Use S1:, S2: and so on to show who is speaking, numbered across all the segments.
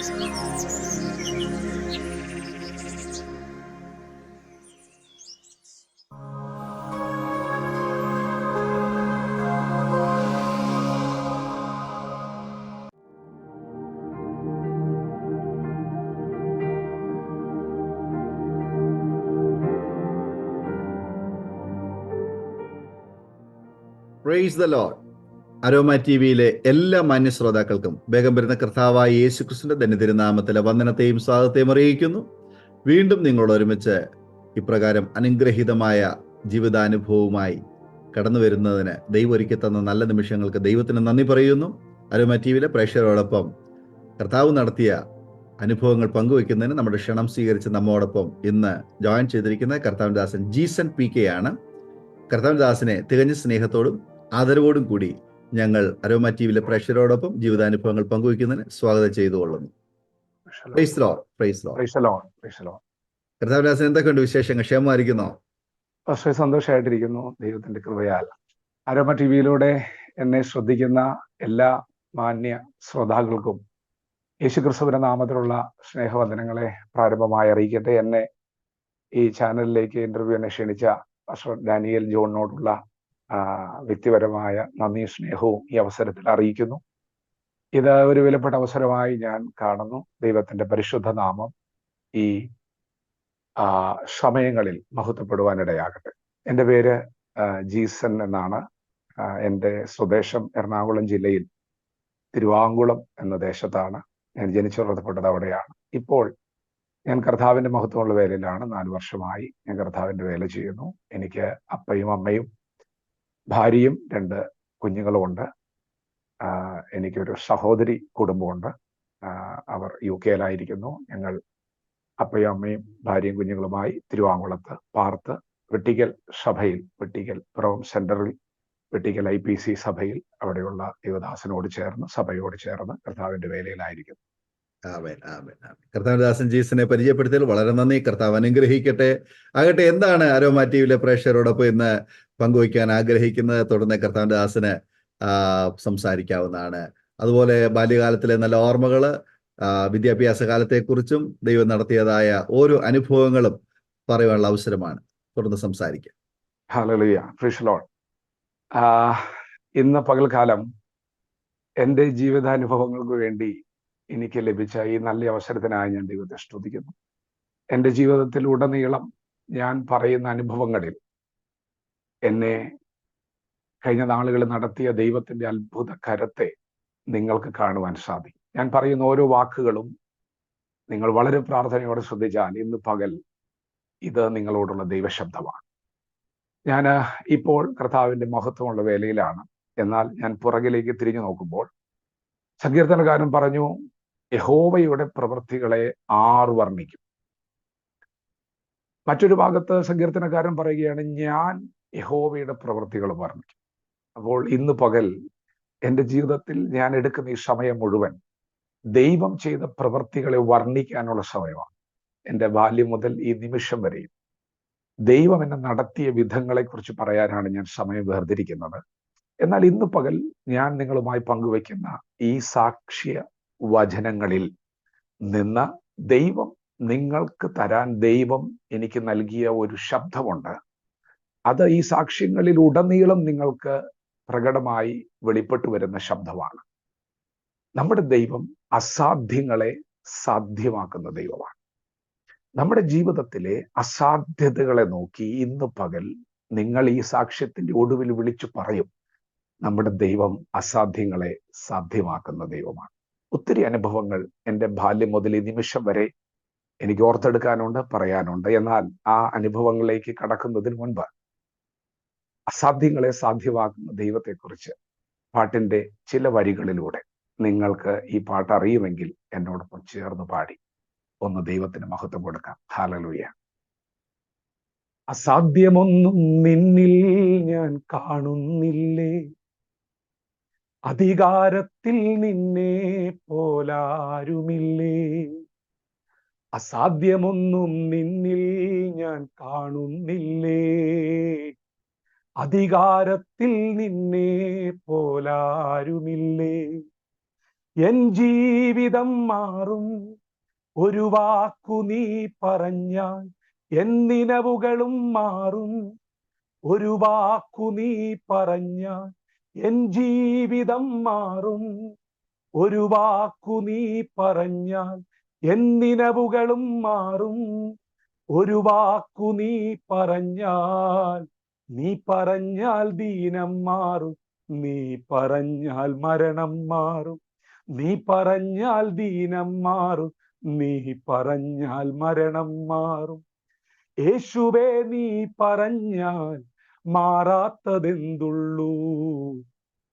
S1: Praise the Lord. Aroma T വിയിലെ എല്ലാ മാന്യ ശ്രോതാക്കൾക്കും വേഗം വരുന്ന കർത്താവായ യേശുക്രിസ്തുവിന്റെ ധന്യതിരുനാമത്തിലെ വന്ദനത്തെയും സ്വാഗതത്തെയും അറിയിക്കുന്നു. വീണ്ടും നിങ്ങളോട് ഒരുമിച്ച് ഇപ്രകാരം അനുഗ്രഹീതമായ ജീവിതാനുഭവവുമായി കടന്നു വരുന്നതിന് ദൈവം ഒരുക്കി തന്ന നല്ല നിമിഷങ്ങൾക്ക് ദൈവത്തിന് നന്ദി പറയുന്നു. അരോമ ടി വിയിലെ പ്രേക്ഷകരോടൊപ്പം കർത്താവ് നടത്തിയ അനുഭവങ്ങൾ പങ്കുവയ്ക്കുന്നതിന് നമ്മുടെ ക്ഷണം സ്വീകരിച്ച് നമ്മോടൊപ്പം ഇന്ന് ജോയിൻ ചെയ്തിരിക്കുന്ന കർത്താവിൻ ദാസൻ ജീസൻ പി കെ ആണ്. കർത്താവിൻ ദാസനെ തികഞ്ഞ സ്നേഹത്തോടും ആദരവോടും കൂടി ഞങ്ങൾ അരോമ ടി വിയിലെ പ്രേക്ഷകരോടൊപ്പം ജീവിതാനുഭവങ്ങൾ പങ്കുവയ്ക്കുന്നതിന് സ്വാഗതം ചെയ്തുകൊള്ളുന്നു. കർത്താവിൻ ദാസൻ, എന്തൊക്കെയുണ്ട് വിശേഷങ്ങൾ? ക്ഷേമമായിരിക്കുന്നോ?
S2: പക്ഷേ സന്തോഷമായിട്ടിരിക്കുന്നു ദൈവത്തിന്റെ കൃപയാൽ. അരോമ ടി വിയിലൂടെ എന്നെ ശ്രദ്ധിക്കുന്ന എല്ലാ മാന്യ ശ്രോതാക്കൾക്കും യേശുക്രിസ്തുവിന്റെ നാമത്തിലുള്ള സ്നേഹവന്ദനങ്ങളെ പ്രാരംഭമായി അറിയിക്കട്ടെ. എന്നെ ഈ ചാനലിലേക്ക് ഇന്റർവ്യൂവിനെ ക്ഷണിച്ച പാസ്റ്റർ ഡാനിയൽ ജോണിനോടുള്ള വ്യക്തിപരമായ നന്ദിയും സ്നേഹവും ഈ അവസരത്തിൽ അറിയിക്കുന്നു. ഇത് ഒരു വിലപ്പെട്ട അവസരമായി ഞാൻ കാണുന്നു. ദൈവത്തിന്റെ പരിശുദ്ധ നാമം ഈ സമയങ്ങളിൽ മഹത്വപ്പെടുവാനിടയാകട്ടെ. എൻ്റെ പേര് ജീസൻ എന്നാണ്. എൻ്റെ സ്വദേശം എറണാകുളം ജില്ലയിൽ തിരുവാങ്കുളം എന്ന ദേശത്താണ്. ഞാൻ ജനിച്ചു വളർത്തപ്പെട്ടത് അവിടെയാണ്. ഇപ്പോൾ ഞാൻ കർത്താവിന്റെ മഹത്വമുള്ള വേലയിലാണ്. 4 വർഷമായി ഞാൻ കർത്താവിന്റെ വേല ചെയ്യുന്നു. എനിക്ക് അപ്പയും അമ്മയും ഭാര്യയും 2 കുഞ്ഞുങ്ങളുമുണ്ട്. എനിക്കൊരു സഹോദരി കുടുംബമുണ്ട്. അവർ UK-യിലായിരിക്കുന്നു. ഞങ്ങൾ അപ്പയും അമ്മയും ഭാര്യയും കുഞ്ഞുങ്ങളുമായി തിരുവാങ്കുളത്ത് പാർത്ത് വെട്ടിക്കൽ സഭയിൽ, വെട്ടിക്കൽ പ്രൊം സെന്ററിൽ, വെട്ടിക്കൽ IPC സഭയിൽ അവിടെയുള്ള ദേവദാസനോട് ചേർന്ന്, സഭയോട് ചേർന്ന് കർത്താവിന്റെ വേലയിലായിരിക്കുന്നു.
S1: കർത്താവിൻ ദാസൻ ജീസനെ പരിചയപ്പെടുത്തിയാൽ വളരെ നന്ദി. കർത്താവ് അനുഗ്രഹിക്കട്ടെ. ആകട്ടെ, എന്താണ് അരോമ ടി വിയിലെ പ്രേക്ഷകരോടൊപ്പം ഇന്ന് പങ്കുവയ്ക്കാൻ ആഗ്രഹിക്കുന്നത്? തുടർന്ന് കർത്താവിൻ ദാസന് സംസാരിക്കാവുന്നതാണ്. അതുപോലെ ബാല്യകാലത്തിലെ നല്ല ഓർമ്മകള്, വിദ്യാഭ്യാസ കാലത്തെക്കുറിച്ചും ദൈവം നടത്തിയതായ ഓരോ അനുഭവങ്ങളും പറയുവാനുള്ള അവസരമാണ്. തുടർന്ന് സംസാരിക്കാം.
S2: Hallelujah, praise the Lord. ഇന്ന് പകൽക്കാലം എൻ്റെ ജീവിതാനുഭവങ്ങൾക്ക് വേണ്ടി എനിക്ക് ലഭിച്ച ഈ നല്ല അവസരത്തിനായി ഞാൻ ദൈവത്തെ സ്തുതിക്കുന്നു. എൻ്റെ ജീവിതത്തിൽ ഉടനീളം ഞാൻ പറയുന്ന അനുഭവങ്ങളിൽ എന്നെ കഴിഞ്ഞ നാളുകളിൽ നടത്തിയ ദൈവത്തിന്റെ അത്ഭുത കരത്തെ നിങ്ങൾക്ക് കാണുവാൻ സാധിക്കും. ഞാൻ പറയുന്ന ഓരോ വാക്കുകളും നിങ്ങൾ വളരെ പ്രാർത്ഥനയോടെ ശ്രദ്ധിച്ചാൽ ഇന്ന് പകൽ ഇത് നിങ്ങളോടുള്ള ദൈവശബ്ദമാണ്. ഞാൻ ഇപ്പോൾ കർത്താവിന്റെ മഹത്വമുള്ള വേലയിലാണ്. എന്നാൽ ഞാൻ പുറകിലേക്ക് തിരിഞ്ഞു നോക്കുമ്പോൾ സങ്കീർത്തനക്കാരൻ പറഞ്ഞു, യഹോവയുടെ പ്രവൃത്തികളെ ആർ വർണ്ണിക്കും. മറ്റൊരു ഭാഗത്ത് സങ്കീർത്തനക്കാരൻ പറയുകയാണ്, ഞാൻ യഹോവയുടെ പ്രവൃത്തികൾ വർണ്ണിക്കും. അപ്പോൾ ഇന്ന് പകൽ എൻ്റെ ജീവിതത്തിൽ ഞാൻ എടുക്കുന്ന ഈ സമയം മുഴുവൻ ദൈവം ചെയ്ത പ്രവൃത്തികളെ വർണ്ണിക്കാനുള്ള സമയമാണ്. എൻ്റെ ബാല്യം മുതൽ ഈ നിമിഷം വരെയും ദൈവം എന്നെ നടത്തിയ വിധങ്ങളെക്കുറിച്ച് പറയാനാണ് ഞാൻ സമയം വേർതിരിക്കുന്നത്. എന്നാൽ ഇന്ന് പകൽ ഞാൻ നിങ്ങളുമായി പങ്കുവയ്ക്കുന്ന ഈ സാക്ഷ്യ വചനങ്ങളിൽ നിന്ന് ദൈവം നിങ്ങൾക്ക് തരാൻ ദൈവം എനിക്ക് നൽകിയ ഒരു ശബ്ദമുണ്ട്. അത് ഈ സാക്ഷ്യങ്ങളിൽ ഉടനീളം നിങ്ങൾക്ക് പ്രകടമായി വെളിപ്പെട്ടു വരുന്ന ശബ്ദമാണ്. നമ്മുടെ ദൈവം അസാധ്യങ്ങളെ സാധ്യമാക്കുന്ന ദൈവമാണ്. നമ്മുടെ ജീവിതത്തിലെ അസാധ്യതകളെ നോക്കി ഇന്ന് പകൽ നിങ്ങൾ ഈ സാക്ഷ്യത്തിന്റെ ഒടുവിൽ വിളിച്ചു പറയും, നമ്മുടെ ദൈവം അസാധ്യങ്ങളെ സാധ്യമാക്കുന്ന ദൈവമാണ്. ഒത്തിരി അനുഭവങ്ങൾ എൻ്റെ ബാല്യം മുതൽ ഈ നിമിഷം വരെ എനിക്ക് ഓർത്തെടുക്കാനുണ്ട്, പറയാനുണ്ട്. എന്നാൽ ആ അനുഭവങ്ങളിലേക്ക് കടക്കുന്നതിന് മുൻപ് അസാധ്യങ്ങളെ സാധ്യമാക്കുന്ന ദൈവത്തെക്കുറിച്ച് പാട്ടിന്റെ ചില വരികളിലൂടെ നിങ്ങൾക്ക് ഈ പാട്ട് അറിയുമെങ്കിൽ എന്നോടൊപ്പം ചേർന്ന് പാടി ഒന്ന് ദൈവത്തിന് മഹത്വം കൊടുക്കാം. ഹല്ലേലൂയ. അസാധ്യമൊന്നും നിന്നിൽ ഞാൻ കാണുന്നില്ലേ, അധികാരത്തിൽ നിന്നെ പോലാരുമില്ലേ. അസാധ്യമൊന്നും നിന്നിൽ ഞാൻ കാണുന്നില്ലേ, അധികാരത്തിൽ നിന്നെ പോലാരുമില്ലേ. എൻ ജീവിതം മാറും ഒരു വാക്കു നീ പറഞ്ഞാൽ, എൻ നിലവുകളും മാറും ഒരു വാക്കു നീ പറഞ്ഞാൽ, എൻ ജീവിതം മാറും ഒരു വാക്കു നീ പറഞ്ഞാൽ, എൻ നിലവുകളും മാറും ഒരു വാക്കു നീ പറഞ്ഞാൽ. നീ പറഞ്ഞാൽ ദീനം മാറും, നീ പറഞ്ഞാൽ മരണം മാറും. നീ പറഞ്ഞാൽ ദീനം മാറും, നീ പറഞ്ഞാൽ മരണം മാറും. യേശുവേ നീ പറഞ്ഞാൽ മാറാത്തതെന്തുള്ളൂ?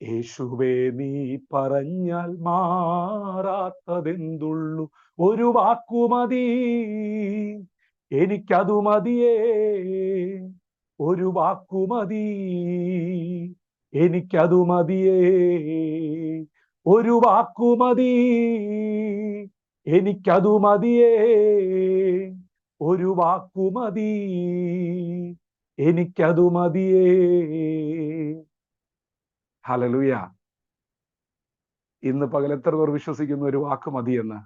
S2: യേശുവേ നീ പറഞ്ഞാൽ മാറാത്തതെന്തുള്ളൂ? ഒരു വാക്കുമതി, എനിക്കതു മതിയേ. ഒരു വാക്കുമതി, എനിക്കതു മതിയേ. ഒരു വാക്കുമതി, എനിക്കതു മതിയേ. ഒരു വാക്കുമതി, എനിക്കതു മതിയേ. ഹല്ലേലൂയ. ഇന്ന് പകൽ എത്ര പേർ വിശ്വസിക്കുന്നു ഒരു വാക്ക് മതിയെന്ന്?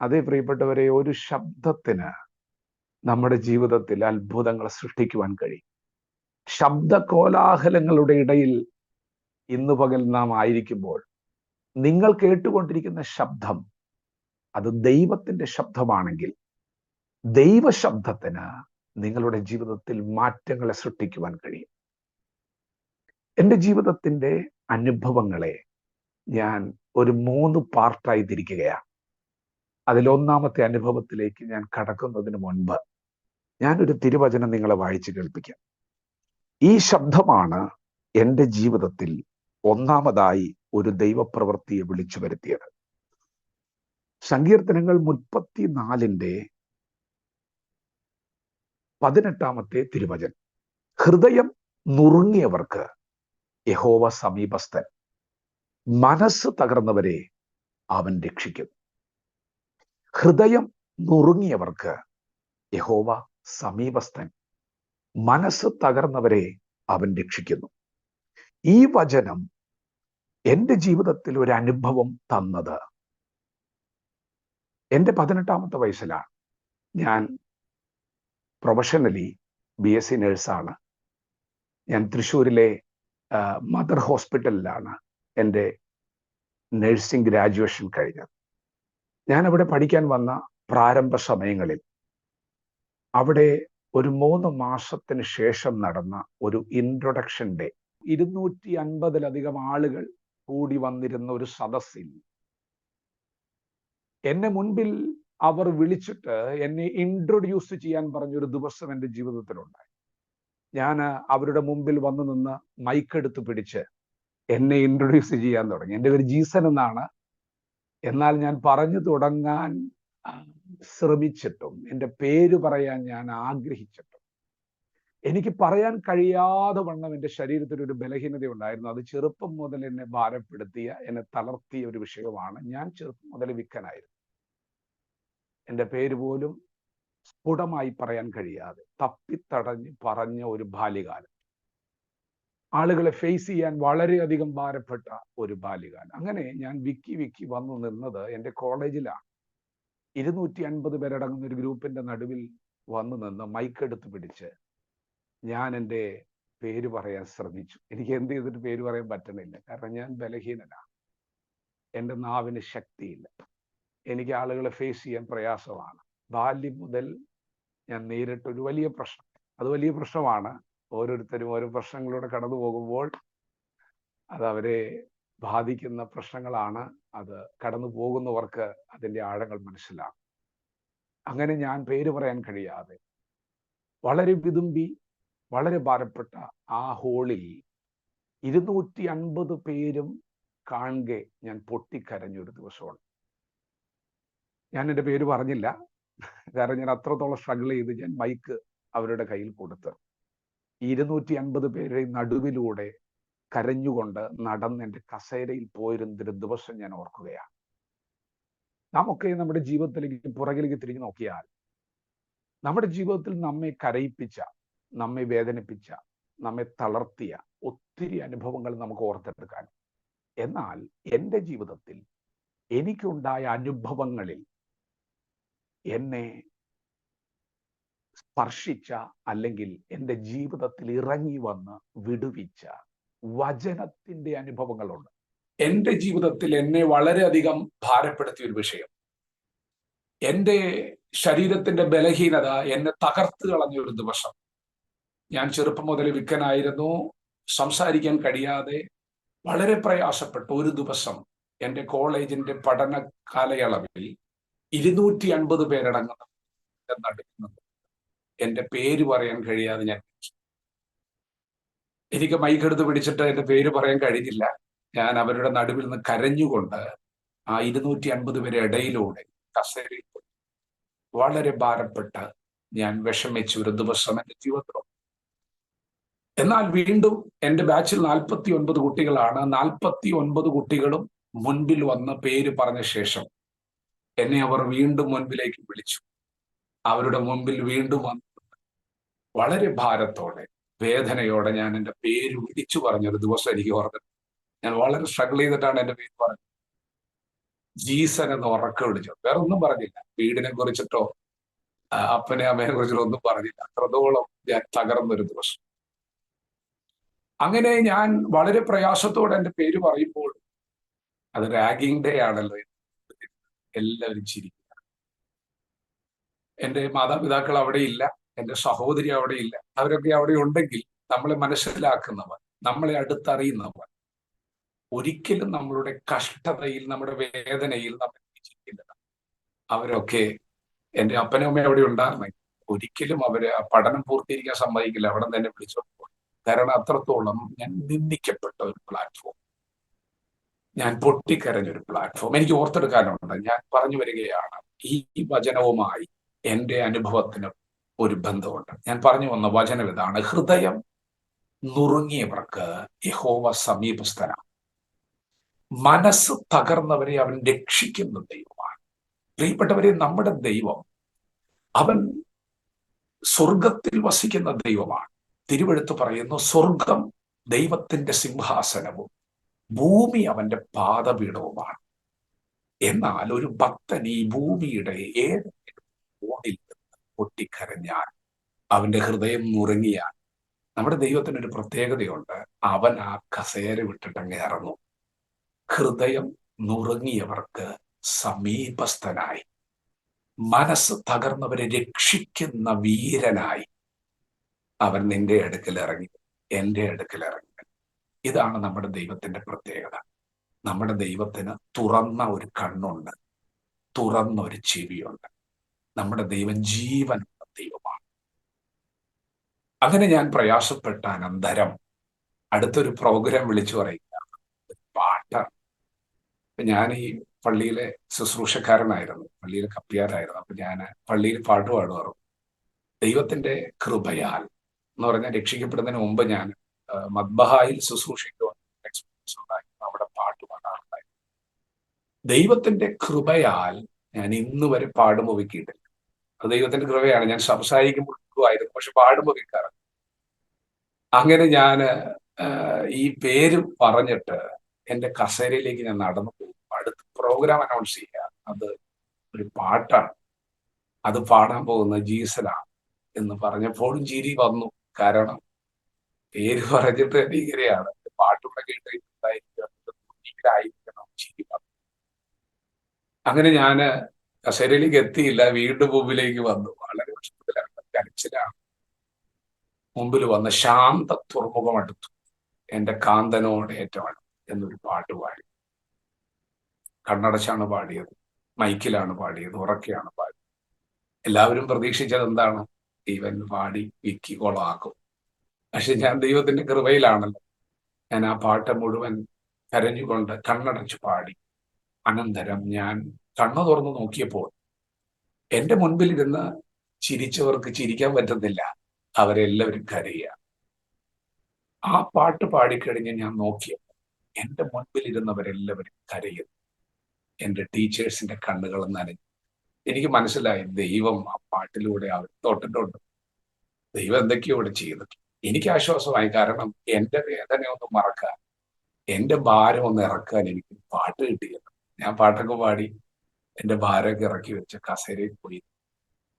S2: അതേ പ്രിയപ്പെട്ടവരെ, ഒരു ശബ്ദത്തിന് നമ്മുടെ ജീവിതത്തിൽ അത്ഭുതങ്ങൾ സൃഷ്ടിക്കുവാൻ കഴിയും. ശബ്ദ കോലാഹലങ്ങളുടെ ഇടയിൽ ഇന്ന് പകൽ നാം ആയിരിക്കുമ്പോൾ നിങ്ങൾ കേട്ടുകൊണ്ടിരിക്കുന്ന ശബ്ദം അത് ദൈവത്തിന്റെ ശബ്ദമാണെങ്കിൽ, ദൈവശബ്ദത്തിന് നിങ്ങളുടെ ജീവിതത്തിൽ മാറ്റങ്ങളെ സൃഷ്ടിക്കുവാൻ കഴിയും. എൻ്റെ ജീവിതത്തിന്റെ അനുഭവങ്ങളെ ഞാൻ ഒരു 3 പാർട്ടായി തിരിക്കുകയാണ്. അതിലൊന്നാമത്തെ അനുഭവത്തിലേക്ക് ഞാൻ കടക്കുന്നതിന് മുൻപ് ഞാനൊരു തിരുവചനം നിങ്ങളെ വായിച്ചു കേൾപ്പിക്കാം. ഈ ശബ്ദമാണ് എൻ്റെ ജീവിതത്തിൽ ഒന്നാമതായി ഒരു ദൈവപ്രവൃത്തിയെ വിളിച്ചു വരുത്തിയത്. സങ്കീർത്തനങ്ങൾ 34:18 തിരുവചനം. ഹൃദയം നുറുങ്ങിയവർക്ക് യഹോവ സമീപസ്ഥൻ, മനസ്സ് തകർന്നവരെ അവൻ രക്ഷിക്കുന്നു. ഹൃദയം നുറുങ്ങിയവർക്ക് യഹോവ സമീപസ്ഥൻ, മനസ്സ് തകർന്നവരെ അവൻ രക്ഷിക്കുന്നു. ഈ വചനം എൻ്റെ ജീവിതത്തിൽ ഒരു അനുഭവം തന്നത് എൻ്റെ 18ാമത്തെ വയസ്സിലാണ്. ഞാൻ പ്രൊഫഷണലി BSc നേഴ്സാണ്. ഞാൻ തൃശ്ശൂരിലെ മദർ ഹോസ്പിറ്റലിലാണ് എൻ്റെ നഴ്സിംഗ് ഗ്രാജുവേഷൻ കഴിഞ്ഞത്. ഞാൻ അവിടെ പഠിക്കാൻ വന്ന പ്രാരംഭ സമയങ്ങളിൽ അവിടെ ഒരു 3 മാസത്തിന് ശേഷം നടന്ന ഒരു ഇൻട്രൊഡക്ഷൻ ഡേ, 250-ലധികം ആളുകൾ കൂടി വന്നിരുന്ന ഒരു സദസ്സിൽ എന്നെ മുൻപിൽ അവർ വിളിച്ചിട്ട് എന്നെ ഇൻട്രൊഡ്യൂസ് ചെയ്യാൻ പറഞ്ഞൊരു ദിവസം എൻ്റെ ജീവിതത്തിലുണ്ടായി. ഞാൻ അവരുടെ മുമ്പിൽ വന്നു നിന്ന് മൈക്കെടുത്ത് പിടിച്ച് എന്നെ ഇൻട്രൊഡ്യൂസ് ചെയ്യാൻ തുടങ്ങി. എൻ്റെ പേര് ജീസൻ എന്നാണ്. എന്നാൽ ഞാൻ പറഞ്ഞു തുടങ്ങാൻ ശ്രമിച്ചിട്ടും എൻ്റെ പേര് പറയാൻ ഞാൻ ആഗ്രഹിച്ചിട്ടും എനിക്ക് പറയാൻ കഴിയാതെ വണ്ണം എൻ്റെ ശരീരത്തിൽ ഒരു ബലഹീനത ഉണ്ടായിരുന്നു. അത് ചെറുപ്പം മുതൽ എന്നെ ഭാരപ്പെടുത്തിയ, എന്നെ തളർത്തിയ ഒരു വിഷയമാണ്. ഞാൻ ചെറുപ്പം മുതൽ വിക്കനായിരുന്നു. എൻ്റെ പേര് പോലും സ്ഫുടമായി പറയാൻ കഴിയാതെ തപ്പിത്തടഞ്ഞ് പറഞ്ഞ ഒരു ബാല്യകാലം. ആളുകളെ ഫേസ് ചെയ്യാൻ വളരെയധികം ഭാരപ്പെട്ട ഒരു ബാല്യകാലം. അങ്ങനെ ഞാൻ വിക്കി വന്നു നിന്നത് എൻ്റെ കോളേജിലാണ്. 250 പേരടങ്ങുന്ന ഒരു ഗ്രൂപ്പിന്റെ നടുവിൽ വന്നു നിന്ന് മൈക്കെടുത്ത് പിടിച്ച് ഞാൻ എൻ്റെ പേര് പറയാൻ ശ്രമിച്ചു. എനിക്ക് എന്ത് ചെയ്തിട്ട് പേര് പറയാൻ പറ്റണില്ല. കാരണം ഞാൻ ബലഹീനനാണ്. എൻ്റെ നാവിന് ശക്തിയില്ല. എനിക്ക് ആളുകളെ ഫേസ് ചെയ്യാൻ പ്രയാസമാണ്. ബാല്യം മുതൽ ഞാൻ നേരിട്ടൊരു വലിയ പ്രശ്നം. അത് വലിയ പ്രശ്നമാണ്. ഓരോരുത്തരും ഓരോ പ്രശ്നങ്ങളിലൂടെ കടന്നു പോകുമ്പോൾ അത് അവരെ ബാധിക്കുന്ന പ്രശ്നങ്ങളാണ്. അത് കടന്നു പോകുന്നവർക്ക് അതിൻ്റെ ആഴങ്ങൾ മനസ്സിലാകും. അങ്ങനെ ഞാൻ പേര് പറയാൻ കഴിയാതെ വളരെ വിതുമ്പി, വളരെ ഭാരപ്പെട്ട ആ ഹോളിൽ 250 പേരും കാണെ ഞാൻ പൊട്ടിക്കരഞ്ഞൊരു ദിവസമാണ്. ഞാൻ എൻ്റെ പേര് പറഞ്ഞില്ല. കാരണം ഞാൻ അത്രത്തോളം സ്ട്രഗിൾ ചെയ്ത് ഞാൻ മൈക്ക് അവരുടെ കയ്യിൽ കൊടുത്ത് 250 പേരുടെ നടുവിലൂടെ കരഞ്ഞുകൊണ്ട് നടന്ന് എൻ്റെ കസേരയിൽ പോയിരുന്നൊരു ദിവസം ഞാൻ ഓർക്കുകയാണ്. നാമൊക്കെ നമ്മുടെ ജീവിതത്തിലേക്ക് പുറകിലേക്ക് തിരിഞ്ഞു നോക്കിയാൽ നമ്മുടെ ജീവിതത്തിൽ നമ്മെ കരയിപ്പിച്ച, നമ്മെ വേദനിപ്പിച്ച, നമ്മെ തളർത്തിയ ഒത്തിരി അനുഭവങ്ങൾ നമുക്ക് ഓർത്തെടുക്കാൻ. എന്നാൽ എൻ്റെ ജീവിതത്തിൽ എനിക്കുണ്ടായ അനുഭവങ്ങളിൽ എന്നെ സ്പർശിച്ച, അല്ലെങ്കിൽ എൻ്റെ ജീവിതത്തിൽ ഇറങ്ങി വന്ന് വിടുവിച്ച വചനത്തിന്റെ അനുഭവങ്ങളുണ്ട്. എൻ്റെ ജീവിതത്തിൽ എന്നെ വളരെയധികം ഭാരപ്പെടുത്തിയ ഒരു വിഷയം, എൻ്റെ ശരീരത്തിന്റെ ബലഹീനത എന്നെ തകർത്ത് കളഞ്ഞ ഒരു ദിവസം. ഞാൻ ചെറുപ്പം മുതൽ വിക്കനായിരുന്നു, സംസാരിക്കാൻ കഴിയാതെ വളരെ പ്രയാസപ്പെട്ട ഒരു ദിവസം. എൻ്റെ കോളേജിന്റെ പഠന കാലയളവിൽ 250 പേരടങ്ങുന്ന നടക്കുന്നത്, എൻ്റെ പേര് പറയാൻ കഴിയാതെ എനിക്ക് മൈക്കെടുത്ത് പിടിച്ചിട്ട് എൻ്റെ പേര് പറയാൻ കഴിഞ്ഞില്ല. ഞാൻ അവരുടെ നടുവിൽ നിന്ന് കരഞ്ഞുകൊണ്ട് ആ 250 പേരെ ഇടയിലൂടെ കസേരയിൽ പോയി. വളരെ ഭാരപ്പെട്ട് ഞാൻ വിഷമിച്ച ഒരു ദിവസം എൻ്റെ ജീവിതത്തിൽ. എന്നാൽ വീണ്ടും എൻ്റെ ബാച്ചിൽ 49 കുട്ടികളാണ്. 49 കുട്ടികളും മുൻപിൽ വന്ന് പേര് പറഞ്ഞ ശേഷം എന്നെ അവർ വീണ്ടും മുൻപിലേക്ക് വിളിച്ചു. അവരുടെ മുൻപിൽ വീണ്ടും വന്ന് വളരെ ഭാരത്തോടെ, വേദനയോടെ ഞാൻ എൻ്റെ പേര് വിളിച്ചു പറഞ്ഞൊരു ദിവസം എനിക്ക് ഓർമ്മ. ഞാൻ വളരെ സ്ട്രഗിൾ ചെയ്തിട്ടാണ് എൻ്റെ പേര് പറഞ്ഞത്. ജീസൻ എന്ന് ഉറക്കെ വിളിച്ചു. വേറെ ഒന്നും പറഞ്ഞില്ല, വീടിനെ കുറിച്ചിട്ടോ അപ്പനെ അമ്മയെ കുറിച്ചിട്ടോ ഒന്നും പറഞ്ഞില്ല. അത്രത്തോളം ഞാൻ തകർന്നൊരു ദിവസം. അങ്ങനെ ഞാൻ വളരെ പ്രയാസത്തോടെ എൻ്റെ പേര് പറയുമ്പോൾ, അത് റാഗിംഗ് ഡേ ആണല്ലോ, എല്ലാവരും ചിരിക്കുക. എൻ്റെ മാതാപിതാക്കൾ അവിടെ ഇല്ല, എൻ്റെ സഹോദരി അവിടെ ഇല്ല. അവരൊക്കെ അവിടെ ഉണ്ടെങ്കിൽ നമ്മളെ മനസ്സിലാക്കുന്നവർ, നമ്മളെ അടുത്തറിയുന്നവർ ഒരിക്കലും നമ്മളുടെ കഷ്ടതയിൽ, നമ്മുടെ വേദനയിൽ നമ്മൾ ചിരിക്കില്ല. അവരൊക്കെ, എൻ്റെ അപ്പനും അമ്മയും അവിടെ ഉണ്ടായിരുന്നെങ്കിൽ ഒരിക്കലും അവര് ആ പഠനം പൂർത്തീകരിക്കാൻ സമ്മതിക്കില്ല, അവിടെ തന്നെ വിളിച്ചോണ്ട് പോകും. കാരണം അത്രത്തോളം ഞാൻ നിന്ദിക്കപ്പെട്ട ഒരു പ്ലാറ്റ്ഫോം, ഞാൻ പൊട്ടിക്കരഞ്ഞൊരു പ്ലാറ്റ്ഫോം എനിക്ക് ഓർത്തെടുക്കാനുണ്ട്. ഞാൻ പറഞ്ഞു വരികയാണ്, ഈ വചനവുമായി എൻ്റെ അനുഭവത്തിന് ഒരു ബന്ധമുണ്ട്. ഞാൻ പറഞ്ഞു വന്ന വചനം ഇതാണ്: ഹൃദയം നുറുങ്ങിയവർക്ക് യഹോവ സമീപസ്ഥനാണ്, മനസ്സ് തകർന്നവരെ അവൻ രക്ഷിക്കുന്ന ദൈവമാണ്. പ്രിയപ്പെട്ടവരെ, നമ്മുടെ ദൈവം, അവൻ സ്വർഗത്തിൽ വസിക്കുന്ന ദൈവമാണ്. തിരുവെഴുത്ത് പറയുന്നു, സ്വർഗം ദൈവത്തിന്റെ സിംഹാസനവും ഭൂമി അവന്റെ പാദപീഠവുമാണ്. എന്നാൽ ഒരു ഭക്തൻ ഈ ഭൂമിയുടെ ഏതെങ്കിലും കോണിൽ നിന്ന് പൊട്ടിക്കരഞ്ഞാൽ, അവന്റെ ഹൃദയം നുറുങ്ങിയാൽ, നമ്മുടെ ദൈവത്തിനൊരു പ്രത്യേകതയുണ്ട്, അവൻ ആ കസേര വിട്ടിട്ട് അങ്ങ് ഇറങ്ങും. ഹൃദയം നുറുങ്ങിയവർക്ക് സമീപസ്ഥനായി, മനസ്സ് തകർന്നവരെ രക്ഷിക്കുന്ന വീരനായി അവൻ നിന്റെ അടുക്കൽ ഇറങ്ങി, എൻ്റെ അടുക്കൽ ഇറങ്ങി. ഇതാണ് നമ്മുടെ ദൈവത്തിന്റെ പ്രത്യേകത. നമ്മുടെ ദൈവത്തിന് തുറന്ന ഒരു കണ്ണുണ്ട്, തുറന്ന ഒരു ചെവിയുണ്ട്. നമ്മുടെ ദൈവം ജീവനുള്ള ദൈവമാണ്. അങ്ങനെ ഞാൻ പ്രയാസപ്പെട്ട അനന്തരം അടുത്തൊരു പ്രോഗ്രാം വിളിച്ചു പറയുക, പാട്ടാണ്. ഞാൻ ഈ പള്ളിയിലെ ശുശ്രൂഷക്കാരനായിരുന്നു, പള്ളിയിലെ കപ്പിയാരായിരുന്നു. അപ്പൊ ഞാൻ പള്ളിയിൽ പാട്ട് പാടുമായിരുന്നു. ദൈവത്തിന്റെ കൃപയാൽ എന്ന് പറഞ്ഞാൽ, രക്ഷിക്കപ്പെടുന്നതിന് മുമ്പ് ഞാൻ മദ്ബഹായിൽ ശുശ്രൂഷയ്ക്ക് എക്സ്പീരിയൻസ് ഉണ്ടായി, അവിടെ പാട്ട് പാടാറുണ്ടായി. ദൈവത്തിന്റെ കൃപയാൽ ഞാൻ ഇന്ന് വരെ പാടുമ്പോൾ വെക്കിയിട്ടില്ല. അത് ദൈവത്തിന്റെ കൃപയാണ്. ഞാൻ സംസാരിക്കുമ്പോഴായിരുന്നു, പക്ഷെ പാടുമ്പോൾ വെക്കാറ്. അങ്ങനെ ഞാൻ ഈ പേര് പറഞ്ഞിട്ട് എൻ്റെ കസേരയിലേക്ക് ഞാൻ നടന്നു പോകും. അടുത്ത പ്രോഗ്രാം അനൗൺസ് ചെയ്യുക, അത് ഒരു പാട്ടാണ്, അത് പാടാൻ പോകുന്ന ജീസനാണ് എന്ന് പറഞ്ഞപ്പോഴും ചിരി വന്നു. കാരണം പേര് പറഞ്ഞിട്ട് ഇങ്ങനെയാണ്, പാട്ടുകൂടെ കേട്ടിട്ടായിരിക്കണം ചിരി വന്നു. അങ്ങനെ ഞാന് കസേരയിലേക്ക് എത്തിയില്ല, വീണ്ടും മുമ്പിലേക്ക് വന്നു. വളരെ വിഷമത്തിലാണ്, കരച്ചിലാണ്. മുമ്പിൽ വന്ന് ശാന്ത തുറമുഖം അടുത്തു, എൻ്റെ കാന്തനോട് ഏറ്റവും എന്നൊരു പാട്ട് പാടി. കണ്ണടച്ചാണ് പാടിയത്, മൈക്കിലാണ് പാടിയത്, ഉറക്കെയാണ് പാടിയത്. എല്ലാവരും പ്രതീക്ഷിച്ചത് എന്താണ്? ഇവൻ പാടി വിക്കി കൊളാക്കും. പക്ഷെ ഞാൻ ദൈവത്തിന്റെ കൃപയിലാണല്ലോ, ഞാൻ ആ പാട്ട് മുഴുവൻ കരഞ്ഞുകൊണ്ട് കണ്ണടച്ചു പാടി. അനന്തരം ഞാൻ കണ്ണു തുറന്നു നോക്കിയപ്പോൾ എൻ്റെ മുൻപിലിരുന്ന് ചിരിച്ചവർക്ക് ചിരിക്കാൻ പറ്റുന്നില്ല, അവരെല്ലാവരും കരയുക. ആ പാട്ട് പാടിക്കഴിഞ്ഞ് ഞാൻ നോക്കിയപ്പോൾ എൻ്റെ മുൻപിലിരുന്നവരെല്ലാവരും കരയുന്നു. എൻ്റെ ടീച്ചേഴ്സിന്റെ കണ്ണുകൾ നനഞ്ഞു. എനിക്ക് മനസ്സിലായി, ദൈവം ആ പാട്ടിലൂടെ അവർ തൊട്ടിട്ടുണ്ട്, ദൈവം എന്തൊക്കെയോ ഇവിടെ ചെയ്തിട്ടുണ്ട്. എനിക്ക് ആശ്വാസമായി, കാരണം എൻ്റെ വേദനയൊന്നും മറക്കാൻ എന്റെ ഭാരം ഒന്ന് ഇറക്കാൻ എനിക്ക് പാട്ട് കിട്ടിയത്. ഞാൻ പാട്ടൊക്കെ പാടി എന്റെ ഭാരമൊക്കെ ഇറക്കി വെച്ച് കസേരയിൽ പോയി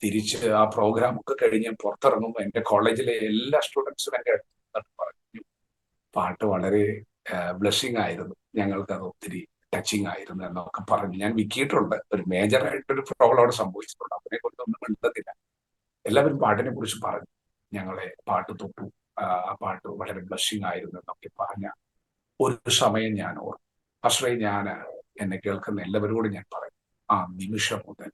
S2: തിരിച്ച് ആ പ്രോഗ്രാം ഒക്കെ കഴിഞ്ഞ് പുറത്തിറങ്ങുമ്പോൾ എന്റെ കോളേജിലെ എല്ലാ സ്റ്റുഡൻസും എന്റെ അടുത്ത് വന്നിട്ട് പറഞ്ഞു, പാട്ട് വളരെ ബ്ലഷിംഗ് ആയിരുന്നു, ഞങ്ങൾക്ക് അത് ഒത്തിരി ടച്ചിങ് ആയിരുന്നു എന്നൊക്കെ പറഞ്ഞു. ഞാൻ വിക്കിയിട്ടുണ്ട്, ഒരു മേജറായിട്ടൊരു പ്രോബ്ലം അവിടെ സംഭവിച്ചിട്ടുണ്ട്, അതിനെ കുറിച്ചൊന്നും മിണ്ടുന്നില്ല. എല്ലാവരും പാട്ടിനെ കുറിച്ച് പറഞ്ഞു, ഞങ്ങളെ പാട്ട് തൊട്ടു, ആ പാട്ട് വളരെ ബ്ലഷിംഗ് ആയിരുന്നു എന്നൊക്കെ പറഞ്ഞ ഒരു സമയം ഞാൻ ഓർക്കും. പക്ഷേ ഞാൻ എന്നെ കേൾക്കുന്ന എല്ലാവരോടും ഞാൻ പറയും, ആ നിമിഷം മുതൽ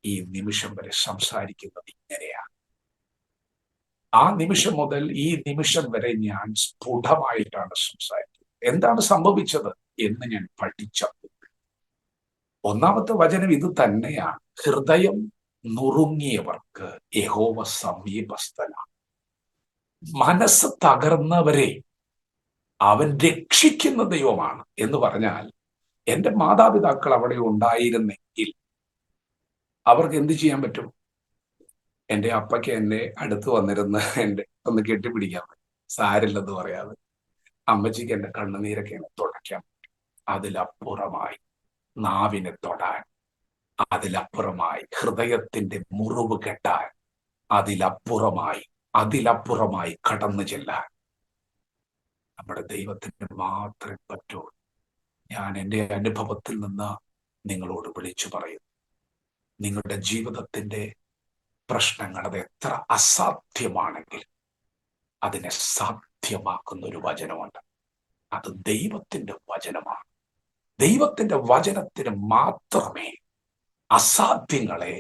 S2: ഈ നിമിഷം വരെ സംസാരിക്കുന്നത് ഇങ്ങനെയാണ്. ആ നിമിഷം മുതൽ ഈ നിമിഷം വരെ ഞാൻ സ്ഫുടമായിട്ടാണ് സംസാരിക്കുന്നത്. എന്താണ് സംഭവിച്ചത് എന്ന് ഞാൻ പഠിച്ചപ്പോൾ ഒന്നാമത്തെ വചനം ഇത് തന്നെയാണ്: ഹൃദയം നുറുങ്ങിയവർക്ക് യഹോവ സമീപസ്ഥനാണ്, മനസ്സ് തകർന്നവരെ അവൻ രക്ഷിക്കുന്ന ദൈവമാണ്. എന്ന് പറഞ്ഞാൽ എന്റെ മാതാപിതാക്കൾ അവിടെ ഉണ്ടായിരുന്നെങ്കിൽ അവർക്ക് എന്ത് ചെയ്യാൻ പറ്റും? എന്റെ അപ്പയ്ക്ക് എന്നെ അടുത്ത് വന്നിരുന്ന് എന്റെ ഒന്ന് കെട്ടിപ്പിടിക്കാൻ പറ്റും, സാരില്ലെന്ന് പറയാതെ. അമ്മച്ചിക്ക് എന്റെ കണ്ണുനീരൊക്കെ എന്നെ തുടയ്ക്കാൻ പറ്റും. അതിലപ്പുറമായി നാവിനെ തൊടാൻ, അതിലപ്പുറമായി ഹൃദയത്തിന്റെ മുറിവ് കെട്ടാൻ, അതിലപ്പുറമായി കടന്നു ചെല്ലാൻ നമ്മുടെ ദൈവത്തിന് മാത്രമേ പറ്റുള്ളൂ. ഞാൻ എൻ്റെ അനുഭവത്തിൽ നിന്ന് നിങ്ങളോട് വിളിച്ചു പറയുന്നു, നിങ്ങളുടെ ജീവിതത്തിന്റെ പ്രശ്നങ്ങൾ അത് എത്ര അസാധ്യമാണെങ്കിൽ അതിനെ സാധ്യമാക്കുന്ന ഒരു വചനമുണ്ട്. അത് ദൈവത്തിന്റെ വചനമാണ്. ദൈവത്തിന്റെ വചനത്തിന് മാത്രമേ അസാധ്യങ്ങളെ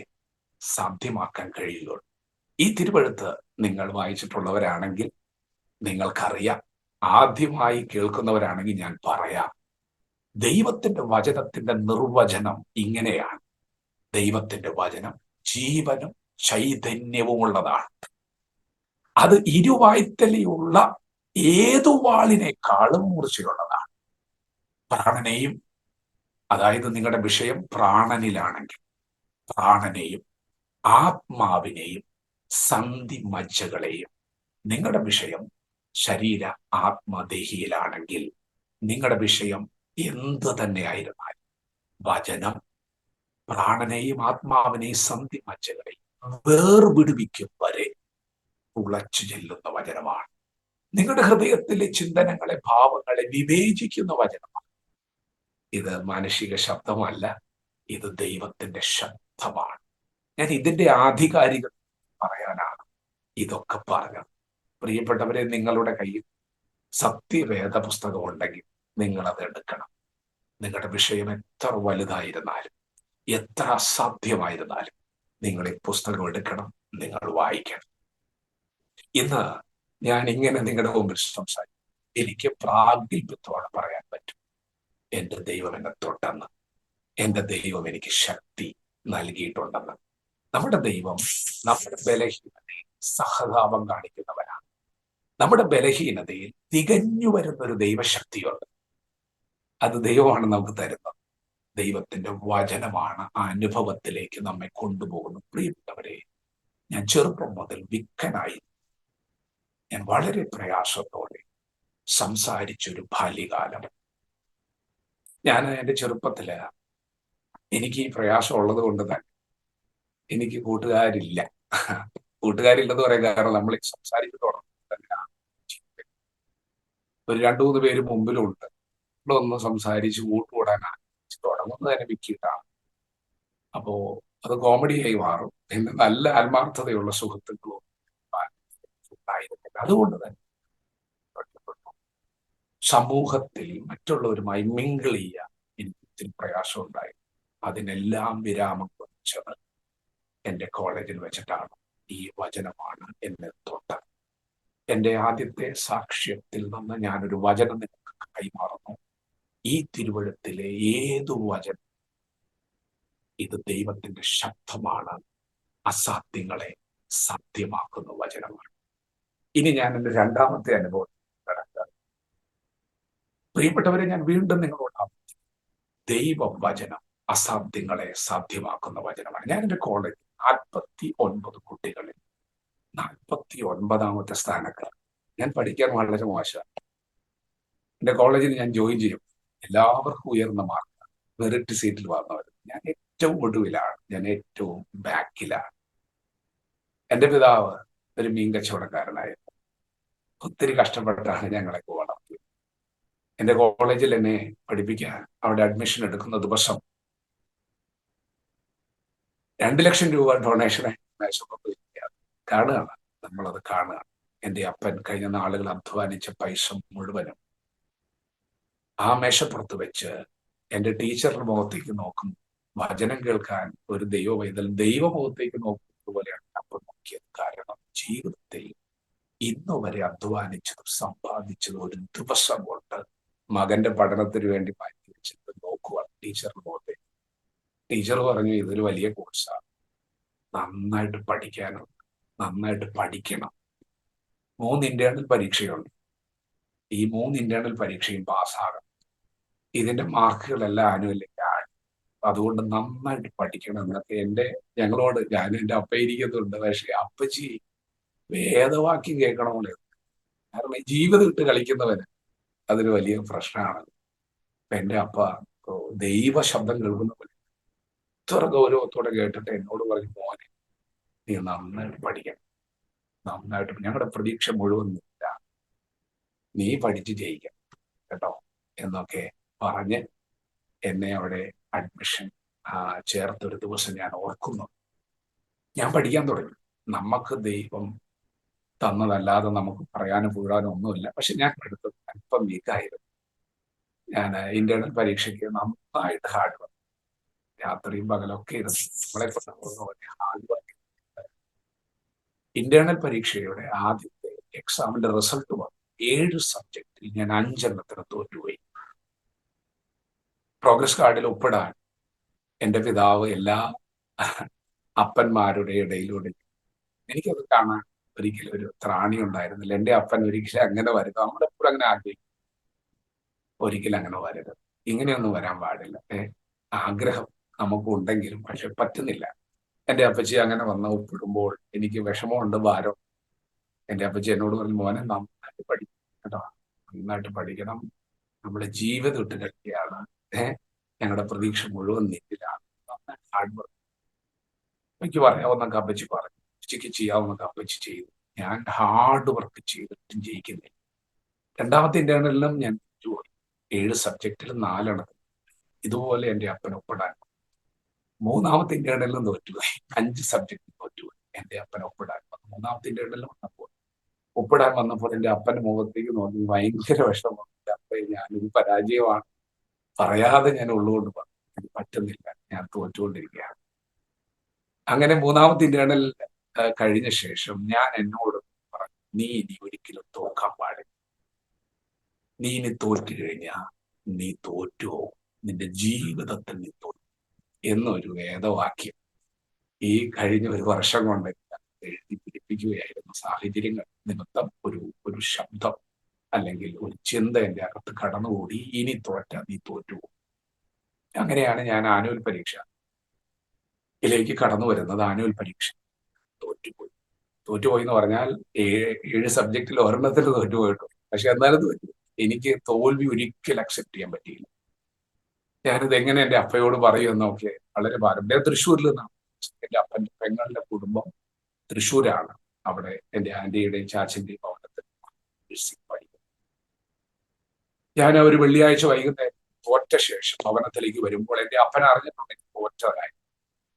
S2: സാധ്യമാക്കാൻ കഴിയുകയുള്ളൂ. ഈ തിരുവെഴുത്ത് നിങ്ങൾ വായിച്ചിട്ടുള്ളവരാണെങ്കിൽ നിങ്ങൾക്കറിയാം. ആദ്യമായി കേൾക്കുന്നവരാണെങ്കിൽ ഞാൻ പറയാം, ദൈവത്തിന്റെ വചനത്തിന്റെ നിർവചനം ഇങ്ങനെയാണ്: ദൈവത്തിന്റെ വചനം ജീവനും ചൈതന്യവുമുള്ളതാണ്, അത് ഇരുവായ്ത്തലയുള്ള ഏതു വാളിനേക്കാളും മൂർച്ചയുള്ളതാണ്, പ്രാണനെയും, അതായത് നിങ്ങളുടെ വിഷയം പ്രാണനിലാണെങ്കിൽ പ്രാണനെയും ആത്മാവിനെയും സന്ധി മജ്ജകളെയും, നിങ്ങളുടെ വിഷയം ശരീര ആത്മദേഹിയിലാണെങ്കിൽ നിങ്ങളുടെ വിഷയം എന്ത് തന്നെയായിരുന്നാലും വചനം പ്രാണനെയും ആത്മാവിനെയും സന്ധി മജ്ജകളെയും വേർപിടിവിക്കും വരെ ഉളച്ചു ചെല്ലുന്ന വചനമാണ്. നിങ്ങളുടെ ഹൃദയത്തിലെ ചിന്തനങ്ങളെ, ഭാവങ്ങളെ വിവേചിക്കുന്ന വചനമാണ്. ഇത് മാനുഷിക ശബ്ദമല്ല, ഇത് ദൈവത്തിന്റെ ശബ്ദമാണ്. ഞാൻ ഇതിന്റെ ആധികാരികത പറയാനാണ് ഇതൊക്കെ പറഞ്ഞത്. പ്രിയപ്പെട്ടവരെ, നിങ്ങളുടെ കയ്യിൽ സത്യവേദ പുസ്തകം ഉണ്ടെങ്കിൽ നിങ്ങൾ അത് എടുക്കണം. നിങ്ങളുടെ വിഷയം എത്ര വലുതായിരുന്നാലും എത്ര അസാധ്യമായിരുന്നാലും നിങ്ങൾ ഈ പുസ്തകം എടുക്കണം, നിങ്ങൾ വായിക്കണം. ഇന്ന് ഞാൻ ഇങ്ങനെ നിങ്ങളുടെ മുമ്പിൽ സംസാരിക്കും, എനിക്ക് പ്രാഗൽഭ്യത്തോടെ പറയാൻ പറ്റും, എന്റെ ദൈവം എന്നെ തൊട്ടെന്ന്, എന്റെ ദൈവം എനിക്ക് ശക്തി നൽകിയിട്ടുണ്ടെന്ന്. നമ്മുടെ ദൈവം നമ്മുടെ ബലഹീനതയിൽ സഹതാപം കാണിക്കുന്നവരാണ്. നമ്മുടെ ബലഹീനതയിൽ തികഞ്ഞു വരുന്ന ഒരു ദൈവശക്തിയുണ്ട്. അത് ദൈവമാണ് നമുക്ക് തരുന്നത്. ദൈവത്തിന്റെ വചനമാണ് ആ അനുഭവത്തിലേക്ക് നമ്മെ കൊണ്ടുപോകുന്നത്. പ്രിയപ്പെട്ടവരെ, ഞാൻ ചെറുപ്പം മുതൽ വിക്കനായി, ഞാൻ വളരെ പ്രയാസത്തോടെ സംസാരിച്ചൊരു ബാല്യകാലം. ഞാൻ എൻ്റെ ചെറുപ്പത്തില് എനിക്ക് ഈ പ്രയാസം ഉള്ളത് കൊണ്ട് തന്നെ എനിക്ക് കൂട്ടുകാരില്ല. കൂട്ടുകാരില്ലെന്ന് പറയാൻ കാരണം നമ്മൾ സംസാരിച്ചു തുടങ്ങുന്നത് തന്നെയാണ്. ഒരു 2-3 പേര് മുമ്പിലുണ്ട്, നമ്മളൊന്ന് സംസാരിച്ച് കൂട്ടുകൂടാൻ തുടങ്ങുന്നത് തന്നെ വിക്കിയിട്ടാണ്. അപ്പോ അത് കോമഡിയായി മാറും. പിന്നെ നല്ല ആത്മാർത്ഥതയുള്ള സുഹൃത്തുക്കളും ഉണ്ടായിരുന്നില്ല. അതുകൊണ്ട് തന്നെ സമൂഹത്തിൽ മറ്റുള്ളവരുമായി മിങ്കിൾ ചെയ്യാൻ എനിക്ക് ഒത്തിരി പ്രയാസം ഉണ്ടായി. അതിനെല്ലാം വിരാമം കുറിച്ചത് എൻ്റെ കോളേജിൽ വെച്ചിട്ടാണ്. ഈ വചനമാണ് എന്നെ തൊട്ടത്. എൻ്റെ ആദ്യത്തെ സാക്ഷ്യത്തിൽ നിന്ന് ഞാനൊരു വചനം നിങ്ങൾക്ക് കൈമാറുന്നു. ഈ തിരുവഴുത്തിലെ ഏതു വചനം ഇത് ദൈവത്തിന്റെ ശബ്ദമാണ്, അസാധ്യങ്ങളെ സാധ്യമാക്കുന്ന വചനമാണ്. ഇനി ഞാൻ എൻ്റെ രണ്ടാമത്തെ അനുഭവം നടക്കുക. പ്രിയപ്പെട്ടവരെ, ഞാൻ വീണ്ടും നിങ്ങളോട് ദൈവവചനം അസാധ്യങ്ങളെ സാധ്യമാക്കുന്ന വചനമാണ്. ഞാൻ എൻ്റെ കോളേജിൽ 49 കുട്ടികളിൽ 49ാമത്തെ സ്ഥാനക്കാർ. ഞാൻ പഠിക്കാൻ വളരെ മോശം. എൻ്റെ കോളേജിൽ ഞാൻ ജോയിൻ ചെയ്യും, എല്ലാവർക്കും ഉയർന്ന മാർക്ക്, മെറിറ്റ് സീറ്റിൽ വന്നവർ. ഞാൻ ഏറ്റവും ഒടുവിലാണ്, ഞാൻ ഏറ്റവും ബാക്കിലാണ്. എൻ്റെ പിതാവ് ഒരു മീൻ കച്ചവടക്കാരനായിരുന്നു. ഒത്തിരി കഷ്ടപ്പെട്ടാണ് ഞങ്ങളൊക്കെ വളർത്തിയത്. എൻ്റെ കോളേജിൽ എന്നെ പഠിപ്പിക്കാൻ അവിടെ അഡ്മിഷൻ എടുക്കുന്ന ദിവസം 2 ലക്ഷം രൂപ ഡൊണേഷനെ കാണുകയാണ്, നമ്മളത് കാണുകയാണ്. എൻ്റെ അപ്പൻ കഴിഞ്ഞ നാളുകൾ അധ്വാനിച്ച പൈസ മുഴുവനും ആ മേശപ്പുറത്ത് വെച്ച് എൻ്റെ ടീച്ചറിന്റെ മുഖത്തേക്ക് നോക്കും. വചനം കേൾക്കാൻ ഒരു ദൈവമുഖത്തേക്ക് നോക്കുന്നത് പോലെയാണ് അപ്പം നോക്കിയത്. കാരണം ജീവിതത്തിൽ ഇന്നു വരെ അധ്വാനിച്ചതും സമ്പാദിച്ചതും ഒരു ദിവസം കൊണ്ട് മകന്റെ പഠനത്തിന് വേണ്ടി മാറ്റി വെച്ചിട്ട് നോക്കുക ടീച്ചറിന്റെ മുഖത്തേക്ക്. ടീച്ചർ പറഞ്ഞു, ഇതൊരു വലിയ കോഴ്സാണ്, നന്നായിട്ട് പഠിക്കാനുണ്ട്, നന്നായിട്ട് പഠിക്കണം. 3 ഇന്റേണൽ പരീക്ഷയുണ്ട്, ഈ 3 ഇന്റേണൽ പരീക്ഷയും പാസ്സാകണം. ഇതിന്റെ മാർക്കുകളെല്ലാം ആനുവലിലാണ്, അതുകൊണ്ട് നന്നായിട്ട് പഠിക്കണം എന്നൊക്കെ ഞങ്ങളോട്, ഞാൻ എൻ്റെ അപ്പ ഇരിക്കുന്നുണ്ട്, പക്ഷെ അപ്പച്ചി വേദവാക്യം കേൾക്കണമെന്ന്. കാരണം ഈ ജീവിതം ഇട്ട് കളിക്കുന്നവന് അതൊരു വലിയ പ്രശ്നമാണ്. എൻ്റെ അപ്പ ദൈവ ശബ്ദം കേൾക്കുന്ന പോലെ ഇത്ര ഗൗരവത്തോടെ കേട്ടിട്ട് എന്നോട് പറഞ്ഞു, മോനെ നീ നന്നായിട്ട് പഠിക്കണം, നന്നായിട്ട്. ഞങ്ങളുടെ പ്രതീക്ഷ മുഴുവൻ ഇല്ല, നീ പഠിച്ച് ജയിക്കണം കേട്ടോ എന്നൊക്കെ പറഞ്ഞ് എന്നെ അവിടെ അഡ്മിഷൻ ചേർത്തൊരു ദിവസം ഞാൻ ഓർക്കുന്നു. ഞാൻ പഠിക്കാൻ തുടങ്ങി. നമുക്ക് ദൈവം തന്നതല്ലാതെ നമുക്ക് പറയാനും കൂടാനും ഒന്നുമില്ല. പക്ഷെ ഞാൻ എടുത്തത് അല്പം വീക്കായിരുന്നു. ഞാൻ ഇന്റേണൽ പരീക്ഷയ്ക്ക് നന്നായിട്ട് ഹാർഡ് വർക്ക്, രാത്രിയും പകലൊക്കെ ഇരുന്ന് നമ്മളെ ഹാർഡ് വർക്ക്. ഇന്റേണൽ പരീക്ഷയുടെ ആദ്യത്തെ എക്സാമിന്റെ റിസൾട്ട് വന്നു. 7 സബ്ജക്റ്റിൽ ഞാൻ 5 എണ്ണത്തിന് തോറ്റുപോയി. പ്രോഗ്രസ് കാർഡിൽ ഒപ്പിടാൻ എൻ്റെ പിതാവ് എല്ലാ അപ്പന്മാരുടെ ഇടയിലൂടെ, എനിക്കത് കാണാൻ ഒരിക്കലും ഒരു ത്രാണി ഉണ്ടായിരുന്നില്ല. എൻ്റെ അപ്പൻ ഒരിക്കലും അങ്ങനെ വരരുത്, നമ്മളെപ്പോഴും അങ്ങനെ ആഗ്രഹിക്കും, ഒരിക്കലും അങ്ങനെ വരരുത്, ഇങ്ങനെയൊന്നും വരാൻ പാടില്ല. ആഗ്രഹം നമുക്കുണ്ടെങ്കിലും പക്ഷെ പറ്റുന്നില്ല. എൻ്റെ അപ്പച്ചി അങ്ങനെ വന്ന് ഒപ്പിടുമ്പോൾ എനിക്ക് വിഷമമുണ്ട്, ഭാരം. എൻ്റെ അപ്പച്ചി എന്നോട് പറഞ്ഞു, മോനെ നന്നായിട്ട് പഠിക്കണം കേട്ടോ, നന്നായിട്ട് പഠിക്കണം, നമ്മുടെ ജീവിതം ഇട്ട് കളിക്കുകയാണ്, ഞങ്ങളുടെ പ്രതീക്ഷ മുഴുവൻ നിന്നിലാണ്, നന്നായിട്ട് ഹാർഡ് വർക്ക്. എനിക്ക് പറയാവുന്നൊക്കെ അപ്പച്ചി പറഞ്ഞു, അപ്പച്ചിക്ക് ചെയ്യാവുന്നൊക്കെ അപ്പച്ചി ചെയ്തു. ഞാൻ ഹാർഡ് വർക്ക് ചെയ്തിട്ടും ജയിക്കുന്നില്ല. 2ാമത്തെ ഇന്റേണലിലും ഞാൻ തോറ്റുപോയി. 7 സബ്ജക്റ്റിൽ 4 എണ്ണത്തിൽ ഇതുപോലെ എൻ്റെ അപ്പൻ ഒപ്പിടാൻ. 3ാമത്തെ ഇന്റേണലിലും തോറ്റുപോയി. 5 സബ്ജക്റ്റിൽ തോറ്റുപോയി. എൻ്റെ അപ്പൻ ഒപ്പിടാൻ വന്നു. 3ാമത്തെ ഇന്റേണലിലും ഒപ്പിടാൻ വന്നപ്പോൾ എൻ്റെ അപ്പന്റെ മുഖത്തേക്ക് നോക്കി ഭയങ്കര വിഷമം. അപ്പ ഞാനൊരു പരാജയമാണ്, പറയാതെ ഞാൻ ഉള്ളുകൊണ്ട് പറഞ്ഞു, എനിക്ക് പറ്റുന്നില്ല, ഞാൻ തോറ്റുകൊണ്ടിരിക്കുകയാണ്. അങ്ങനെ 3ാമത്തെ ഇന്റേണൽ കഴിഞ്ഞ ശേഷം ഞാൻ എന്നോട് പറഞ്ഞു, നീ ഇനി ഒരിക്കലും തോക്കാൻ പാടില്ല, നീ ഇനി തോറ്റു കഴിഞ്ഞാൽ നീ തോറ്റുപോകും, നിന്റെ ജീവിതത്തിൽ നീ തോറ്റു എന്നൊരു വേദവാക്യം ഈ കഴിഞ്ഞ ഒരു വർഷം കൊണ്ട് എഴുതി പിടിപ്പിക്കുകയായിരുന്നു. സാഹചര്യങ്ങൾ നിമിത്തം ഒരു ശബ്ദം അല്ലെങ്കിൽ ഒരു ചിന്ത എൻ്റെ അകത്ത് കടന്നുകൂടി, ഇനി തോറ്റാ നീ തോറ്റുപോകും. അങ്ങനെയാണ് ഞാൻ ആനുവൽ പരീക്ഷയിലേക്ക് കടന്നു വരുന്നത്. ആനുവൽ പരീക്ഷ തോറ്റുപോയി എന്ന് പറഞ്ഞാൽ 7 സബ്ജക്റ്റിൽ 1 തോറ്റുപോയിട്ടു, പക്ഷെ എന്നാലും തോറ്റു. എനിക്ക് തോൽവി ഒരിക്കലും അക്സെപ്റ്റ് ചെയ്യാൻ പറ്റിയില്ല. ഞാനിത് എങ്ങനെ എൻ്റെ അപ്പയോട് പറയുമെന്നൊക്കെ വളരെ ഭാരം. തൃശ്ശൂരിൽ നിന്നാണ് എൻ്റെ അപ്പൻ്റെ പെങ്ങളുടെ കുടുംബം, തൃശ്ശൂരാണ്. അവിടെ എൻ്റെ ആന്റിയുടെയും ചാച്ചന്റെയും ഭവനത്തിൽ പഠിക്കും. ഞാൻ ഒരു വെള്ളിയാഴ്ച വൈകുന്നേരം തോറ്റ ശേഷം ഭവനത്തിലേക്ക് വരുമ്പോൾ എൻ്റെ അപ്പൻ അറിഞ്ഞിട്ടുണ്ടെങ്കിൽ തോറ്റവരായി.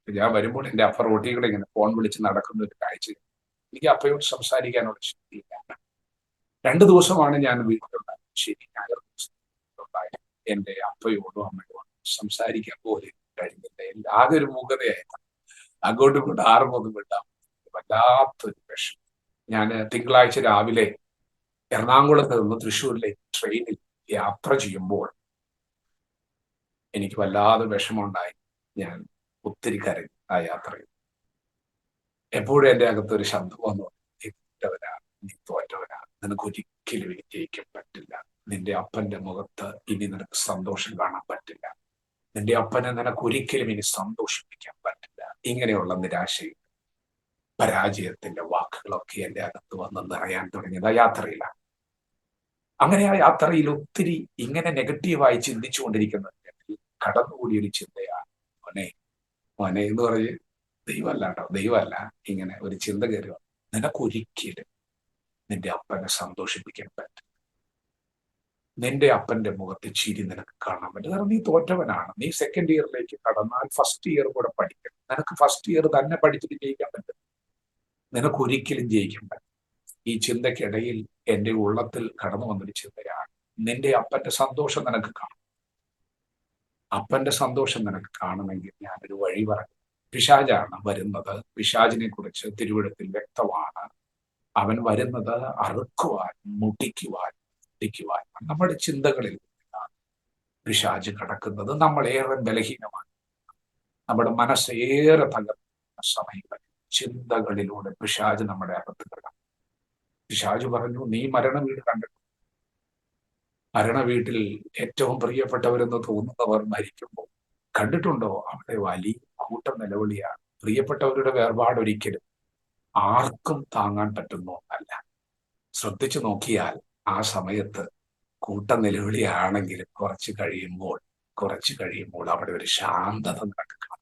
S2: ഞാൻ വരുമ്പോൾ എൻ്റെ അപ്പ റോട്ടികളെ ഇങ്ങനെ ഫോൺ വിളിച്ച് നടക്കുന്ന ഒരു കാഴ്ച. എനിക്ക് അപ്പയോട് സംസാരിക്കാനുള്ള ശക്തിയില്ല. 2 ദിവസമാണ് ഞാൻ വീട്ടിലുണ്ടായത്. ശരി, ഞായർ ദിവസം എൻ്റെ അപ്പയോടും അമ്മയോടും സംസാരിക്കാൻ പോലും കഴിഞ്ഞില്ല. ആകെ ഒരു മൂകതയായിരുന്നു. അങ്ങോട്ടും ഇങ്ങോട്ടും ആറുമൊന്നും വിടാം, വല്ലാത്തൊരു വിഷം. ഞാൻ തിങ്കളാഴ്ച രാവിലെ എറണാകുളത്ത് നിന്ന് തൃശ്ശൂരിലേക്ക് ട്രെയിനിൽ യാത്ര ചെയ്യുമ്പോൾ എനിക്ക് വല്ലാതെ വിഷമമുണ്ടായി. ഞാൻ ഒത്തിരി കരഞ്ഞു ആ യാത്രയിൽ. എപ്പോഴും എൻ്റെ അകത്തൊരു ശബ്ദം വന്നു, നീ തോറ്റവനാണ്, നീ തോറ്റവനാണ്, നിനക്ക് ഒരിക്കലും ഇനി ജയിക്കാൻ പറ്റില്ല, നിന്റെ അപ്പന്റെ മുഖത്ത് ഇനി നിനക്ക് സന്തോഷം കാണാൻ പറ്റില്ല, നിന്റെ അപ്പനെ നിനക്ക് ഒരിക്കലും ഇനി സന്തോഷിപ്പിക്കാൻ പറ്റില്ല. ഇങ്ങനെയുള്ള നിരാശയും പരാജയത്തിന്റെ വാക്കുകളൊക്കെ എൻ്റെ അകത്ത് വന്ന് നിറയാൻ തുടങ്ങിയത് ആ യാത്രയിലാണ്. അങ്ങനെ ആ യാത്രയിൽ ഒത്തിരി ഇങ്ങനെ നെഗറ്റീവായി ചിന്തിച്ചുകൊണ്ടിരിക്കുന്നത് കടന്നുകൂടിയൊരു ചിന്തയാണ്, മോനെ മോനെ എന്ന് പറഞ്ഞ്, ദൈവമല്ല കേട്ടോ, ദൈവമല്ല, ഇങ്ങനെ ഒരു ചിന്ത കയറുക, നിനക്കൊരിക്കലും നിന്റെ അപ്പനെ സന്തോഷിപ്പിക്കാൻ പറ്റും, നിന്റെ അപ്പന്റെ മുഖത്ത് ചിരി നിനക്ക് കാണാൻ പറ്റും. കാരണം നീ തോറ്റവനാണ്. നീ സെക്കൻഡ് ഇയറിലേക്ക് കടന്നാൽ ഫസ്റ്റ് ഇയർ കൂടെ പഠിക്കണം. നിനക്ക് ഫസ്റ്റ് ഇയർ തന്നെ പഠിച്ചിട്ട് ജയിക്കാൻ പറ്റും, നിനക്കൊരിക്കലും ജയിക്കാൻ പറ്റും. ഈ ചിന്തയ്ക്കിടയിൽ എന്റെ ഉള്ളത്തിൽ കടന്നു വന്നൊരു ചിന്തയാണ്, നിന്റെ അപ്പന്റെ സന്തോഷം നിനക്ക് കാണും. അപ്പന്റെ സന്തോഷം നിനക്ക് കാണുമെങ്കിൽ ഞാനൊരു വഴി പറഞ്ഞു. പിശാചാണ് വരുന്നത്. പിശാചിനെ കുറിച്ച് തിരുവെഴുത്തിൽ വ്യക്തമാണ്. അവൻ വരുന്നത് അറുക്കുവാൻ, മുട്ടിക്കുവാൻ, മുട്ടിക്കുവാൻ. നമ്മുടെ ചിന്തകളിൽ പിശാച് കിടക്കുന്നത്. നമ്മളേറെ ബലഹീനമാണ്, നമ്മുടെ മനസ്സേറെ തകർന്ന സമയങ്ങളിൽ ചിന്തകളിലൂടെ പിശാച് നമ്മുടെ അകത്ത് കിടക്കും. പിശാച് പറഞ്ഞു, നീ മരണ വീട് കണ്ടിട്ടുണ്ടോ? മരണ വീട്ടിൽ ഏറ്റവും പ്രിയപ്പെട്ടവരെന്ന് തോന്നുന്നവർ മരിക്കുമ്പോൾ കണ്ടിട്ടുണ്ടോ? അവിടെ വലിയ കൂട്ടം നിലവിളിയാണ്. പ്രിയപ്പെട്ടവരുടെ വേർപാടൊരിക്കലും ആർക്കും താങ്ങാൻ പറ്റുന്ന ഒന്നല്ല. ശ്രദ്ധിച്ചു നോക്കിയാൽ ആ സമയത്ത് കൂട്ടം നിലവിളിയാണെങ്കിലും കുറച്ച് കഴിയുമ്പോൾ അവിടെ ഒരു ശാന്തത നടക്കുക.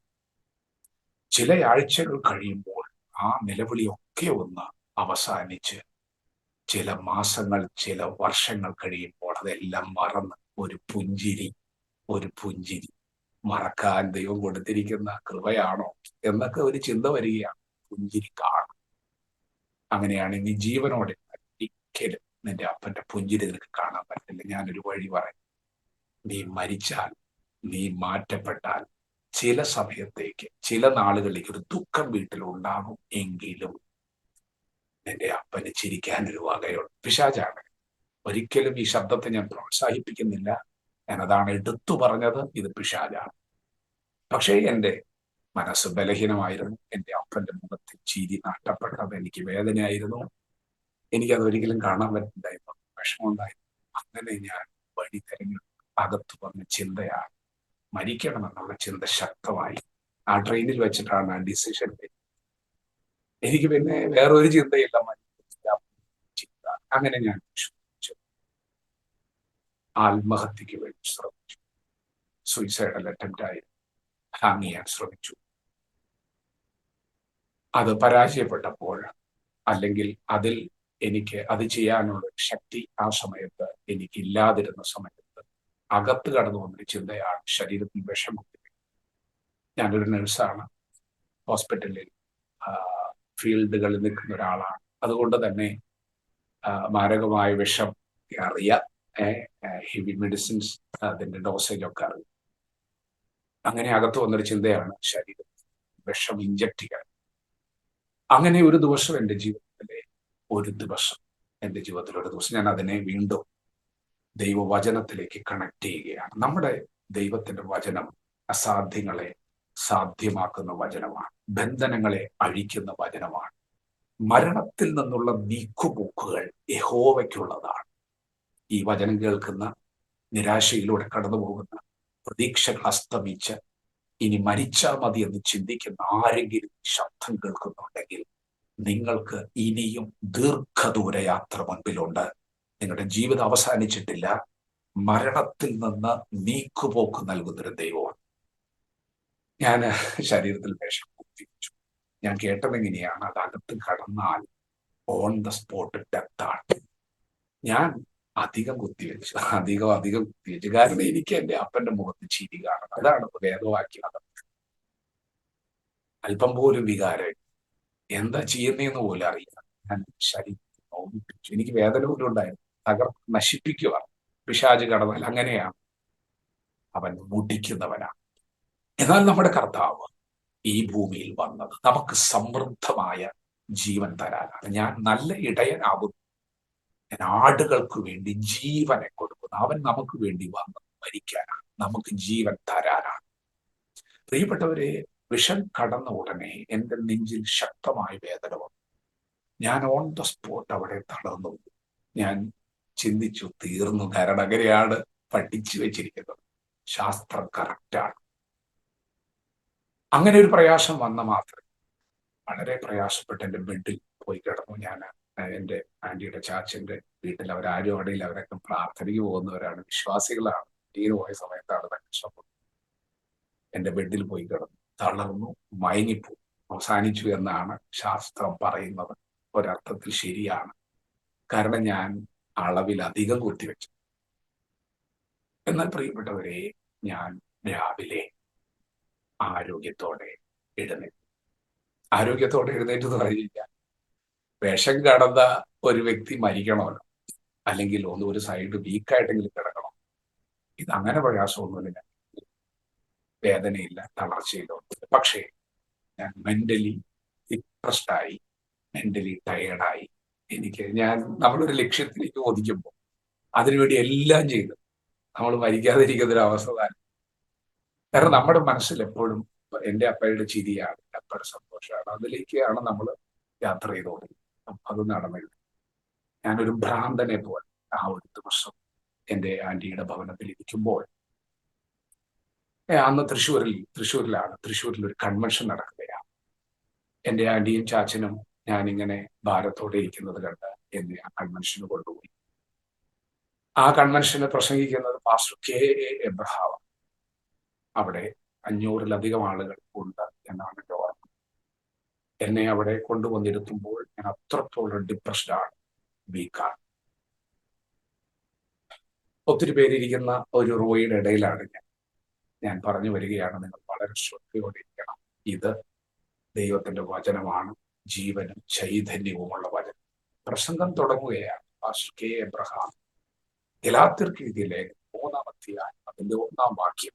S2: ചില ആഴ്ചകൾ കഴിയുമ്പോൾ ആ നിലവിളിയൊക്കെ ഒന്ന് അവസാനിച്ച് ചില മാസങ്ങൾ, ചില വർഷങ്ങൾ കഴിയുമ്പോൾ അതെല്ലാം മറന്ന് ഒരു പുഞ്ചിരി മറക്കാൻ ദൈവം കൊടുത്തിരിക്കുന്ന കൃപയാണോ എന്നൊക്കെ ഒരു ചിന്ത വരികയാണ്. പുഞ്ചിരി കാണും. അങ്ങനെയാണ് നീ ജീവനോടെ ഒരിക്കലും നിന്റെ അപ്പന്റെ പുഞ്ചിരി നിനക്ക് കാണാൻ പറ്റില്ല. ഞാനൊരു വഴി പറയും, നീ മരിച്ചാൽ, നീ മാറ്റപ്പെട്ടാൽ ചില സമയത്തേക്ക്, ചില നാളുകളിലേക്ക് ഒരു ദുഃഖം വീട്ടിലുണ്ടാകും. എങ്കിലും നിന്റെ അപ്പന് ചിരിക്കാനൊരു വകയുണ്ട്. പിശാചാണ്. ഒരിക്കലും ഈ ശബ്ദത്തെ ഞാൻ പ്രോത്സാഹിപ്പിക്കുന്നില്ല, ഞാൻ അതാണ് എടുത്തു പറഞ്ഞത്. ഇത് പിശാചാണ്. പക്ഷേ എൻ്റെ മനസ്സ് ബലഹീനമായിരുന്നു. എൻ്റെ അപ്പന്റെ മുഖത്ത് ചിരി നഷ്ടപ്പെട്ടത് എനിക്ക് വേദനയായിരുന്നു. എനിക്കത് ഒരിക്കലും കാണാൻ പറ്റില്ലായിരുന്നു, വിഷമമുണ്ടായിരുന്നു. അങ്ങനെ ഞാൻ വഴി തിരഞ്ഞെടുത്തു. അകത്ത് വന്ന ചിന്തയാണ് മരിക്കണമെന്നുള്ള ചിന്ത ശക്തമായി. ആ ട്രെയിനിൽ വെച്ചിട്ടാണ് ആ ഡിസിഷൻ. എനിക്ക് പിന്നെ വേറൊരു ചിന്തയില്ല, ചിന്ത. അങ്ങനെ ഞാൻ ശ്രമിച്ചു, ആത്മഹത്യക്ക് വേണ്ടി ശ്രമിച്ചു. സൂയിസൈഡൽ അറ്റംപ്റ്റ് ആയി ഹാങ് ചെയ്യാൻ ശ്രമിച്ചു. അത് പരാജയപ്പെട്ടപ്പോൾ, അല്ലെങ്കിൽ അതിൽ എനിക്ക് അത് ചെയ്യാനുള്ള ശക്തി ആ സമയത്ത് എനിക്കില്ലാതിരുന്ന സമയത്ത് അകത്ത് കടന്നു വന്നൊരു ചിന്തയാണ് ശരീരത്തിൽ വിഷമുക്തി. ഞാനൊരു നഴ്സാണ്, ഹോസ്പിറ്റലിൽ ഫീൽഡുകളിൽ നിൽക്കുന്ന ഒരാളാണ്. അതുകൊണ്ട് തന്നെ മാരകമായ വിഷം അറിയാം, ഹെവി മെഡിസിൻസ്, അതിന്റെ ഡോസേജ് ഒക്കെ അറിയാം. അങ്ങനെ അകത്ത് വന്നൊരു ചിന്തയാണ് ശരീരത്തിൽ വിഷം ഇഞ്ചക്ട് ചെയ്യാൻ. അങ്ങനെ ഒരു ദിവസം എൻ്റെ ജീവിതത്തിൽ ഒരു ദിവസം ഞാൻ അതിനെ വീണ്ടും ദൈവവചനത്തിലേക്ക് കണക്ട് ചെയ്യുകയാണ്. നമ്മുടെ ദൈവത്തിന്റെ വചനം അസാധ്യങ്ങളെ സാധ്യമാക്കുന്ന വചനമാണ്, ബന്ധനങ്ങളെ അഴിക്കുന്ന വചനമാണ്. മരണത്തിൽ നിന്നുള്ള നീക്കുപോക്കുകൾ യഹോവയ്ക്കുള്ളതാണ്. ഈ വചനം കേൾക്കുന്ന, നിരാശയിലൂടെ കടന്നു പോകുന്ന, പ്രതീക്ഷകൾ അസ്തമിച്ച് ഇനി മരിച്ചാൽ മതി എന്ന് ചിന്തിക്കുന്ന ആരെങ്കിലും ശബ്ദം കേൾക്കുന്നുണ്ടെങ്കിൽ, നിങ്ങൾക്ക് ഇനിയും ദീർഘദൂര യാത്ര മുൻപിലുണ്ട്. നിങ്ങളുടെ ജീവിതം അവസാനിച്ചിട്ടില്ല. മരണത്തിൽ നിന്ന് നീക്കുപോക്ക് നൽകുന്നൊരു ദൈവമാണ്. ഞാൻ ശരീരത്തിൽ വിഷം കുത്തിവെച്ചു. ഞാൻ കേട്ടതെങ്ങനെയാണ്, അതകത്ത് കടന്നാൽ ഓൺ ദ സ്പോട്ട് ഡെത്താണ്. ഞാൻ അധികം കുത്തിവെച്ചു. കാരണം എനിക്ക് എൻ്റെ അപ്പന്റെ മുഖത്ത് ചിരി കാണണം. അതാണ് വേദവാക്യം. അല്പം പോലും വികാരം എന്താ ചെയ്യുന്നതെന്ന് പോലും അറിയില്ല. ഞാൻ ശരീരത്തിൽ നോവിപ്പിച്ചു. എനിക്ക് വേദന പോലും ഉണ്ടായിരുന്നു. നശിപ്പിക്കുക പിശാച് കടന്നാൽ അങ്ങനെയാണ്. അവൻ മുടിക്കുന്നവനാണ്. എന്നാൽ നമ്മുടെ കർത്താവ് ഈ ഭൂമിയിൽ വന്നത് നമുക്ക് സമൃദ്ധമായ ജീവൻ തരാനാണ്. ഞാൻ നല്ല ഇടയനാകുന്നു, ഞാൻ ആടുകൾക്ക് വേണ്ടി ജീവനെ കൊടുക്കുന്നു. അവൻ നമുക്ക് വേണ്ടി വന്നത് മരിക്കാനാണ്, നമുക്ക് ജീവൻ തരാനാണ്. പ്രിയപ്പെട്ടവരെ, വിഷം കടന്ന ഉടനെ എൻ്റെ നെഞ്ചിൽ ശക്തമായ വേദന വന്നു. ഞാൻ ഓൺ ദ സ്പോട്ട് അവിടെ തളർന്നു. ഞാൻ ചിന്തിച്ചു, തീർന്നു. കാരണം അങ്ങനെയാണ് പഠിച്ചു വെച്ചിരിക്കുന്നത്, ശാസ്ത്രം കറക്റ്റാണ്. അങ്ങനെ ഒരു പ്രയാസം വന്ന മാത്രം വളരെ പ്രയാസപ്പെട്ട് എൻ്റെ ബെഡിൽ പോയി കിടന്നു. ഞാൻ എൻ്റെ ആന്റിയുടെ ചാച്ചൻ്റെ വീട്ടിൽ അവരാരും അവിടെയില്ല, അവരൊക്കെ പ്രാർത്ഥനയ്ക്ക് പോകുന്നവരാണ്, വിശ്വാസികളാണ്. തീരെ പോയ സമയത്താണ് നഷ്ടപ്പെട്ടത്. എൻ്റെ ബെഡിൽ പോയി കിടന്നു, തളർന്നു, മയങ്ങിപ്പോ, അവസാനിച്ചു എന്നാണ് ശാസ്ത്രം പറയുന്നത്. ഒരർത്ഥത്തിൽ ശരിയാണ്, കാരണം ഞാൻ അളവിലധികം കുത്തിവെച്ചു. എന്നാൽ പ്രിയപ്പെട്ടവരെ, ഞാൻ രാവിലെ ആരോഗ്യത്തോടെ എഴുന്നേറ്റ് എന്ന് പറഞ്ഞില്ല, വിഷം കടന്ന ഒരു വ്യക്തി മരിക്കണമല്ലോ, അല്ലെങ്കിൽ ഒരു സൈഡ് വീക്കായിട്ടെങ്കിലും കിടക്കണം. ഇതങ്ങനെ പ്രയാസമൊന്നുമില്ല, വേദനയില്ല, തളർച്ചയില്ല. പക്ഷേ ഞാൻ മെന്റലി ഡിപ്രസ്ഡായി, മെന്റലി ടയേർഡായി. നമ്മളൊരു ലക്ഷ്യത്തിലേക്ക് ഒതുക്കുമ്പോൾ അതിനുവേണ്ടി എല്ലാം ചെയ്ത് നമ്മൾ മരിക്കാതിരിക്കുന്ന ഒരു അവസ്ഥ തന്നെ. കാരണം നമ്മുടെ മനസ്സിൽ എപ്പോഴും എൻ്റെ അപ്പയുടെ ചിരിയാണ്, അപ്പയുടെ സന്തോഷമാണ്, അതിലേക്കാണ് നമ്മൾ യാത്ര ചെയ്തോടുന്നത്. അത് നടന്നില്ല. ഞാനൊരു ഭ്രാന്തനെ പോലെ ആ ഒരു ദിവസം എൻ്റെ ആന്റിയുടെ ഭവനത്തിൽ ഇരിക്കുമ്പോൾ, അന്ന് തൃശ്ശൂരിൽ ഒരു കൺവെൻഷൻ നടക്കുകയാണ്. എൻ്റെ ആന്റിയും ചാച്ചനും ഞാനിങ്ങനെ ഭാരത്തോടെ ഇരിക്കുന്നത് കണ്ട് എന്നെ ആ കൺവെൻഷന് കൊണ്ടുപോയി. ആ കൺവെൻഷന് പ്രസംഗിക്കുന്നത് പാസ്റ്റർ കെ.എ. എബ്രഹാം. അവിടെ 500-ലധികം ആളുകൾ ഉണ്ട് എന്നാണ് എൻ്റെ ഓർമ്മ. എന്നെ അവിടെ കൊണ്ടുവന്നിരുത്തുമ്പോൾ ഞാൻ അത്രത്തോളം ഡിപ്രസ്ഡാണ്, വീക്കാണ്. ഒത്തിരി പേരിരിക്കുന്ന ഒരു റോയുടെ ഇടയിലാണ് ഞാൻ പറഞ്ഞു വരികയാണ്, നിങ്ങൾ വളരെ ശ്രദ്ധയോടെ ഇരിക്കണം. ഇത് ദൈവത്തിന്റെ വചനമാണ്, ജീവനും ചൈതന്യവുമുള്ള വചനം. പ്രസംഗം തുടങ്ങുകയാണ് പാസ്റ്റർ കെ. എബ്രഹാം ഗലാത്യർക്ക് എഴുതിയ ലേഖനം 3-ാം അധ്യായം അതിന്റെ 1-ാം വാക്യം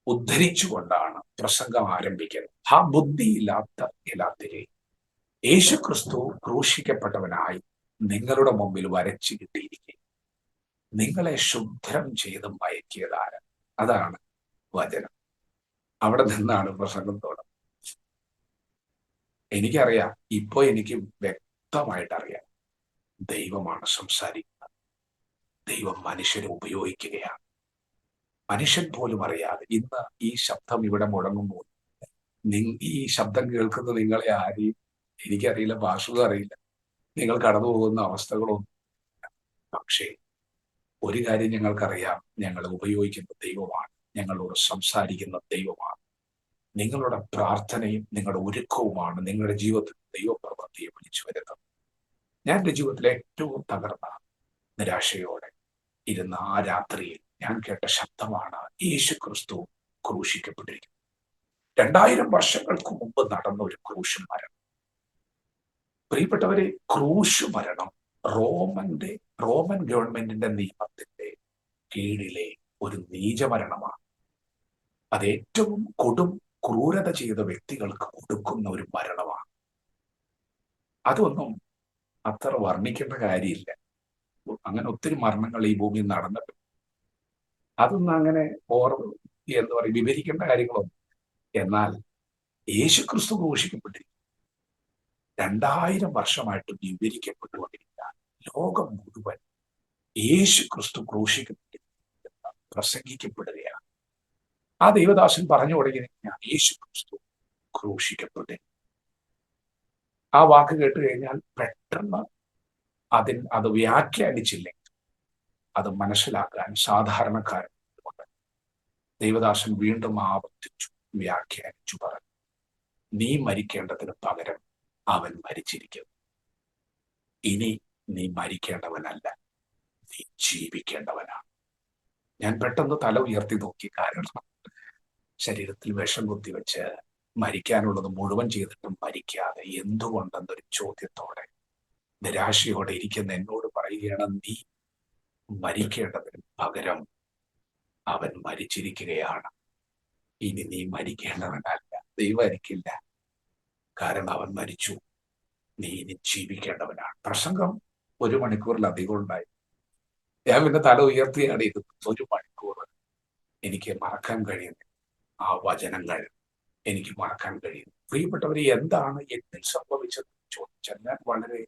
S2: ഉദ്ധരിച്ചുകൊണ്ടാണ് പ്രസംഗം ആരംഭിക്കുന്നത്. ആ ബുദ്ധിയില്ലാത്ത ഗലാത്യരെ, യേശുക്രിസ്തു ക്രൂശിക്കപ്പെട്ടവനായി നിങ്ങളുടെ മുമ്പിൽ വരച്ചു കിട്ടിയിരിക്കുക, നിങ്ങളെ ശുദ്ധം ചെയ്ത് മയക്കിയതാര്? അതാണ് വചനം. അവിടെ നിന്നാണ് പ്രസംഗം തുടങ്ങുന്നത്. എനിക്കറിയാം, ഇപ്പൊ എനിക്ക് വ്യക്തമായിട്ടറിയാം, ദൈവമാണ് സംസാരിക്കുന്നത്. ദൈവം മനുഷ്യരെ ഉപയോഗിക്കുകയാണ്. മനുഷ്യൻ പോലും അറിയാതെ ഇന്ന് ഈ ശബ്ദം ഇവിടെ മുഴങ്ങുമ്പോൾ, ഈ ശബ്ദം കേൾക്കുന്ന നിങ്ങളെ ആരെയും എനിക്കറിയില്ല, ഭാഷകളും അറിയില്ല, നിങ്ങൾ കടന്നു പോകുന്ന അവസ്ഥകളൊന്നും. പക്ഷേ ഒരു കാര്യം ഞങ്ങൾക്കറിയാം, ഞങ്ങളെ ഉപയോഗിക്കുന്ന ദൈവമാണ്, ഞങ്ങളോട് സംസാരിക്കുന്ന ദൈവമാണ്. നിങ്ങളുടെ പ്രാർത്ഥനയും നിങ്ങളുടെ ഒരുക്കവുമാണ് നിങ്ങളുടെ ജീവിതത്തിൽ ദൈവപ്രവൃത്തിയെ വിളിച്ചു വരുന്നത്. ഞാൻ എൻ്റെ ജീവിതത്തിലെ ഏറ്റവും തകർന്ന നിരാശയോടെ ഇരുന്ന ആ രാത്രിയിൽ ഞാൻ കേട്ട ശബ്ദമാണ് യേശുക്രിസ്തു ക്രൂശിക്കപ്പെട്ടിരിക്കുന്നത്. 2000 വർഷങ്ങൾക്ക് മുമ്പ് നടന്ന ഒരു ക്രൂശ് മരണം. പ്രിയപ്പെട്ടവരെ, ക്രൂശ് മരണം റോമൻ ഗവൺമെന്റിന്റെ നിയമത്തിന്റെ കീഴിലെ ഒരു നീചമരണമാണ്. അത് ഏറ്റവും ക്രൂരത ചെയ്ത വ്യക്തികൾക്ക് കൊടുക്കുന്ന ഒരു മരണമാണ്. അതൊന്നും അത്ര വർണ്ണിക്കേണ്ട കാര്യമില്ല. അങ്ങനെ ഒത്തിരി മരണങ്ങൾ ഈ ഭൂമിയിൽ നടന്നിട്ടുണ്ട്. അതൊന്നും അങ്ങനെ വിവരിക്കേണ്ട കാര്യങ്ങളൊന്നും. എന്നാൽ യേശുക്രിസ്തു ക്രൂശിക്കപ്പെട്ടിരിക്കുന്നു. 2000 വർഷമായിട്ട് വിവരിക്കപ്പെട്ടുകൊണ്ടിരിക്കുക. ലോകം മുഴുവൻ യേശുക്രിസ്തു ക്രൂശിക്കപ്പെട്ടിരിക്കുന്ന പ്രസംഗിക്കപ്പെടുകയാണ്. ആ ദൈവദാസൻ പറഞ്ഞു തുടങ്ങിയിരിക്കുകയാണ്, യേശുക്രിസ്തു ക്രൂശിക്കപ്പെട്ടു. ആ വാക്ക് കേട്ട് കഴിഞ്ഞാൽ പെട്ടെന്ന് അത് വ്യാഖ്യാനിച്ചില്ലെങ്കിൽ അത് മനസ്സിലാക്കാൻ സാധാരണക്കാരുണ്ട്. ദൈവദാസൻ വീണ്ടും ആവർത്തിച്ചു വ്യാഖ്യാനിച്ചു പറഞ്ഞു, നീ മരിക്കേണ്ടതിന് പകരം അവൻ മരിച്ചിരിക്കുന്നു. ഇനി നീ മരിക്കേണ്ടവനല്ല, നീ ജീവിക്കേണ്ടവനാണ്. ഞാൻ പെട്ടെന്ന് തല ഉയർത്തി നോക്കി. കാരണം ശരീരത്തിൽ വിഷം കുത്തിവെച്ച് മരിക്കാനുള്ളത് മുഴുവൻ ചെയ്തിട്ടും മരിക്കാതെ എന്തുകൊണ്ടെന്നൊരു ചോദ്യത്തോടെ നിരാശയോടെ ഇരിക്കുന്ന എന്നോട് പറയുകയാണ്, നീ മരിക്കേണ്ടതിന് പകരം അവൻ മരിച്ചിരിക്കുകയാണ്. ഇനി നീ മരിക്കേണ്ടവനല്ല, ദൈവമായിരിക്കില്ല, കാരണം അവൻ മരിച്ചു, നീ ഇനി ജീവിക്കേണ്ടവനാണ്. പ്രസംഗം 1 മണിക്കൂറിലധികം ഉണ്ടായി. ഞാൻ പിന്നെ തല ഉയർത്തിയാണ് ഇരുന്നത്. 1 മണിക്കൂർ എനിക്ക് മറക്കാൻ കഴിയുന്നു. ആ വചനങ്ങൾ എനിക്ക് മറക്കാൻ കഴിയുന്നു. പ്രിയപ്പെട്ടവരെ, എന്താണ് എന്നിൽ സംഭവിച്ചത് ചോദിച്ചാൽ, ഞാൻ വളരെ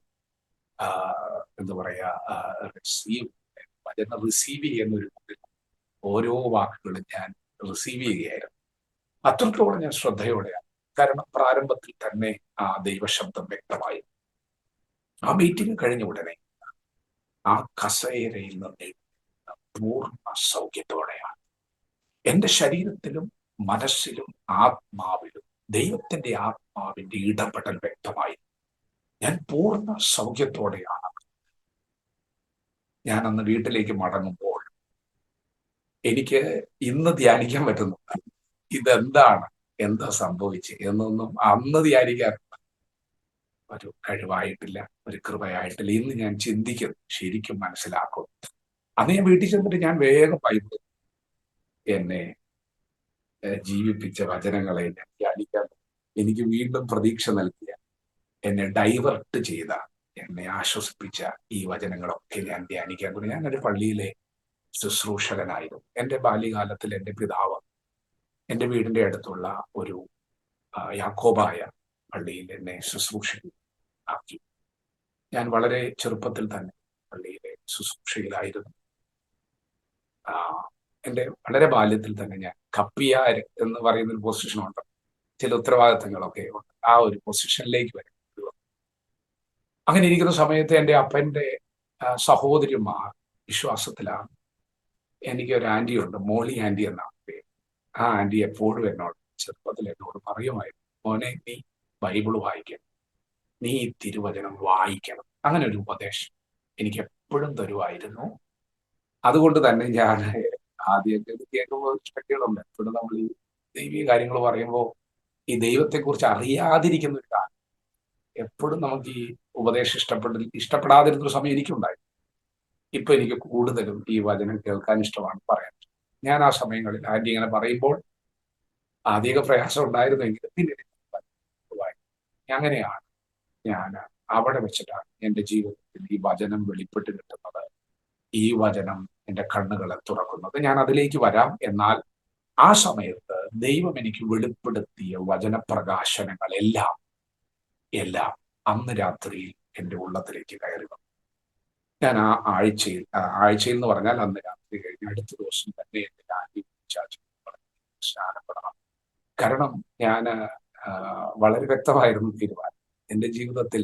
S2: റിസീവ് ചെയ്യുന്ന ഒരു ഓരോ വാക്കുകളും ഞാൻ റിസീവ് ചെയ്യുകയായിരുന്നു. അത്രത്തോളം ഞാൻ ശ്രദ്ധയോടെയാണ്. കാരണം പ്രാരംഭത്തിൽ തന്നെ ആ ദൈവശബ്ദം വ്യക്തമായി.
S3: ആ മീറ്റിംഗ് കഴിഞ്ഞ ഉടനെ ആ കസേരയിൽ നിന്ന് പൂർണ്ണ സൗഖ്യത്തോടെയാണ്. എന്റെ ശരീരത്തിലും മനസ്സിലും ആത്മാവിലും ദൈവത്തിന്റെ ആത്മാവിന്റെ ഇടപെടൽ വ്യക്തമായി. ഞാൻ പൂർണ്ണ സൗഖ്യത്തോടെയാണ്. ഞാൻ അന്ന് വീട്ടിലേക്ക് മടങ്ങുമ്പോൾ എനിക്ക് ഇന്ന് ധ്യാനിക്കാൻ പറ്റുന്നുണ്ട്, ഇതെന്താണ്, എന്താ സംഭവിച്ചത് എന്നൊന്നും അന്ന് ധ്യാനിക്കാൻ ഒരു കഴിവായിട്ടില്ല, ഒരു കൃപയായിട്ടില്ല. ഇന്ന് ഞാൻ ചിന്തിക്കുന്നു, ശരിക്കും മനസ്സിലാക്കും. അന്ന് ഞാൻ വീട്ടിൽ ചെന്നിട്ട് ഞാൻ വേഗം ബൈബിൾ എന്നെ ജീവിപ്പിച്ച വചനങ്ങളെ ഞാൻ ധ്യാനിക്കാൻ, എനിക്ക് വീണ്ടും പ്രതീക്ഷ നൽകിയ, എന്നെ ഡൈവേർട്ട് ചെയ്ത, എന്നെ ആശ്വസിപ്പിച്ച ഈ വചനങ്ങളൊക്കെ ഞാൻ ധ്യാനിക്കാൻ തുടങ്ങി. ഞാനൊരു പള്ളിയിലെ ശുശ്രൂഷകനായിരുന്നു. എൻ്റെ ബാല്യകാലത്തിൽ എൻ്റെ പിതാവ് എൻ്റെ വീടിന്റെ അടുത്തുള്ള ഒരു യാക്കോബായ പള്ളിയിൽ എന്നെ ശുശ്രൂഷയാക്കി. ഞാൻ വളരെ ചെറുപ്പത്തിൽ തന്നെ പള്ളിയിലെ ശുശ്രൂഷയിലായിരുന്നു. എൻ്റെ വളരെ ബാല്യത്തിൽ തന്നെ ഞാൻ കപ്പിയാർ എന്ന് പറയുന്ന ഒരു പൊസിഷനുണ്ട്, ചില ഉത്തരവാദിത്തങ്ങളൊക്കെ ഉണ്ട്. ആ ഒരു പൊസിഷനിലേക്ക് വരും. അങ്ങനെ ഇരിക്കുന്ന സമയത്ത് എൻ്റെ അപ്പൻ്റെ സഹോദരിമാർ വിശ്വാസത്തിലാണ്. എനിക്കൊരു ആന്റി ഉണ്ട്, മോളി ആന്റി എന്നാണ് പേര്. ആ ആന്റി എപ്പോഴും എന്നോട് ചെറുപ്പത്തിൽ എന്നോട് പറയുമായിരുന്നു, മോനെ നീ ബൈബിൾ വായിക്കണം, നീ ഈ തിരുവചനം വായിക്കണം. അങ്ങനെ ഒരു ഉപദേശം എനിക്ക് എപ്പോഴും തരുമായിരുന്നു. അതുകൊണ്ട് തന്നെ ഞാൻ ആദ്യമൊക്കെ കേൾക്കുമ്പോൾ ഇഷ്ടക്കേടുണ്ട്. എപ്പോഴും നമ്മൾ ഈ ദൈവീയ കാര്യങ്ങൾ പറയുമ്പോൾ ഈ ദൈവത്തെക്കുറിച്ച് അറിയാതിരിക്കുന്ന ഒരു കാര്യം, എപ്പോഴും നമുക്ക് ഈ ഉപദേശം ഇഷ്ടപ്പെടാതിരുന്നൊരു സമയം എനിക്കുണ്ടായി. ഇപ്പൊ എനിക്ക് കൂടുതലും ഈ വചനം കേൾക്കാൻ ഇഷ്ടമാണ്, പറയാൻ. ഞാൻ ആ സമയങ്ങളിൽ ആന്റി ഇങ്ങനെ പറയുമ്പോൾ അധിക പ്രയാസം ഉണ്ടായിരുന്നെങ്കിലും പിന്നീട് അങ്ങനെയാണ് ഞാൻ അവിടെ വെച്ചിട്ടാണ് എൻ്റെ ജീവിതത്തിൽ ഈ വചനം വെളിപ്പെട്ട് കിട്ടുന്നത്, ഈ വചനം എൻ്റെ കണ്ണുകളെ തുറക്കുന്നത്. ഞാൻ അതിലേക്ക് വരാം. എന്നാൽ ആ സമയത്ത് ദൈവം എനിക്ക് വെളിപ്പെടുത്തിയ വചനപ്രകാശനങ്ങൾ എല്ലാം അന്ന് രാത്രിയിൽ എൻ്റെ ഉള്ളത്തിലേക്ക് കയറി വന്നു. ഞാൻ ആ ആഴ്ചയിൽ എന്ന് പറഞ്ഞാൽ അന്ന് രാത്രി കഴിഞ്ഞ് അടുത്ത ദിവസം തന്നെ എൻ്റെ ആന്റി സ്നാനപ്പെടണം. കാരണം ഞാൻ വളരെ വ്യക്തമായിരുന്നു തീരുമാനം. എൻ്റെ ജീവിതത്തിൽ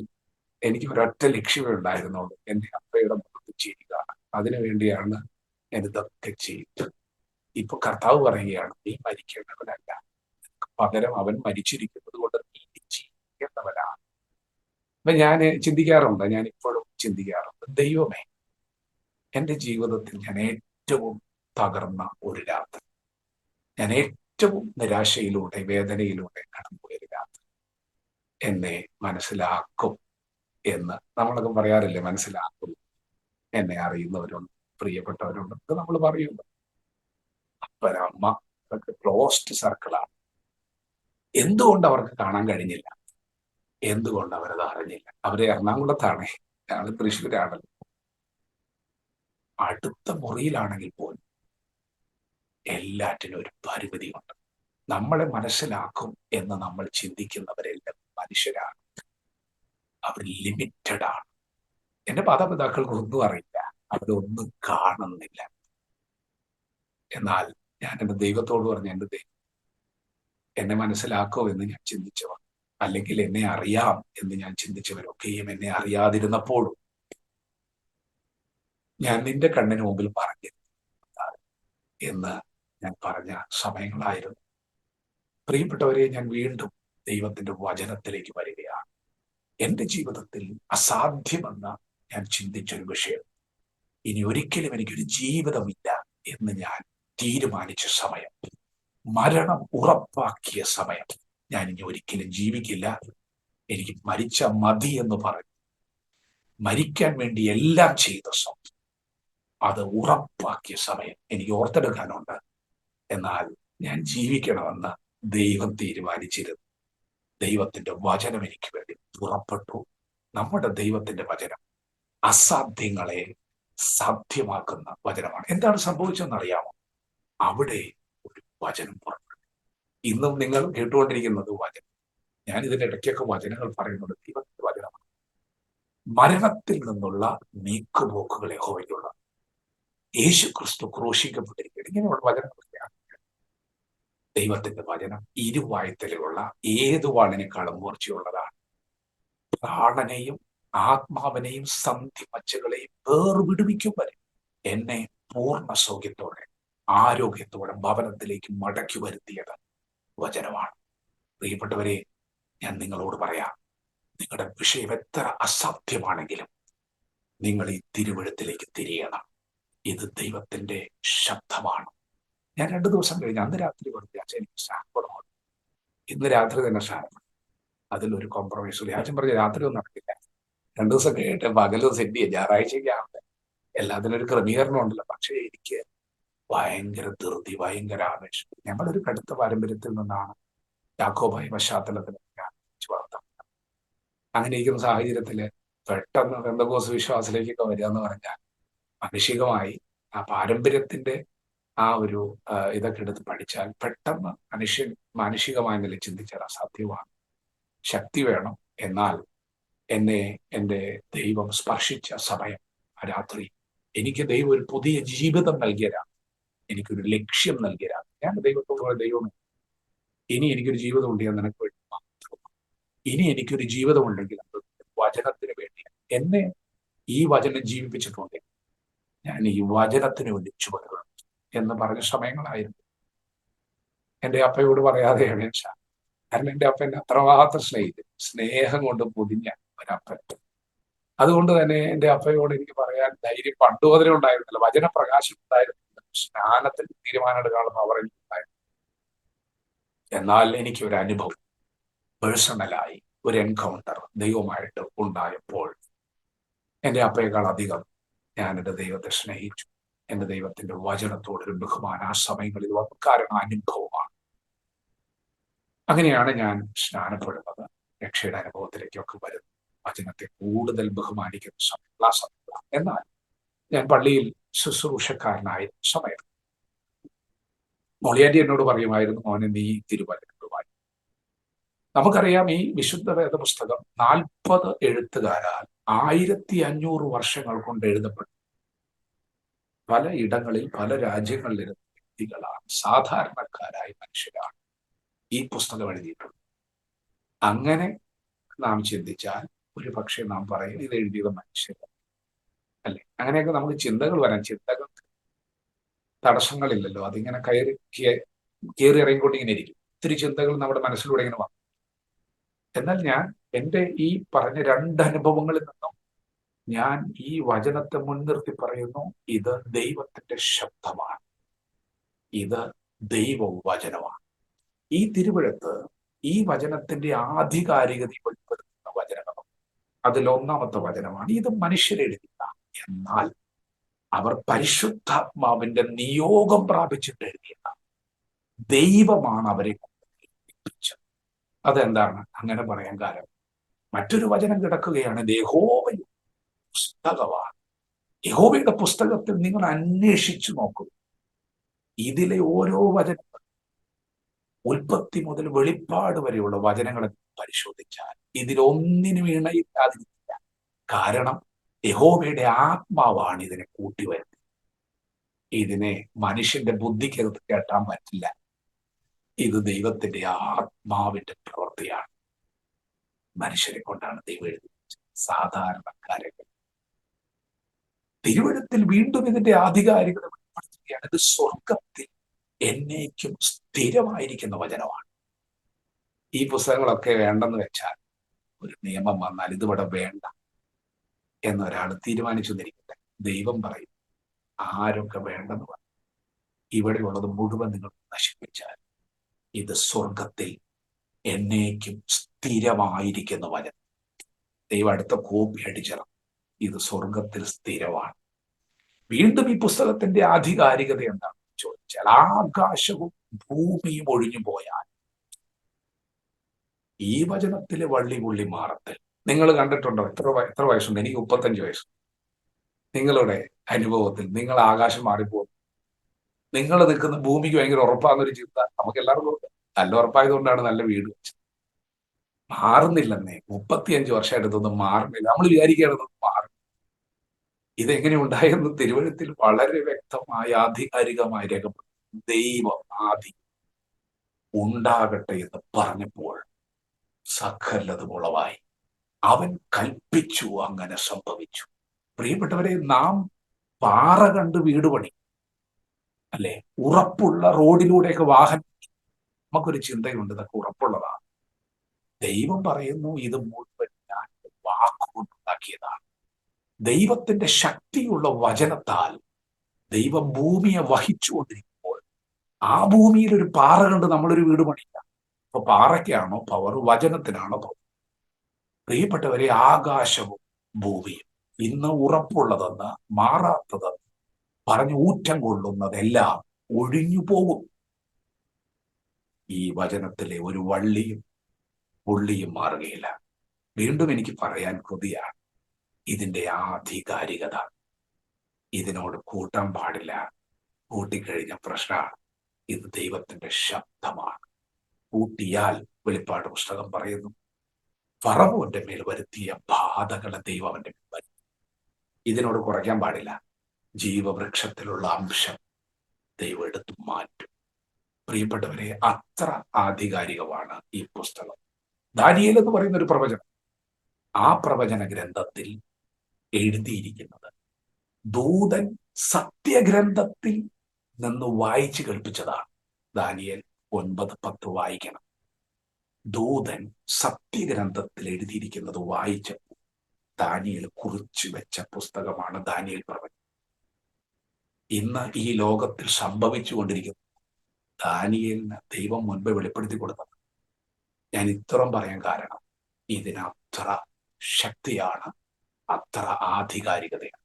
S3: എനിക്ക് ഒരൊറ്റ ലക്ഷ്യമേ ഉണ്ടായിരുന്നുള്ളൂ, എൻ്റെ അപ്പയുടെ മുഖത്ത് ചെയ്യുക. അതിനുവേണ്ടിയാണ് ഞാൻ ഇതൊക്കെ ചെയ്യുന്നത്. ഇപ്പൊ കർത്താവ് പറയുകയാണ്, നീ മരിക്കേണ്ടവനല്ല, പകരം അവൻ മരിച്ചിരിക്കുന്നത് കൊണ്ട് നീ ജീവിക്കേണ്ടവനാണ്. അപ്പൊ ഞാൻ ചിന്തിക്കാറുണ്ട്, ഞാൻ ഇപ്പോഴും ചിന്തിക്കാറുണ്ട്, ദൈവമേ, എൻ്റെ ജീവിതത്തിൽ ഞാൻ ഏറ്റവും തകർന്ന ഒരു രാത്രി, ഞാൻ ഏറ്റവും നിരാശയിലൂടെ വേദനയിലൂടെ കടന്നുപോയൊരു രാത്രി എന്നെ മനസ്സിലാക്കും എന്ന് നമ്മളൊക്കെ പറയാറില്ലേ, മനസ്സിലാക്കും, എന്നെ അറിയുന്നവരുണ്ട്, പ്രിയപ്പെട്ടവരുണ്ട്, ഇത് നമ്മൾ പറയുന്നു. അപ്പനമ്മ അതൊക്കെ ക്ലോസ്ഡ് സർക്കിളാണ്. എന്തുകൊണ്ട് അവർക്ക് കാണാൻ കഴിഞ്ഞില്ല? എന്തുകൊണ്ട് അവരത് അറിഞ്ഞില്ല? അവരെ എറണാകുളത്താണ്, ഞങ്ങൾ തൃശ്ശൂരാണല്ലോ. അടുത്ത മുറിയിലാണെങ്കിൽ പോലും എല്ലാറ്റിനും ഒരു പരിമിതിയുണ്ട്. നമ്മളെ മനസ്സിലാക്കും എന്ന് നമ്മൾ ചിന്തിക്കുന്നവരെല്ലാം മനുഷ്യരാണ്, അവർ ലിമിറ്റഡ് ആണ്. എന്റെ മാതാപിതാക്കൾക്ക് ഒന്നും അറിയില്ല, അവരൊന്നും കാണുന്നില്ല. എന്നാൽ ഞാൻ എൻ്റെ ദൈവത്തോട് പറഞ്ഞു, എൻ്റെ ദൈവം എന്നെ മനസ്സിലാക്കോ എന്ന് ഞാൻ ചിന്തിച്ചവർ, അല്ലെങ്കിൽ എന്നെ അറിയാം എന്ന് ഞാൻ ചിന്തിച്ചവരൊക്കെയും എന്നെ അറിയാതിരുന്നപ്പോഴും ഞാൻ നിന്റെ കണ്ണിന് മുമ്പിൽ പറഞ്ഞു എന്ന് ഞാൻ പറഞ്ഞ സമയങ്ങളായിരുന്നു. പ്രിയപ്പെട്ടവരെ, ഞാൻ വീണ്ടും ദൈവത്തിന്റെ വചനത്തിലേക്ക് വരികയാണ്. എൻ്റെ ജീവിതത്തിൽ അസാധ്യമെന്ന് ഞാൻ ചിന്തിച്ചൊരു വിഷയം, ഇനി ഒരിക്കലും എനിക്കൊരു ജീവിതമില്ല എന്ന് ഞാൻ തീരുമാനിച്ച സമയം, മരണം ഉറപ്പാക്കിയ സമയം, ഞാൻ ഇനി ഒരിക്കലും ജീവിക്കില്ല, എനിക്ക് മരിച്ച മതി എന്ന് പറഞ്ഞു മരിക്കാൻ വേണ്ടി എല്ലാം ചെയ്ത സമയം, അത് ഉറപ്പാക്കിയ സമയം എനിക്ക് ഓർത്തെടുക്കാനുണ്ട്. എന്നാൽ ഞാൻ ജീവിക്കണമെന്ന് ദൈവം തീരുമാനിച്ചിരുന്നു. ദൈവത്തിന്റെ വചനം എനിക്ക് വേണ്ടി പുറപ്പെട്ടു. നമ്മുടെ ദൈവത്തിന്റെ വചനം അസാധ്യങ്ങളെ സാധ്യമാക്കുന്ന വചനമാണ്. എന്താണ് സംഭവിച്ചതെന്നറിയാമോ? അവിടെ ഒരു വചനം പുറപ്പെട്ടു. ഇന്നും നിങ്ങൾ കേട്ടുകൊണ്ടിരിക്കുന്നത് വചനം. ഞാൻ ഇതിന്റെ ഇടയ്ക്കൊക്കെ വചനങ്ങൾ പറയുന്നത് ദൈവത്തിന്റെ വചനമാണ്. മരണത്തിൽ നിന്നുള്ള നീക്കുപോക്കുകൾ യഹോവയ്ക്കുള്ള, യേശു ക്രിസ്തു ക്രൂശിക്കപ്പെട്ടിരിക്കുന്നത്, ഇങ്ങനെയുള്ള വചനങ്ങളൊക്കെയാണ്. ദൈവത്തിന്റെ വചനം ഇരുവായ്ത്തലുള്ള ഏതു വാളിനേക്കാളും മൂർച്ചയുള്ളതാണ്, പ്രാണനെയും ആത്മാവിനെയും സന്ധിമച്ചകളെയും വേർവിടുവിക്കും വരെ എന്നെ പൂർണ്ണ സൗഖ്യത്തോടെ ആരോഗ്യത്തോടെ ഭവനത്തിലേക്ക് മടക്കി വരുത്തിയത് വചനമാണ്. പ്രിയപ്പെട്ടവരെ, ഞാൻ നിങ്ങളോട് പറയാം, നിങ്ങളുടെ വിഷയം എത്ര അസാധ്യമാണെങ്കിലും നിങ്ങൾ ഈ തിരുവഴുത്തിലേക്ക് തിരിയണം. ഇത് ദൈവത്തിന്റെ ശബ്ദമാണ്. ഞാൻ 2 ദിവസം കഴിഞ്ഞ് അന്ന് രാത്രി പറഞ്ഞു, അച്ഛൻ എനിക്ക് സ്നാനപ്പെടണം, ഇന്ന് രാത്രി തന്നെ സ്നാനപ്പെടും. അതിലൊരു കോംപ്രമൈസ് ഇല്ല. അച്ഛൻ പറഞ്ഞു രാത്രി ഒന്നും നടക്കില്ല, 2 ദിവസം കഴിഞ്ഞിട്ട് പകലും സെറ്റ് ചെയ്യാം, ഞായറാഴ്ചയ്ക്കാണ്. എല്ലാത്തിനും ഒരു ക്രമീകരണം ഉണ്ടല്ലോ. പക്ഷേ എനിക്ക് ഭയങ്കര ധൃതി, ഭയങ്കര ആവേശം. ഞങ്ങളൊരു കടുത്ത പാരമ്പര്യത്തിൽ നിന്നാണ് യാക്കോബായ പശ്ചാത്തലത്തിൽ വളർത്തുന്നത്. അങ്ങനെ ഇരിക്കുന്ന സാഹചര്യത്തില് പെട്ടെന്ന് പെന്തക്കോസ്ത് വിശ്വാസത്തിലേക്കൊക്കെ വരിക എന്ന് പറഞ്ഞാൽ മാനുഷികമായി ആ പാരമ്പര്യത്തിന്റെ ആ ഒരു ഇതൊക്കെ എടുത്ത് പഠിച്ചാൽ പെട്ടെന്ന് മാനുഷികമായ നില ചിന്തിച്ചാൽ അസാധ്യമാണ്. ശക്തി വേണം. എന്നാൽ എന്നെ എൻ്റെ ദൈവം സ്പർശിച്ച സമയം, ആ രാത്രി എനിക്ക് ദൈവം ഒരു പുതിയ ജീവിതം നൽകിയതാണ്, എനിക്കൊരു ലക്ഷ്യം നൽകിയതാണ്. ഞാൻ ദൈവത്തോട്, ദൈവമേ, ഇനി എനിക്കൊരു ജീവിതം ഉണ്ട്, ഞാൻ നിനക്ക് വേണ്ടി മാത്രം. ഇനി എനിക്കൊരു ജീവിതം ഉണ്ടെങ്കിൽ അത് വചനത്തിന് വേണ്ടിയാണ്. എന്നെ ഈ വചനം ജീവിപ്പിച്ചിട്ടുണ്ട്, ഞാൻ ഈ വചനത്തിന് വേണ്ടി ചുവടുകൾ എന്ന് പറഞ്ഞ സമയങ്ങളായിരുന്നു. എൻ്റെ അപ്പയോട് പറയാതെയാണ് ഞാൻ കാരണം എൻ്റെ അപ്പ എന്നെ അത്രമാത്രം സ്നേഹം കൊണ്ട് പൊതിഞ്ഞ ഒരപ്പൻ. അതുകൊണ്ട് തന്നെ എൻ്റെ അപ്പയോട് എനിക്ക് പറയാൻ ധൈര്യം പണ്ട് മുതലേ ഉണ്ടായിരുന്നില്ല. വചനപ്രകാശം ഉണ്ടായിരുന്നില്ല, സ്നാനത്തിൽ തീരുമാനമെടുക്കാനുള്ള പവർ എനിക്കുണ്ടായിരുന്നു. എന്നാൽ എനിക്കൊരു അനുഭവം, പേഴ്സണലായി ഒരു എൻകൗണ്ടർ ദൈവമായിട്ട് ഉണ്ടായപ്പോൾ എൻ്റെ അപ്പയേക്കാൾ അധികം ഞാൻ എൻ്റെ ദൈവത്തെ സ്നേഹിച്ചു. എൻ്റെ ദൈവത്തിന്റെ വചനത്തോടൊരു ബഹുമാനം ആ സമയങ്ങളിൽ വന്നു. കാരണം അനുഭവമാണ്. അങ്ങനെയാണ് ഞാൻ സ്നാനപ്പെടുന്നത്, രക്ഷയുടെ അനുഭവത്തിലേക്കൊക്കെ വരുന്നത്, വചനത്തെ കൂടുതൽ ബഹുമാനിക്കുന്ന സമയങ്ങളാണ്. എന്നാൽ ഞാൻ പള്ളിയിൽ ശുശ്രൂഷക്കാരനായ സമയം മൊളിയാൻറ്റി എന്നോട് പറയുമായിരുന്നു, മോനെ നീ തിരുവചനങ്ങളുമായി. നമുക്കറിയാം, ഈ വിശുദ്ധ വേദ പുസ്തകം 40 എഴുത്തുകാരാൽ 1500 വർഷങ്ങൾ കൊണ്ട് എഴുതപ്പെട്ടു. പല ഇടങ്ങളിൽ പല രാജ്യങ്ങളിലിരുന്ന വ്യക്തികളാണ്, സാധാരണക്കാരായ മനുഷ്യരാണ് ഈ പുസ്തകം എഴുതിയിട്ടുള്ളത്. അങ്ങനെ നാം ചിന്തിച്ചാൽ ഒരു പക്ഷേ നാം പറയും ഇത് എഴുതിയത് മനുഷ്യർ അല്ലേ. അങ്ങനെയൊക്കെ നമുക്ക് ചിന്തകൾ വരാൻ, ചിന്തകൾക്ക് തടസ്സങ്ങളില്ലല്ലോ. അതിങ്ങനെ കയറി ഇറങ്ങിക്കൊണ്ട് ഇങ്ങനെ ഇരിക്കും. ഒത്തിരി ചിന്തകൾ നമ്മുടെ മനസ്സിലൂടെ ഇങ്ങനെ വന്നു. എന്നാൽ ഞാൻ എൻ്റെ ഈ പറഞ്ഞ 2 അനുഭവങ്ങളിൽ നിന്നും ഞാൻ ഈ വചനത്തെ മുൻനിർത്തി പറയുന്നു, ഇത് ദൈവത്തിന്റെ ശബ്ദമാണ്, ഇത് ദൈവവചനമാണ്. ഈ തിരുവഴുത്ത് ഈ വചനത്തിന്റെ ആധികാരികത വെളിപ്പെടുത്തുന്ന വചനങ്ങളും അതിൽ ഒന്നാമത്തെ വചനമാണ്. ഇത് മനുഷ്യരെഴുതില്ല, എന്നാൽ അവർ പരിശുദ്ധാത്മാവിന്റെ നിയോഗം പ്രാപിച്ചിട്ട് എഴുതിയതാണ്. ദൈവമാണ് അവരെ ഏൽപ്പിച്ചത്. അതെന്താണ് അങ്ങനെ പറയാൻ കാരണം? മറ്റൊരു വചനം കിടക്കുകയാണ്, ഇത് യഹോവയുടെ പുസ്തകമാണ്. യഹോവയുടെ പുസ്തകത്തിൽ നിങ്ങൾ അന്വേഷിച്ചു നോക്കൂ. ഇതിലെ ഓരോ വചനങ്ങളും ഉൽപ്പത്തി മുതൽ വെളിപ്പാട് വരെയുള്ള വചനങ്ങളെ പരിശോധിച്ചാൽ ഇതിലൊന്നിനും ഇണയില്ലാതിരിക്കില്ല. കാരണം യഹോവയുടെ ആത്മാവാണ് ഇതിനെ കൂട്ടിവരുന്നത്. ഇതിനെ മനുഷ്യന്റെ ബുദ്ധിക്കകത്ത് കേട്ടാൻ പറ്റില്ല. ഇത് ദൈവത്തിന്റെ ആത്മാവിന്റെ പ്രവൃത്തിയാണ്. മനുഷ്യരെ കൊണ്ടാണ് ദൈവം എഴുതിയത്, സാധാരണക്കാരെ. തിരുവഴുത്തിൽ വീണ്ടും ഇതിന്റെ ആധികാരികത വെളിപ്പെടുത്തുകയാണ്. ഇത് സ്വർഗത്തിൽ എന്നേക്കും സ്ഥിരമായിരിക്കുന്ന വചനമാണ്. ഈ പുസ്തകങ്ങളൊക്കെ വേണ്ടെന്ന് വെച്ചാൽ, ഒരു നിയമം വന്നാൽ ഇതിവിടെ വേണ്ട എന്നൊരാൾ തീരുമാനിച്ചു എന്നിരിക്കട്ടെ, ദൈവം പറയും ആരൊക്കെ വേണ്ടെന്ന് പറഞ്ഞു ഇവിടെയുള്ളത് മുഴുവൻ നിങ്ങൾ നശിപ്പിച്ചാൽ ഇത് സ്വർഗത്തിൽ എന്നേക്കും സ്ഥിരമായിരിക്കുന്ന വചനം. ദൈവം അടുത്ത കോപ്പി അടിച്ചിറങ്ങും, ഇത് സ്വർഗത്തിൽ സ്ഥിരമാണ്. വീണ്ടും ഈ പുസ്തകത്തിന്റെ ആധികാരികത എന്താണ് ചോദിച്ചാൽ, ആകാശവും ഭൂമിയും ഒഴിഞ്ഞു പോയാൽ ഈ വചനത്തിലെ വള്ളി പുള്ളി മാറത്തിൽ നിങ്ങൾ കണ്ടിട്ടുണ്ടോ? എത്ര വയസ്സുണ്ട്? എനിക്ക് 35 വയസ്സ്. നിങ്ങളുടെ അനുഭവത്തിൽ നിങ്ങൾ ആകാശം മാറിപ്പോകും, നിങ്ങൾ നിൽക്കുന്ന ഭൂമിക്ക് ഭയങ്കര ഉറപ്പാകുന്നൊരു ചിന്ത നമുക്ക് എല്ലാവർക്കും നല്ല ഉറപ്പായതുകൊണ്ടാണ് നല്ല വീട് വെച്ചത്. മാറുന്നില്ലെന്നേ, 35 വർഷം എടുത്തൊന്നും മാറുന്നില്ല. നമ്മൾ വിചാരിക്കുകയാണെന്ന് മാറും. ഇതെങ്ങനെ ഉണ്ടായെന്ന് തിരുവഴുത്തിൽ വളരെ വ്യക്തമായ ആധികാരികമായി രേഖപ്പെടുത്തി. ദൈവം ആദ്യം ഉണ്ടാകട്ടെ എന്ന് പറഞ്ഞപ്പോൾ സകലതും ഉളവായി. അവൻ കൽപ്പിച്ചു, അങ്ങനെ സംഭവിച്ചു. പ്രിയപ്പെട്ടവരെ, നാം പാറ കണ്ട് വീട് പണി, അല്ലെ? ഉറപ്പുള്ള റോഡിലൂടെയൊക്കെ വാഹനം, നമുക്കൊരു ചിന്തയുണ്ട്, ഇതൊക്കെ ഉറപ്പുള്ളതാണ്. ദൈവം പറയുന്നു, ഇത് മുഴുവൻ ഞാൻ വാക്കുകൊണ്ടുണ്ടാക്കിയതാണ്. ദൈവത്തിന്റെ ശക്തിയുള്ള വചനത്താൽ ദൈവം ഭൂമിയെ വഹിച്ചുകൊണ്ടിരിക്കുമ്പോൾ ആ ഭൂമിയിൽ ഒരു പാറ കണ്ട് നമ്മളൊരു വീട് പണിയില്ല. അപ്പൊ പാറയ്ക്കാണോ പവർ? വചനത്തിനാണോ പവർ? പ്രിയപ്പെട്ടവരെ, ആകാശവും ഭൂമിയും ഇന്ന് ഉറപ്പുള്ളതെന്ന്, മാറാത്തതെന്ന് പറഞ്ഞ് ഊറ്റം കൊള്ളുന്നതെല്ലാം ഒഴിഞ്ഞു പോകും. ഈ വചനത്തിലെ ഒരു വള്ളിയും പുള്ളിയും മാറുകയില്ല. വീണ്ടും എനിക്ക് പറയാൻ കൊതിയാണ്, ഇതിന്റെ ആധികാരികത. ഇതിനോട് കൂട്ടാൻ പാടില്ല. കൂട്ടിക്കഴിഞ്ഞ പ്രശ്നമാണ്. ഇത് ദൈവത്തിന്റെ ശബ്ദമാണ്. കൂട്ടിയാൽ, വെളിപ്പാട് പുസ്തകം പറയുന്നു, ഫറവോന്റെ മേൽ വരുത്തിയ ബാധകളെ ദൈവം അവന്റെ മേൽ വരുത്തി. ഇതിനോട് കുറയ്ക്കാൻ പാടില്ല. ജീവവൃക്ഷത്തിലുള്ള അംശം ദൈവം എടുത്തു മാറ്റും. പ്രിയപ്പെട്ടവരെ, അത്ര ആധികാരികമാണ് ഈ പുസ്തകം. ദാനിയേൽ എന്ന് പറയുന്ന ഒരു പ്രവചനം, ആ പ്രവചന ഗ്രന്ഥത്തിൽ എഴുതിയിരിക്കുന്നത് ദൂതൻ സത്യഗ്രന്ഥത്തിൽ നിന്ന് വായിച്ചു കേൾപ്പിച്ചതാണ്. ദാനിയേൽ 9:10 വായിക്കണം. ദൂതൻ സത്യഗ്രന്ഥത്തിൽ എഴുതിയിരിക്കുന്നത് വായിച്ചപ്പോൾ ദാനിയേൽ കുറിച്ചു വെച്ച പുസ്തകമാണ് ദാനിയേൽ പ്രവചനം. ഇന്ന് ഈ ലോകത്തിൽ സംഭവിച്ചുകൊണ്ടിരിക്കുന്നത് ദാനിയേലിന് ദൈവം മുൻപേ വെളിപ്പെടുത്തി കൊടുത്തത്. ഞാൻ ഇത്രയും പറയാൻ കാരണം, ഇതിനത്ര ശക്തിയാണ്, അത്ര ആധികാരികതയാണ്.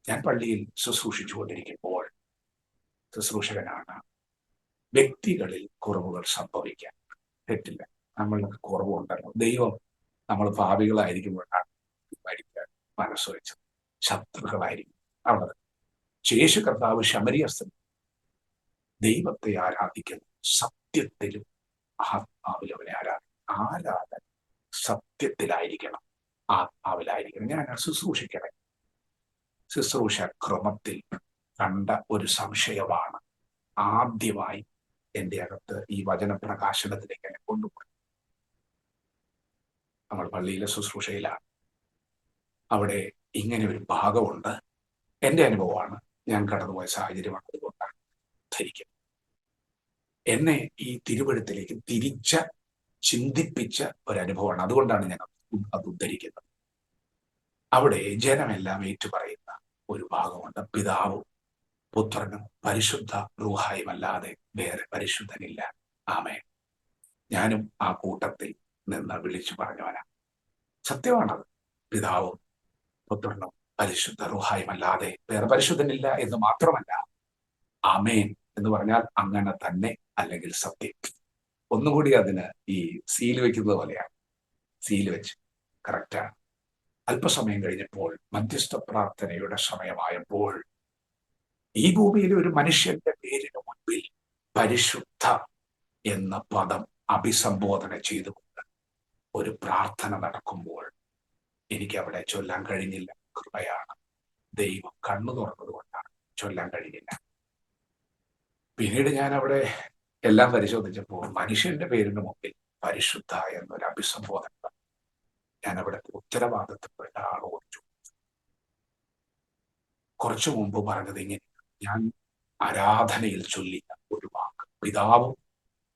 S3: ഞാൻ പള്ളിയിൽ ശുശ്രൂഷിച്ചുകൊണ്ടിരിക്കുമ്പോൾ, ശുശ്രൂഷകനാണ്, വ്യക്തികളിൽ കുറവുകൾ സംഭവിക്കാൻ തെറ്റില്ല. നമ്മൾക്ക് കുറവുണ്ടല്ലോ. ദൈവം നമ്മൾ പാപികളായിരിക്കുമ്പോഴാണ് മരിക്കാൻ മനസ്സ് വെച്ചത്. ശത്രുക്കളായിരിക്കും അവിടെ. യേശു കർത്താവ് ശമരിയ സ്ത്രീ ദൈവത്തെ ആരാധിക്കുന്നു, സത്യത്തിലും ആത്മാവിലും അവനെ ആരാധന സത്യത്തിലായിരിക്കണം, ആത്മാവിലായിരിക്കണം. ഞാൻ ശുശ്രൂഷിക്കണേ. ശുശ്രൂഷ ക്രമത്തിൽ കണ്ട ഒരു സംശയമാണ് ആദ്യമായി എൻ്റെ അകത്ത് ഈ വചന പ്രകാശനത്തിലേക്ക് എന്നെ കൊണ്ടുപോയി. നമ്മൾ പള്ളിയിലെ ശുശ്രൂഷയിലാണ്. അവിടെ ഇങ്ങനെ ഒരു ഭാഗമുണ്ട്. എൻ്റെ അനുഭവമാണ്, ഞാൻ കടന്നുപോയ സാഹചര്യമാണ്, അതുകൊണ്ടാണ് ധരിക്കുന്നത്. എന്നെ ഈ തിരുവഴുത്തിലേക്ക് ചിന്തിപ്പിച്ച ഒരനുഭവമാണ്. അതുകൊണ്ടാണ് ഞാൻ അത് ഉദ്ധരിക്കുന്നത്. അവിടെ ജനമെല്ലാം ഏറ്റുപറയുന്ന ഒരു ഭാഗമുണ്ട്. പിതാവും പുത്രനും പരിശുദ്ധ റൂഹായും അല്ലാതെ വേറെ പരിശുദ്ധനില്ല. ആമേൻ. ഞാനും ആ കൂട്ടത്തിൽ നിന്ന് വിളിച്ചു പറഞ്ഞവനാ. സത്യമാണത്. പിതാവും പുത്രനും പരിശുദ്ധ റൂഹായും അല്ലാതെ വേറെ പരിശുദ്ധനില്ല എന്ന് മാത്രമല്ല, ആമേൻ എന്ന് പറഞ്ഞാൽ അങ്ങനെ തന്നെ, അല്ലെങ്കിൽ സത്യം. ഒന്നുകൂടി അതിന് ഈ സീൽ വെക്കുന്നത് പോലെയാണ്. സീൽ വെച്ച് കറക്റ്റാണ്. അല്പസമയം കഴിഞ്ഞപ്പോൾ, മധ്യസ്ഥ പ്രാർത്ഥനയുടെ സമയമായപ്പോൾ, ഈ ഭൂമിയിലെ ഒരു മനുഷ്യന്റെ പേരിന് മുൻപിൽ പരിശുദ്ധ എന്ന പദം അഭിസംബോധന ചെയ്തുകൊണ്ട് ഒരു പ്രാർത്ഥന നടക്കുമ്പോൾ എനിക്ക് അവിടെ ചൊല്ലാൻ കഴിഞ്ഞില്ല. കൃപയാണ്. ദൈവം കണ്ണു തുറന്നത് കൊണ്ടാണ് ചൊല്ലാൻ കഴിഞ്ഞില്ല. പിന്നീട് ഞാൻ അവിടെ എല്ലാം പരിശോധിച്ചപ്പോൾ മനുഷ്യന്റെ പേരിന് മുമ്പിൽ പരിശുദ്ധ എന്നൊരു അഭിസംബോധന ഞാൻ അവിടെ ഉത്തരവാദിത്തപ്പെട്ട ആളോട് ചോദിച്ചു. കുറച്ചു മുമ്പ് പറഞ്ഞത് ഇങ്ങനെ, ഞാൻ ആരാധനയിൽ ചൊല്ലിയ ഒരു വാക്ക്, പിതാവും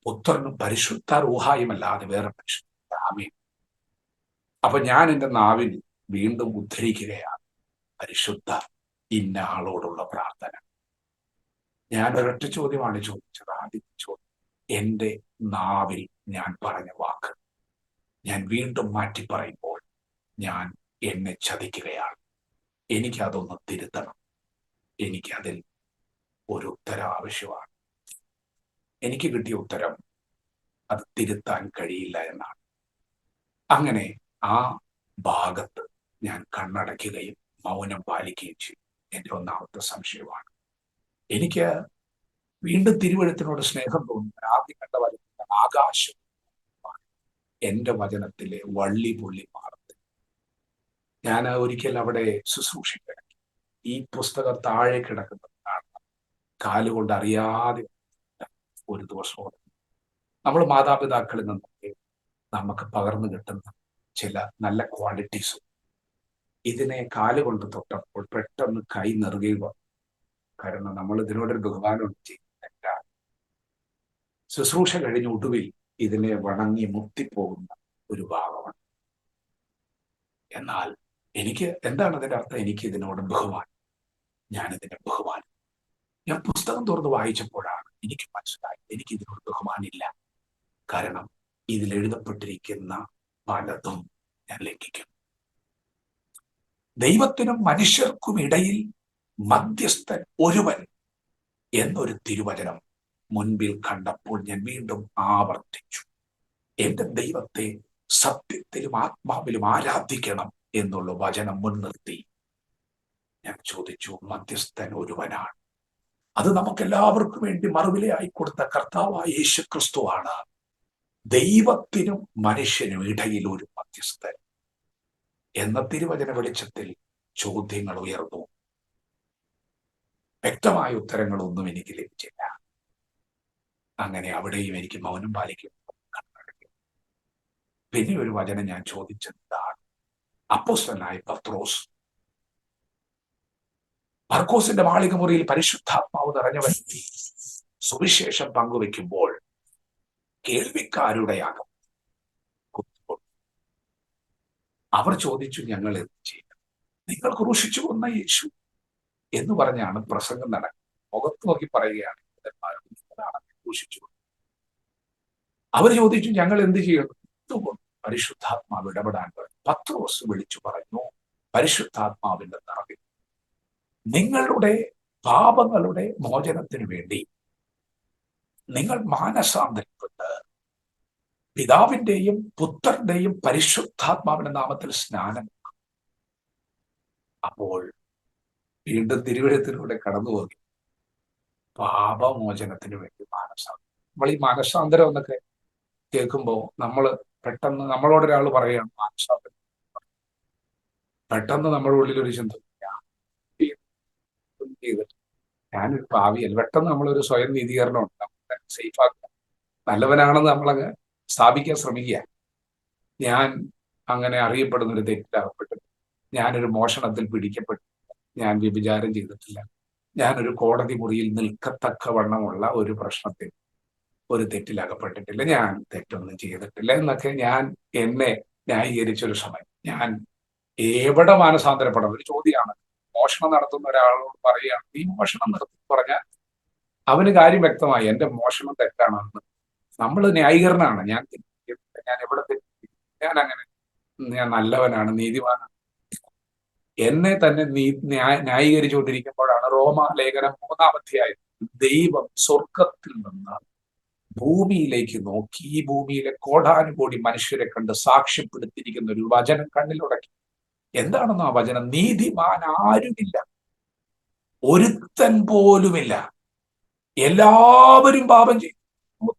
S3: പുത്രനും പരിശുദ്ധ റൂഹായും അല്ലാതെ വേറെ പരിശുദ്ധ. ആമേൻ. അപ്പൊ ഞാൻ എൻ്റെ നാവിൽ വീണ്ടും ഉദ്ധരിക്കുകയാണ്, പരിശുദ്ധ ഇന്ന ആളോടുള്ള പ്രാർത്ഥന. ഞാൻ ഒരൊറ്റ ചോദ്യമാണ് ചോദിച്ചത്. ആദ്യത്തെ ചോദ്യം, എൻ്റെ നാവിൽ ഞാൻ പറഞ്ഞ വാക്ക് ഞാൻ വീണ്ടും മാറ്റി പറയുമ്പോൾ ഞാൻ എന്നെ ചതിക്കുകയാണ്. എനിക്കതൊന്ന് തിരുത്തണം. എനിക്കതിൽ ഒരു ഉത്തരം ആവശ്യമാണ്. എനിക്ക് കിട്ടിയ ഉത്തരം അത് തിരുത്താൻ കഴിയില്ല എന്നാണ്. അങ്ങനെ ആ ഭാഗത്ത് ഞാൻ കണ്ണടയ്ക്കുകയും മൗനം പാലിക്കുകയും ചെയ്യും. എൻ്റെ ഒന്നാമത്തെ സംശയമാണ്. എനിക്ക് വീണ്ടും തിരുവഴുത്തിനോട് സ്നേഹം തോന്നുന്ന ആദ്യം കണ്ട വചനം ആകാശം എൻ്റെ വചനത്തിലെ വള്ളി പുള്ളി മാറത്ത്. ഞാൻ ഒരിക്കൽ അവിടെ ശുശ്രൂഷിക്കണം. ഈ പുസ്തകം താഴെ കിടക്കുന്നത് കാണണം. കാലുകൊണ്ട് അറിയാതെ ഒരു ദിവസം നമ്മൾ മാതാപിതാക്കളിൽ നിന്നൊക്കെ നമുക്ക് പകർന്നു കിട്ടുന്ന ചില നല്ല ക്വാളിറ്റീസും. ഇതിനെ കാലുകൊണ്ട് തൊട്ടപ്പോൾ പെട്ടെന്ന് കൈ നെറുകയിൽ വന്നു. കാരണം നമ്മൾ ഇതിനോടൊരു ബഹുമാനം ചെയ്യുന്നില്ല. ശുശ്രൂഷ കഴിഞ്ഞ ഒടുവിൽ ഇതിനെ വണങ്ങി മുത്തിപ്പോകുന്ന ഒരു ഭാഗമാണ്. എന്നാൽ എനിക്ക് എന്താണ് അതിന്റെ അർത്ഥം? എനിക്ക് ഇതിനോട് ബഹുമാനം. ഞാനിതിനെ ബഹുമാനം. ഞാൻ പുസ്തകം തുറന്ന് വായിച്ചപ്പോഴാണ് എനിക്ക് മനസ്സിലായി എനിക്ക് ഇതിനോട് ബഹുമാനില്ല. കാരണം ഇതിൽ എഴുതപ്പെട്ടിരിക്കുന്ന പലതും ഞാൻ ലംഘിക്കും. ദൈവത്തിനും മനുഷ്യർക്കും ഇടയിൽ മധ്യസ്ഥൻ ഒരുവൻ എന്നൊരു തിരുവചനം മുൻപിൽ കണ്ടപ്പോൾ ഞാൻ വീണ്ടും ആവർത്തിച്ചു. എന്റെ ദൈവത്തെ സത്യത്തിലും ആത്മാവിലും ആരാധിക്കണം എന്നുള്ള വചനം മുൻനിർത്തി ഞാൻ ചോദിച്ചു, മധ്യസ്ഥൻ ഒരുവനാണ്. അത് നമുക്കെല്ലാവർക്കും വേണ്ടി മറുവിലയായി കൊടുത്ത കർത്താവായ യേശു ക്രിസ്തുവാണ്. ദൈവത്തിനും മനുഷ്യനും ഇടയിൽ ഒരു മധ്യസ്ഥൻ എന്ന തിരുവചന വെളിച്ചത്തിൽ ചോദ്യങ്ങൾ ഉയർന്നു. വ്യക്തമായ ഉത്തരങ്ങളൊന്നും എനിക്ക് ലഭിച്ചില്ല. അങ്ങനെ അവിടെയും എനിക്ക് മൗനം പാലിക്കും. പിന്നെ ഒരു വചനം ഞാൻ ചോദിച്ചതാണ്. അപ്പോസ്തലനായ പത്രോസ് മർക്കോസിന്റെ മാളിക മുറിയിൽ പരിശുദ്ധാത്മാവ് നിറഞ്ഞവൻ സുവിശേഷം പങ്കുവെക്കുമ്പോൾ കേൾവിക്കാരുടെ യാഗം അവർ ചോദിച്ചു, ഞങ്ങൾ എന്ത് ചെയ്യും? നിങ്ങൾ ക്രൂശിച്ചു കൊന്ന യേശു എന്ന് പറഞ്ഞാണ് പ്രസംഗം നടക്കുന്നത്. മുഖത്ത് നോക്കി പറയുകയാണ്, ക്രൂശിച്ചു. അവർ ചോദിച്ചു, ഞങ്ങൾ എന്ത് ചെയ്യണം? പരിശുദ്ധാത്മാവ് ഇടപെടാൻ പറഞ്ഞു. പത്രോസ് വിളിച്ചു പറഞ്ഞു, പരിശുദ്ധാത്മാവിന്റെ നിറവിൽ നിങ്ങളുടെ പാപങ്ങളുടെ മോചനത്തിനു വേണ്ടി നിങ്ങൾ മാനസാന്തരപ്പെട്ട് പിതാവിന്റെയും പുത്രന്റെയും പരിശുദ്ധാത്മാവിന്റെ നാമത്തിൽ സ്നാനം. അപ്പോൾ വീണ്ടും തിരുവഴുത്തിലൂടെ കടന്നുപോയി പാപമോചനത്തിന് വേണ്ടി മാനസാന്തരം. നമ്മൾ ഈ മാനസാന്തരം എന്നൊക്കെ കേൾക്കുമ്പോൾ നമ്മൾ പെട്ടെന്ന് നമ്മളോടൊരാൾ പറയുകയാണ് മാനസാന്തരം. പെട്ടെന്ന് നമ്മുടെ ഉള്ളിൽ ഒരു ചിന്ത, ചെയ്തിട്ട് ഞാനൊരു ഭാവിയല്ല. പെട്ടെന്ന് നമ്മളൊരു സ്വയം നീതീകരണമുണ്ട്. നമ്മളെ സേഫാക്കുക, നല്ലവനാണെന്ന് നമ്മളങ്ങ് സ്ഥാപിക്കാൻ ശ്രമിക്കുക. ഞാൻ അങ്ങനെ അറിയപ്പെടുന്ന ഒരു തെറ്റിലകപ്പെട്ടു, ഞാനൊരു മോഷണത്തിൽ പിടിക്കപ്പെട്ടു, ഞാൻ വ്യഭിചാരം ചെയ്തിട്ടില്ല, ഞാനൊരു കോടതി മുറിയിൽ നിൽക്കത്തക്കവണ്ണമുള്ള ഒരു പ്രശ്നത്തിൽ ഒരു തെറ്റിലകപ്പെട്ടിട്ടില്ല, ഞാൻ തെറ്റൊന്നും ചെയ്തിട്ടില്ല എന്നൊക്കെ ഞാൻ എന്നെ ന്യായീകരിച്ചൊരു സമയം. ഞാൻ എവിടെ മാനസാന്തരപ്പെടണം? ഒരു ചോദ്യമാണ്. മോഷണം നടത്തുന്ന ഒരാളോട് പറയുകയാണ്, നീ മോഷണം നിർത്തി പറഞ്ഞാൽ അവന് കാര്യം വ്യക്തമായി, എന്റെ മോഷണം തെറ്റാണെന്ന്. നമ്മൾ ന്യായീകരണമാണ്. ഞാൻ എവിടെ തെറ്റി? ഞാൻ നല്ലവനാണ്, നീതിമാനാണ്. എന്നെ തന്നെ ന്യായീകരിച്ചുകൊണ്ടിരിക്കുമ്പോഴാണ് റോമ ലേഖനം 3-ാം അധ്യായം ദൈവം സ്വർഗത്തിൽ നിന്ന് ഭൂമിയിലേക്ക് നോക്കി ഈ ഭൂമിയിലെ കോടാനുകോടി മനുഷ്യരെ കണ്ട് സാക്ഷ്യപ്പെടുത്തിയിരിക്കുന്ന ഒരു വചനം കണ്ണിലുടക്കി. എന്താണെന്ന് ആ വചനം? നീതിമാൻ ആരുമില്ല, ഒരുത്തൻ പോലുമില്ല, എല്ലാവരും പാപം ചെയ്തു,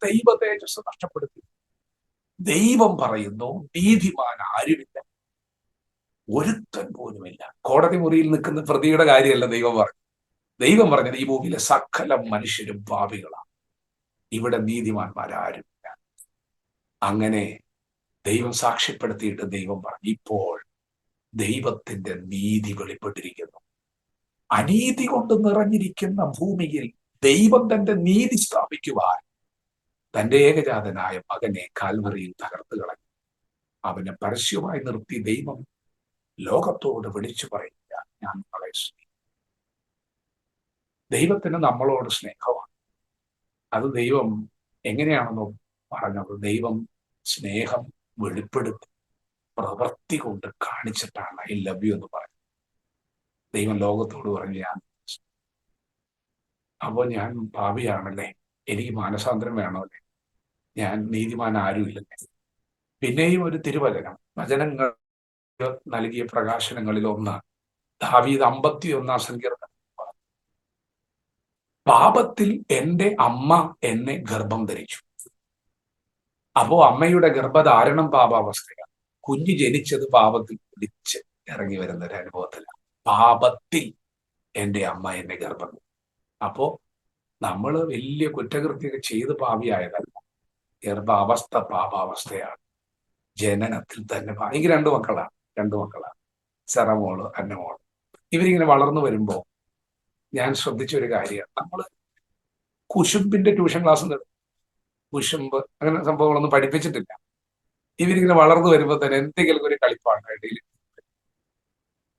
S3: ദൈവ തേജസ് നഷ്ടപ്പെടുത്തി. ദൈവം പറയുന്നു, നീതിമാൻ ആരുമില്ല, ഒരുത്തൻ പോലുമില്ല. കോടതി മുറിയിൽ നിൽക്കുന്ന പ്രതിയുടെ കാര്യമല്ല ദൈവം പറഞ്ഞു. ദൈവം പറഞ്ഞത് ഈ ഭൂമിയിലെ സകല മനുഷ്യരും പാപികളാണ്, ഇവിടെ നീതിമാന്മാരാരുമില്ല. അങ്ങനെ ദൈവം സാക്ഷ്യപ്പെടുത്തിയിട്ട് ദൈവം പറഞ്ഞു, ഇപ്പോൾ ദൈവത്തിന്റെ നീതി വെളിപ്പെട്ടിരിക്കുന്നു. അനീതി കൊണ്ട് നിറഞ്ഞിരിക്കുന്ന ഭൂമിയിൽ ദൈവം തന്റെ നീതി സ്ഥാപിക്കുവാൻ തന്റെ ഏകജാതനായ മകനെ കാൽവറിയിൽ തകർത്ത് കളഞ്ഞു. അവനെ പരസ്യമായി നിർത്തി ദൈവം ലോകത്തോട് വിളിച്ചു പറയുക, ഞാൻ നിങ്ങളെ സ്നേഹിക്കുന്നു. ദൈവത്തിന് നമ്മളോട് സ്നേഹമാണ്. അത് ദൈവം എങ്ങനെയാണെന്നോ പറഞ്ഞത്? ദൈവം സ്നേഹം വെളിപ്പെടുത്തി പ്രവൃത്തി കൊണ്ട് കാണിച്ചിട്ടാണ് ഐ ലവ് യു എന്ന് പറയുന്നത്. ദൈവം ലോകത്തോട് പറഞ്ഞു, അപ്പോൾ ഞാൻ പാപിയാണല്ലേ, എനിക്ക് മാനസാന്തരം വേണമല്ലേ, ഞാൻ നീതിമാൻ ആരുമില്ലല്ലേ. പിന്നെയും ഒരു തിരുവചനം, വചനങ്ങൾ നൽകിയ പ്രകാശനങ്ങളിൽ ഒന്ന് ദാവീദ് 51-ാം സങ്കീർത്തനം, പാപത്തിൽ എന്റെ അമ്മ എന്നെ ഗർഭം ധരിച്ചു. അപ്പോ അമ്മയുടെ ഗർഭധാരണം പാപാവസ്ഥയാണ്. കുഞ്ഞ് ജനിച്ചത് പാപത്തിൽ പിടിച്ച് ഇറങ്ങി വരുന്ന ഒരു അനുഭവത്തിലാണ്. പാപത്തിൽ എൻ്റെ അമ്മ എന്നെ ഗർഭം. അപ്പോ നമ്മൾ വലിയ കുറ്റകൃത്യമൊക്കെ ചെയ്ത് പാപിയായതല്ല, ഗർഭാവസ്ഥ പാപാവസ്ഥയാണ്. ജനനത്തിൽ തന്നെ എനിക്ക് രണ്ടു മക്കളാണ്, സെറമോള്, അന്നമോള്. ഇവരിങ്ങനെ വളർന്നു വരുമ്പോ ഞാൻ ശ്രദ്ധിച്ച ഒരു കാര്യമാണ്, നമ്മൾ കുശുമ്പിന്റെ ട്യൂഷൻ ക്ലാസ് നടത്തും. കുശുമ്പ് അങ്ങനെ സംഭവങ്ങളൊന്നും പഠിപ്പിച്ചിട്ടില്ല. ഇവരിങ്ങനെ വളർന്നു വരുമ്പോ തന്നെ എന്തെങ്കിലും ഒരു കളിപ്പാണ് ഇടയിൽ.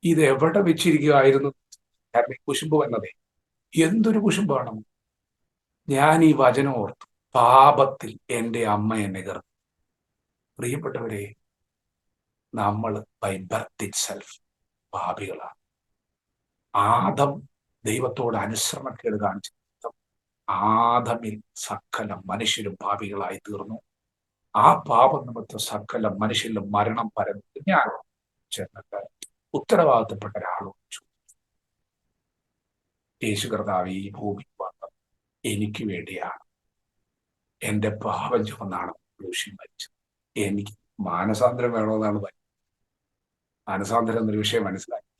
S3: ഇത് എവിടെ വെച്ചിരിക്കുമായിരുന്നു? കാരണം ഈ കുശുമ്പ് വന്നതേ എന്തൊരു കുശുമ്പാണ്. ഞാൻ ഈ വചനം ഓർത്തു, പാപത്തിൽ എൻ്റെ അമ്മ എന്നെ ഗർഭം. പ്രിയപ്പെട്ടവരെ, നമ്മൾ ബൈ ബർത്ത് ഇറ്റ് സെൽഫ് പാപികളാണ്. ആദം ദൈവത്തോട് അനുസരണക്കേട് കാണിച്ചു. ആദമിൽ സകല മനുഷ്യരും പാപികളായി തീർന്നു. ആ പാപം നിമിത്തം സകല മനുഷ്യരിലും മരണം പരന്നു. ഞാൻ ചെന്നിട്ട് ഉത്തരവാദിത്തപ്പെട്ട ഒരാളോട് ചോദിച്ചു, യേശു കർത്താവ് ഈ ഭൂമിക്ക് വന്നത് എനിക്ക് വേണ്ടിയാണ്. എന്റെ പാപം ചുമന്നാണ് ക്രൂശിൽ മരിച്ചത്. എനിക്ക് മാനസാന്തരം വേണമെന്നാണ് പറഞ്ഞത്. മാനസാന്തരം എന്നൊരു വിഷയം മനസ്സിലാക്കി.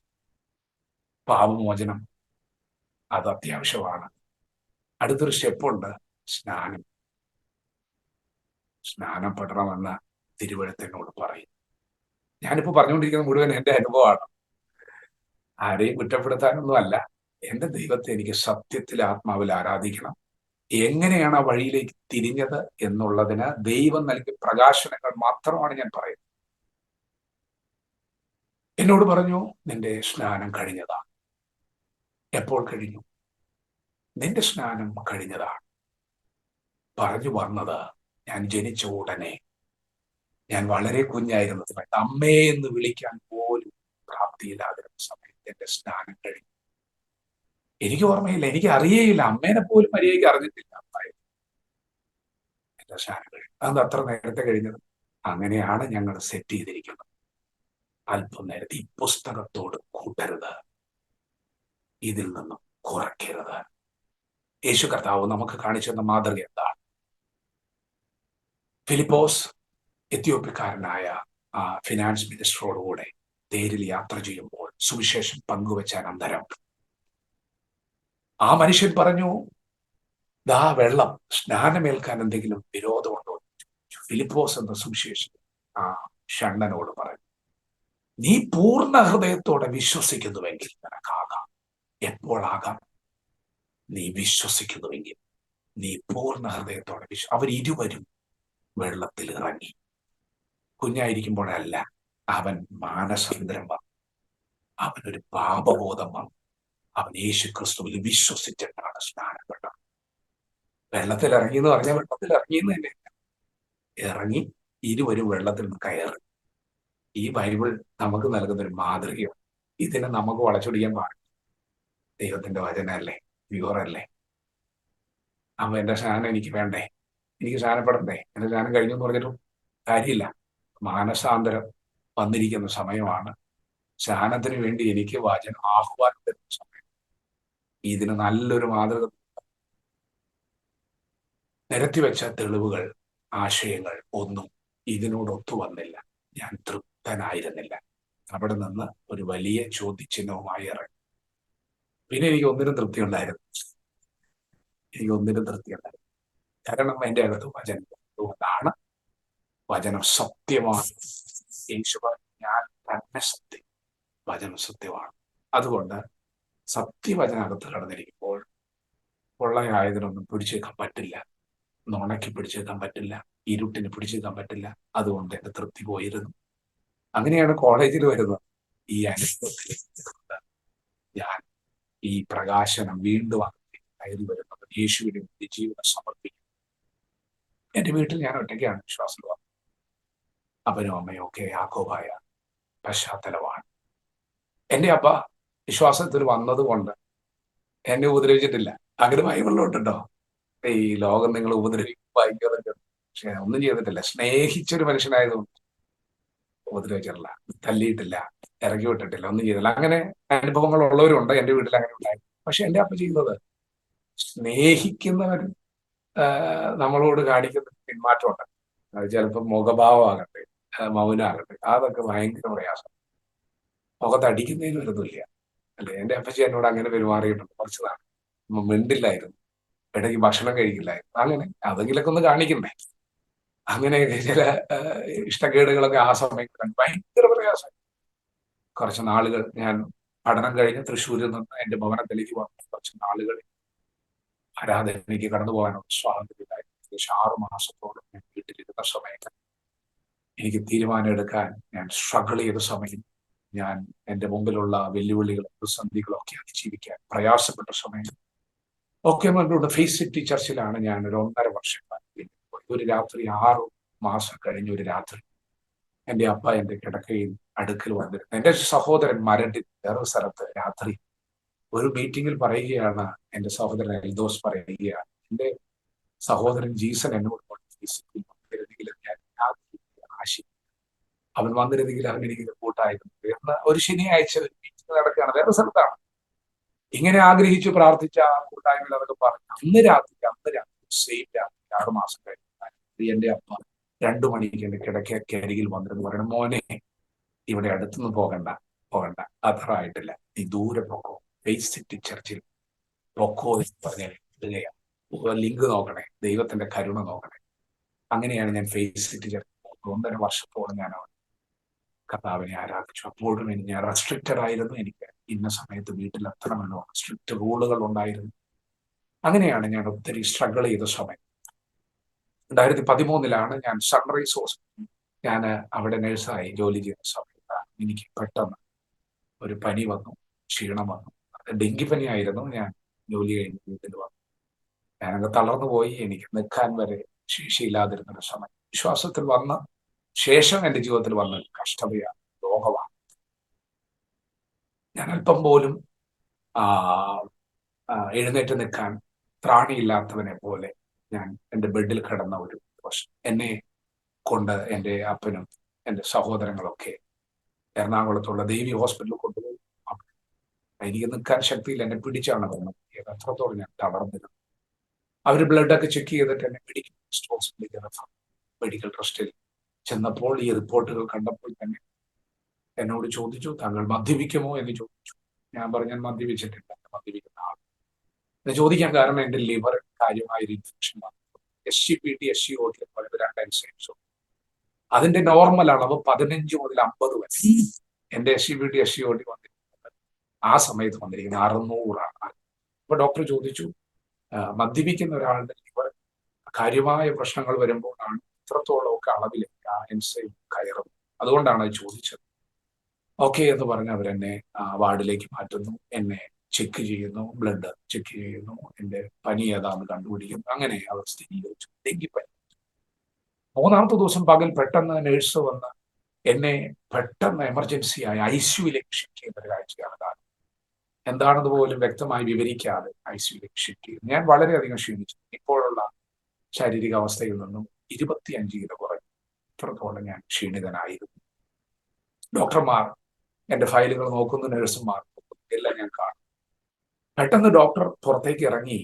S3: പാപമോചനം അത് അത്യാവശ്യമാണ്. അടുത്തൊരു സ്റ്റെപ്പുണ്ട്, സ്നാനപ്പെടണമെന്ന് തിരുവഴുത്തിനോട് പറയും. ഞാനിപ്പോ പറഞ്ഞുകൊണ്ടിരിക്കുന്ന മുഴുവൻ എൻ്റെ അനുഭവമാണ്. ആരെയും കുറ്റപ്പെടുത്താനൊന്നും അല്ല. എൻ്റെ ദൈവത്തെ എനിക്ക് സത്യത്തിൽ ആത്മാവിൽ ആരാധിക്കണം. എങ്ങനെയാണ് ആ വഴിയിലേക്ക് തിരിഞ്ഞത് എന്നുള്ളതിന് ദൈവം നൽകിയ പ്രകാശനങ്ങൾ മാത്രമാണ് ഞാൻ പറയുന്നത്. എന്നോട് പറഞ്ഞു, നിന്റെ സ്നാനം കഴിഞ്ഞതാണ്. എപ്പോൾ കഴിഞ്ഞു? നിന്റെ സ്നാനം കഴിഞ്ഞതാണ്. പറഞ്ഞു വന്നത്, ഞാൻ ജനിച്ച ഉടനെ, ഞാൻ വളരെ കുഞ്ഞായിരുന്ന സമയത്ത്, അമ്മേ എന്ന് വിളിക്കാൻ പോലും പ്രാപ്തിയില്ലാതിരുന്ന സമയത്ത് എന്റെ സ്നാനം കഴിഞ്ഞു. എനിക്ക് ഓർമ്മയില്ല, എനിക്ക് അറിയേയില്ല, അമ്മേനെ പോലും മര്യാദയ്ക്ക് അറിഞ്ഞിട്ടില്ല. എന്റെ സ്നാനം കഴിഞ്ഞു. അത് അത്ര നേരത്തെ കഴിഞ്ഞത്. അങ്ങനെയാണ് ഞങ്ങൾ സെറ്റ് ചെയ്തിരിക്കുന്നത്. അല്പം നേരത്തെ ഈ പുസ്തകത്തോട് കൂട്ടരുത്, ഇതിൽ നിന്നും കുറയ്ക്കരുത്. യേശു കർത്താവ് നമുക്ക് കാണിച്ചെന്ന മാതൃക എന്താണ്? ഫിലിപ്പോസ് എത്യോപ്യക്കാരനായ ഫിനാൻസ് മിനിസ്റ്ററോടുകൂടെ തേരിൽ യാത്ര ചെയ്യുമ്പോൾ സുവിശേഷം പങ്കുവെച്ച അനന്തരം ആ മനുഷ്യൻ പറഞ്ഞു, ദാ വെള്ളം, സ്നാനമേൽക്കാൻ എന്തെങ്കിലും വിരോധമുണ്ടോ? ഫിലിപ്പോസ് എന്ന സുവിശേഷൻ ആ ഷണ്ണനോട് പറഞ്ഞു, നീ പൂർണ്ണ ഹൃദയത്തോടെ വിശ്വസിക്കുന്നുവെങ്കിൽ നിനക്കാകാം. എപ്പോഴാകാം? നീ വിശ്വസിക്കുന്നുവെങ്കിൽ, നീ പൂർണ്ണ ഹൃദയത്തോടെ അവരിരുവരും വെള്ളത്തിൽ ഇറങ്ങി. കുഞ്ഞായിരിക്കുമ്പോഴല്ല, അവൻ മാനസാന്തരം വന്നു. അവനൊരു പാപബോധം വന്നു. അവൻ യേശു ക്രിസ്തുവിൽ വിശ്വസിച്ചിട്ടാണ് സ്നാനപ്പെട്ടത്. വെള്ളത്തിൽ ഇറങ്ങി എന്ന് പറഞ്ഞാൽ വെള്ളത്തിൽ ഇറങ്ങിയെന്ന് തന്നെ ഇറങ്ങി, ഇരുവരും വെള്ളത്തിൽ നിന്ന് കയറി. ഈ ബൈബിൾ നമുക്ക് നൽകുന്നൊരു മാതൃകയാണ്. ഇതിനെ നമുക്ക് വളച്ചൊടിക്കാൻ പാടില്ല. ദൈവത്തിന്റെ വചനമല്ലേ, വ്യൂറല്ലേ. അപ്പൊ എന്റെ സ്നാനം എനിക്ക് വേണ്ടേ, എനിക്ക് സ്നാനപ്പെടണ്ടേ? എന്റെ സ്നാനം കഴിഞ്ഞു എന്ന് പറഞ്ഞിട്ടും കാര്യമില്ല. മാനസാന്തരം വന്നിരിക്കുന്ന സമയമാണ്. സ്നാനത്തിന് വേണ്ടി എനിക്ക് വചനം ആഹ്വാനം തരുന്ന സമയം. ഇതിന് നല്ലൊരു മാതൃക നിരത്തിവെച്ച തെളിവുകൾ, ആശയങ്ങൾ ഒന്നും ഇതിനോട് ഒത്തു വന്നില്ല. ഞാൻ തൃപ്തനായിരുന്നില്ല. അവിടെ നിന്ന് ഒരു വലിയ ചോദ്യചിഹ്നവുമായി ഇറങ്ങി. പിന്നെ എനിക്ക് ഒന്നിനും തൃപ്തി ഉണ്ടായിരുന്നു. കാരണം എൻ്റെ അകത്ത് വചനം അതുകൊണ്ടാണ്. വചനം സത്യമാണ്. യേശു ഞാൻ തന്നെ സത്യം, വചനം സത്യമാണ്. അതുകൊണ്ട് സത്യവചനം അകത്ത് കടന്നിരിക്കുമ്പോൾ പൊള്ളയായതിനൊന്നും പിടിച്ചേക്കാൻ പറ്റില്ല, നുണയ്ക്ക് പിടിച്ചേക്കാൻ പറ്റില്ല, ഇരുട്ടിന് പിടിച്ചേക്കാൻ പറ്റില്ല. അതുകൊണ്ട് എൻ്റെ തൃപ്തി പോയിരുന്നു. അങ്ങനെയാണ് കോളേജിൽ വരുന്നത്. ഈ അനുഭവത്തിലേക്ക് ഞാൻ ഈ പ്രകാശനം വീണ്ടും കയറി വരുന്നത്, യേശുവിന് വേണ്ടി ജീവനം സമർപ്പിക്കും. എൻ്റെ വീട്ടിൽ ഞാൻ ഒറ്റയ്ക്കാണ് വിശ്വാസം. അപ്പനും അമ്മയും ഒക്കെ യാക്കോബായ പശ്ചാത്തലമാണ്. എൻ്റെ അപ്പ വിശ്വാസത്തിൽ വന്നതുകൊണ്ട് എന്നെ ഉപദ്രവിച്ചിട്ടില്ല. അങ്ങനെ ബൈബിളിലോട്ടുണ്ടോ, ഈ ലോകം നിങ്ങൾ ഉപദ്രവിക്കും വായിക്കാറുണ്ട്, പക്ഷെ ഒന്നും ചെയ്തിട്ടില്ല. സ്നേഹിച്ചൊരു മനുഷ്യനായതുകൊണ്ട് ഉപദ്രവിച്ചിട്ടില്ല, തല്ലിയിട്ടില്ല, ഇറക്കി വിട്ടിട്ടില്ല, ഒന്നും ചെയ്തില്ല. അങ്ങനെ അനുഭവങ്ങൾ ഉള്ളവരുണ്ട്. എൻ്റെ വീട്ടിൽ അങ്ങനെ ഉണ്ടായി. പക്ഷെ എൻ്റെ അപ്പ ചെയ്യുന്നത്, സ്നേഹിക്കുന്നവർ നമ്മളോട് കാണിക്കുന്ന പിന്മാറ്റമുണ്ട്. അത് ചിലപ്പോൾ മുഖഭാവമാകട്ടെ, മൗനാകട്ടെ, അതൊക്കെ ഭയങ്കര പ്രയാസം. മുഖത്തടിക്കുന്നതിന് വരുന്നില്ല അല്ലെ. എൻ്റെ അപ്പച്ചി എന്നോട് അങ്ങനെ പെരുമാറിയിട്ടുണ്ട്. കുറച്ച് നാൾ മിണ്ടില്ലായിരുന്നു, ഇടയ്ക്ക് ഭക്ഷണം കഴിക്കില്ലായിരുന്നു. അങ്ങനെ അതെങ്കിലൊക്കെ ഒന്ന് കാണിക്കണ്ടേ. അങ്ങനെയൊക്കെ ചില ഇഷ്ടക്കേടുകളൊക്കെ ആ സമയത്ത് കണ്ടു. ഭയങ്കര പ്രയാസം. കുറച്ച് നാളുകൾ ഞാൻ പഠനം കഴിഞ്ഞ് തൃശ്ശൂരിൽ നിന്ന് എന്റെ ഭവനത്തിലേക്ക് വന്നു. കുറച്ച് നാളുകൾ ആരാധനയ്ക്ക് കടന്നു പോകാനുള്ള സ്വാതന്ത്ര്യമില്ലായിരുന്നു. ഏകദേശം 6 മാസത്തോളം ഞാൻ വീട്ടിലിരുന്ന സമയത്ത് എനിക്ക് തീരുമാനം എടുക്കാൻ ഞാൻ സ്ട്രഗിൾ ചെയ്ത സമയം, ഞാൻ എന്റെ മുമ്പിലുള്ള വെല്ലുവിളികളും പ്രതിസന്ധികളും ഒക്കെ അതിജീവിക്കാൻ പ്രയാസപ്പെട്ട സമയം ഒക്കെ മുൻപ് ഫേസ് സിറ്റി ചർച്ചിലാണ് ഞാൻ ഒരു 1.5 വർഷം പോയി. ഒരു രാത്രി 6 മാസം കഴിഞ്ഞ ഒരു രാത്രി എന്റെ അപ്പ എന്റെ കിടക്കയിൽ അടുക്കൽ വന്നിരുന്നു. എന്റെ സഹോദരൻ മരണ്ടിൽ വേറൊരു സ്ഥലത്ത് രാത്രി ഒരു മീറ്റിംഗിൽ പറയുകയാണ്, എന്റെ സഹോദരൻ എൽദോസ് പറയുകയാണ്, എന്റെ സഹോദരൻ ജീസൻ എന്നോട് വന്നിരുന്നെങ്കിൽ ഞാൻ ആശി അവൻ വന്നിരുന്നെങ്കിൽ അവൻ എനിക്ക് കൂട്ടായിരുന്നു എന്ന്. ഒരു ശനിയാഴ്ച ഒരു മീറ്റിംഗ് നടക്കുകയാണ്, വേറെ സ്ഥലത്താണ്. ഇങ്ങനെ ആഗ്രഹിച്ചു പ്രാർത്ഥിച്ച കൂട്ടായ്മയിൽ അതൊക്കെ പറഞ്ഞു. അന്ന് രാത്രി സെയിം രാത്രി 6 മാസം കഴിഞ്ഞു എന്റെ അപ്പ 2 മണിക്ക് എന്റെ കിടക്കരികിൽ വന്നിരുന്നു പറയണം, മോനെ ഇവിടെ അടുത്തൊന്നും പോകണ്ട, അത്രയായിട്ടില്ല, നീ ദൂരെ പൊക്കോ, ഫേസ് സിറ്റി ചർച്ചിൽ പൊക്കോ എന്ന് പറഞ്ഞാൽ ലിങ്ക് നോക്കണേ, ദൈവത്തിന്റെ കരുണ നോക്കണേ. അങ്ങനെയാണ് ഞാൻ ഫേസ് സിറ്റി ചർച്ചിൽ 1.5 വർഷത്തോളം ഞാൻ കർത്താവിനെ ആരാധിച്ചു. അപ്പോഴും ഞാൻ റെസ്ട്രിക്റ്റഡ് ആയിരുന്നു. എനിക്ക് ഇന്ന സമയത്ത് വീട്ടിൽ എത്തണമെന്നോ സ്ട്രിക്റ്റ് റൂളുകൾ ഉണ്ടായിരുന്നു. അങ്ങനെയാണ് ഞാൻ ഒത്തിരി സ്ട്രഗിൾ ചെയ്ത സമയം. 2013 ഞാൻ സൺറൈസ് ഹോസ്പിറ്റലിൽ ഞാൻ അവിടെ നഴ്സായി ജോലി ചെയ്യുന്ന സമയത്താണ് എനിക്ക് പെട്ടെന്ന് ഒരു പനി വന്നു, ക്ഷീണം വന്നു. ഡെങ്കിപ്പനി ആയിരുന്നു. ഞാൻ ജോലി കഴിഞ്ഞ് വീട്ടിൽ വന്നു. ഞാനങ്ങ് തളർന്നു പോയി. എനിക്ക് നിൽക്കാൻ വരെ ശേഷിയില്ലാതിരുന്നൊരു സമയം. വിശ്വാസത്തിൽ വന്ന ശേഷം എൻ്റെ ജീവിതത്തിൽ വന്ന കഷ്ടതയാണ്, രോഗമാണ്. ഞാൻ അല്പം പോലും എഴുന്നേറ്റ് നിൽക്കാൻ ത്രാണിയില്ലാത്തവനെ പോലെ ഞാൻ എൻ്റെ ബെഡിൽ കിടന്ന ഒരു ദിവസം. എന്നെ കൊണ്ട് എൻ്റെ അപ്പനും എൻ്റെ സഹോദരങ്ങളൊക്കെ എറണാകുളത്തുള്ള ദേവി ഹോസ്പിറ്റലിൽ കൊണ്ടുപോയി. എനിക്ക് നിൽക്കാൻ ശക്തിയില്ല. എന്നെ പിടിച്ചാണ് വന്നത്. അത്രത്തോളം ഞാൻ തളർന്നിരുന്നു. അവർ ബ്ലഡൊക്കെ ചെക്ക് ചെയ്തിട്ട് എന്നെ മെഡിക്കൽ ട്രസ്റ്റ് ഹോസ്പിറ്റലിൽ മെഡിക്കൽ ട്രസ്റ്റിൽ ചെന്നപ്പോൾ ഈ റിപ്പോർട്ടുകൾ കണ്ടപ്പോൾ തന്നെ എന്നോട് ചോദിച്ചു, താങ്കൾ മദ്യപിക്കുമോ എന്ന് ചോദിച്ചു. ഞാൻ പറഞ്ഞു, ഞാൻ മദ്യപിച്ചിട്ടില്ല, മദ്യപിക്കുന്ന ആൾ. ഇത് ചോദിക്കാൻ കാരണം എൻ്റെ ലിവർ കാര്യമായ ഒരു ഇൻഫെക്ഷൻ വന്നു. SGPT, SCOT എന്ന് പറയുന്നത് 2 എൻസൈംസും. അതിന്റെ നോർമൽ അളവ് 15 മുതൽ 50 വരെ. എന്റെ SGPT, SCOT വന്നിരിക്കുന്നത് ആ സമയത്ത് വന്നിരിക്കുന്നത് 600 ആണ്. അപ്പൊ ഡോക്ടർ ചോദിച്ചു, മദ്യപിക്കുന്ന ഒരാളുടെ ലിവർ കാര്യമായ പ്രശ്നങ്ങൾ വരുമ്പോഴാണ് ഇത്രത്തോളം ഒക്കെ അളവിലേക്ക് ആ എൻസൈം കയറുന്നത്. അതുകൊണ്ടാണ് അത് ചോദിച്ചത്. ഓക്കെ എന്ന് പറഞ്ഞ് അവരെന്നെ വാർഡിലേക്ക് മാറ്റുന്നു. എന്നെ ചെക്ക് ചെയ്യുന്നു, ബ്ലഡ് ചെക്ക് ചെയ്യുന്നു, എന്റെ പനി ഏതാന്ന് കണ്ടുപിടിക്കുന്നു. അങ്ങനെ അവർ സ്ഥിരീകരിച്ചു ഡെങ്കിപ്പനി. 3-ാമത്തെ ദിവസം പകൽ പെട്ടെന്ന് നേഴ്സ് വന്ന് എന്നെ പെട്ടെന്ന് എമർജൻസിയായി ICUവിലേക്ക് ഷിഫ്റ്റ് ചെയ്യുന്ന ഒരു കാഴ്ചയാണ് കാണുന്നത്. എന്താണെന്ന് പോലും വ്യക്തമായി വിവരിക്കാതെ ICUവിലേക്ക് ഷിഫ്റ്റ് ചെയ്തു. ഞാൻ വളരെയധികം ക്ഷീണിച്ചു. ഇപ്പോഴുള്ള ശാരീരിക അവസ്ഥയിൽ നിന്നും 25 കിലോ കുറഞ്ഞു. ഇത്രത്തോളം ഞാൻ ക്ഷീണിതനായിരുന്നു. ഡോക്ടർമാർ എന്റെ ഫയലുകൾ നോക്കുന്നു, നഴ്സുമാർ എല്ലാം ഞാൻ കാണും. പെട്ടെന്ന് ഡോക്ടർ പുറത്തേക്ക് ഇറങ്ങി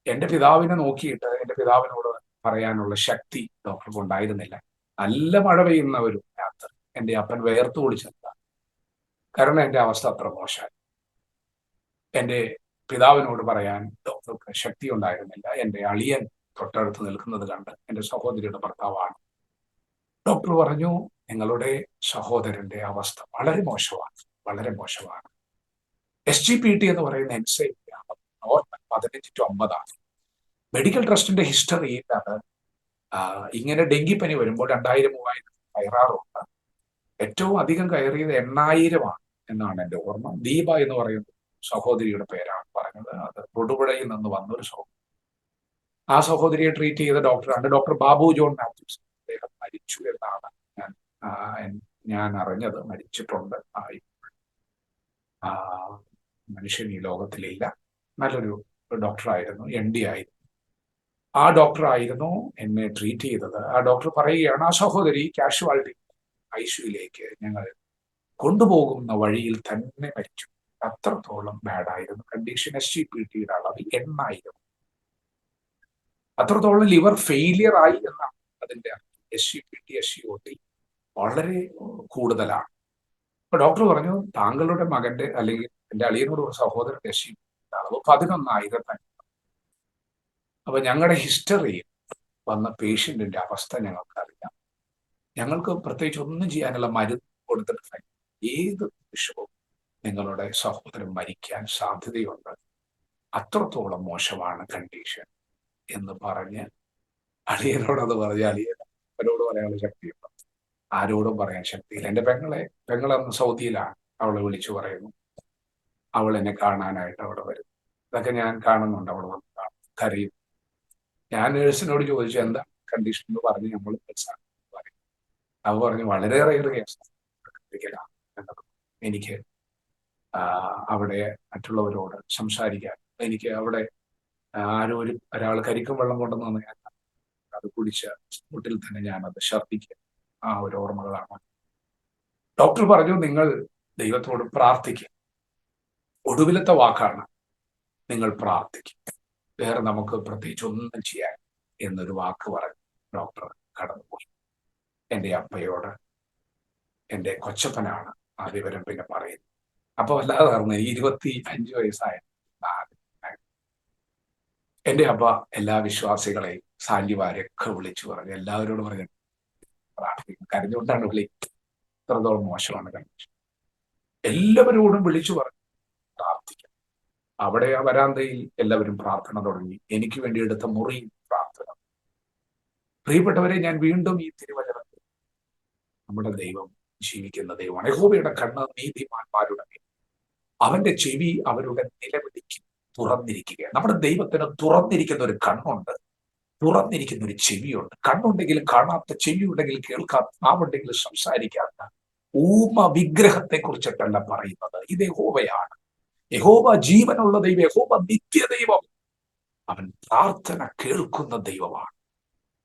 S3: എന്റെ പിതാവിനെ നോക്കിയിട്ട് എന്റെ പിതാവിനോട് പറയാനുള്ള ശക്തി ഡോക്ടർക്ക് ഉണ്ടായിരുന്നില്ല. നല്ല മഴ പെയ്യുന്ന ഒരു രാത്രി എന്റെ അപ്പൻ വേർത്തു കുളിച്ചെന്താ, കാരണം എന്റെ അവസ്ഥ അത്ര മോശമായി. എന്റെ പിതാവിനോട് പറയാൻ ഡോക്ടർക്ക് ശക്തി ഉണ്ടായിരുന്നില്ല. എന്റെ അളിയൻ തൊട്ടടുത്ത് നിൽക്കുന്നത് കണ്ട്, എന്റെ സഹോദരിയുടെ ഭർത്താവാണ്, ഡോക്ടർ പറഞ്ഞു, നിങ്ങളുടെ സഹോദരന്റെ അവസ്ഥ വളരെ മോശമാണ്, വളരെ മോശമാണ്. SGPT എന്ന് പറയുന്ന എൻസൈം നോർമൽ 15 to 50 മെഡിക്കൽ ട്രസ്റ്റിന്റെ ഹിസ്റ്ററിയിൽ അത് ഇങ്ങനെ ഡെങ്കിപ്പനി വരുമ്പോൾ 2000-3000 കയറാറുണ്ട്. ഏറ്റവും അധികം കയറിയത് 8000 എന്നാണ് എൻ്റെ ഓർമ്മ. ദീപ എന്ന് പറയുന്ന സഹോദരിയുടെ പേരാണ് പറഞ്ഞത്. അത് തൊടുപുഴയിൽ നിന്ന് വന്നൊരു സഹോദരി. ആ സഹോദരിയെ ട്രീറ്റ് ചെയ്ത ഡോക്ടറാണ് ഡോക്ടർ ബാബു ജോൺ മാത്യൂസ്. അദ്ദേഹം മരിച്ചു എന്നാണ് ഞാൻ അറിഞ്ഞത്. മരിച്ചിട്ടുണ്ട്. മനുഷ്യൻ ഈ ലോകത്തിലില്ല. നല്ലൊരു ഡോക്ടറായിരുന്നു, MD ആയിരുന്നു. ആ ഡോക്ടറായിരുന്നു എന്നെ ട്രീറ്റ് ചെയ്തത്. ആ ഡോക്ടർ പറയുകയാണ്, ആ സഹോദരി കാഷ്വാലിറ്റി ICUവിലേക്ക് ഞങ്ങൾ കൊണ്ടുപോകുന്ന വഴിയിൽ തന്നെ മരിച്ചു. അത്രത്തോളം ബാഡായിരുന്നു കണ്ടീഷൻ. SGPTയുടെ അളവ് 8000. അത്രത്തോളം ലിവർ ഫെയിലിയർ ആയി എന്നാണ് അതിന്റെ SGPT, SCOT വളരെ കൂടുതലാണ്. അപ്പൊ ഡോക്ടർ പറഞ്ഞു, താങ്കളുടെ മകന്റെ അല്ലെങ്കിൽ എന്റെ അളിയനോട് ഒരു സഹോദരന്റെ SGPT അളവ് 11,000 തന്നെ. അപ്പൊ ഞങ്ങളുടെ ഹിസ്റ്ററിയിൽ വന്ന പേഷ്യന്റിന്റെ അവസ്ഥ ഞങ്ങൾക്കറിയാം. ഞങ്ങൾക്ക് പ്രത്യേകിച്ച് ഒന്നും ചെയ്യാനുള്ള മരുന്ന് കൊടുത്തിട്ടില്ല. ഏത് നിമിഷവും നിങ്ങളുടെ സഹോദരൻ മരിക്കാൻ സാധ്യതയുണ്ട്, അത്രത്തോളം മോശമാണ് കണ്ടീഷൻ എന്ന് പറഞ്ഞ് അളിയനോടത് പറഞ്ഞ അളിയൻ അവരോട് പറയാനുള്ള ശക്തിയുണ്ട്, ആരോടും പറയാൻ ശക്തിയില്ല. എൻ്റെ പെങ്ങളന്ന് സൗദിയിലാണ്. അവളെ വിളിച്ചു പറയുന്നു, അവൾ എന്നെ കാണാനായിട്ട് അവിടെ വരും. ഇതൊക്കെ ഞാൻ കാണുന്നുണ്ട്. അവൾ വന്ന് കാണും, കരയും. ഞാൻ നേഴ്സിനോട് ചോദിച്ചു എന്താ കണ്ടീഷൻ എന്ന് പറഞ്ഞ് നമ്മൾ പറയും. അവ പറഞ്ഞു വളരെ റെയർ കേസ് എനിക്ക് അവിടെ മറ്റുള്ളവരോട് സംസാരിക്കാൻ, എനിക്ക് അവിടെ ആരോ ഒരാൾ കരിക്കും വെള്ളം കൊണ്ടുവന്ന് ഞാൻ അത് കുടിച്ച സ്പോട്ടിൽ തന്നെ ഞാനത് ഛർദ്ദിക്കുക. ആ ഒരു ഓർമ്മകളാണ്. ഡോക്ടർ പറഞ്ഞു നിങ്ങൾ ദൈവത്തോട് പ്രാർത്ഥിക്കുക. ഒടുവിലത്തെ വാക്കാണ് നിങ്ങൾ പ്രാർത്ഥിക്കും, വേറെ നമുക്ക് പ്രത്യേകിച്ച് ഒന്നും ചെയ്യാൻ എന്നൊരു വാക്ക് പറഞ്ഞു ഡോക്ടർ കടന്നുപോയി. എൻ്റെ അപ്പയോട് എൻ്റെ കൊച്ചപ്പനാണ് ആ വിവരം പിന്നെ പറയുന്നത്. അപ്പൊ വല്ലാതെ പറഞ്ഞു. 25 വയസ്സായ എൻ്റെ അപ്പ എല്ലാ വിശ്വാസികളെയും സാല്യവാരെയൊക്കെ വിളിച്ചു പറഞ്ഞു, എല്ലാവരോടും പറഞ്ഞു പ്രാർത്ഥിക്കും. കരഞ്ഞുകൊണ്ടാണ് വിളിക്കുന്നത്, ഇത്രത്തോളം മോശമാണ് കണ്ടീഷൻ. എല്ലാവരോടും വിളിച്ചു പറഞ്ഞു പ്രാർത്ഥിക്കാം. അവിടെ ആ വരാന്തയിൽ എല്ലാവരും പ്രാർത്ഥന തുടങ്ങി. എനിക്ക് വേണ്ടി എടുത്ത മുറി പ്രാർത്ഥന. പ്രിയപ്പെട്ടവരെ, ഞാൻ വീണ്ടും ഈ തിരുവചനത്തിൽ നമ്മുടെ ദൈവം ജീവിക്കുന്ന ദൈവമാണ്. യഹോവയുടെ കണ്ണ് നീതിമാന്മാരുടെ മേൽ, അവന്റെ ചെവി അവരുടെ നിലവിളിക്ക് തുറന്നിരിക്കുകയാണ്. നമ്മുടെ ദൈവത്തിന് തുറന്നിരിക്കുന്ന ഒരു കണ്ണുണ്ട്, തുറന്നിരിക്കുന്ന ഒരു ചെവിയുണ്ട്. കണ്ണുണ്ടെങ്കിൽ കാണാത്ത, ചെവിയുണ്ടെങ്കിൽ കേൾക്കാത്ത, നാവുണ്ടെങ്കിൽ സംസാരിക്കാത്ത ഊമ വിഗ്രഹത്തെ കുറിച്ചിട്ടല്ല പറയുന്നത്. ഇത് യഹോവയാണ്. യഹോവ ജീവനുള്ള ദൈവം, യഹോവ നിത്യദൈവം. അവൻ പ്രാർത്ഥന കേൾക്കുന്ന ദൈവമാണ്.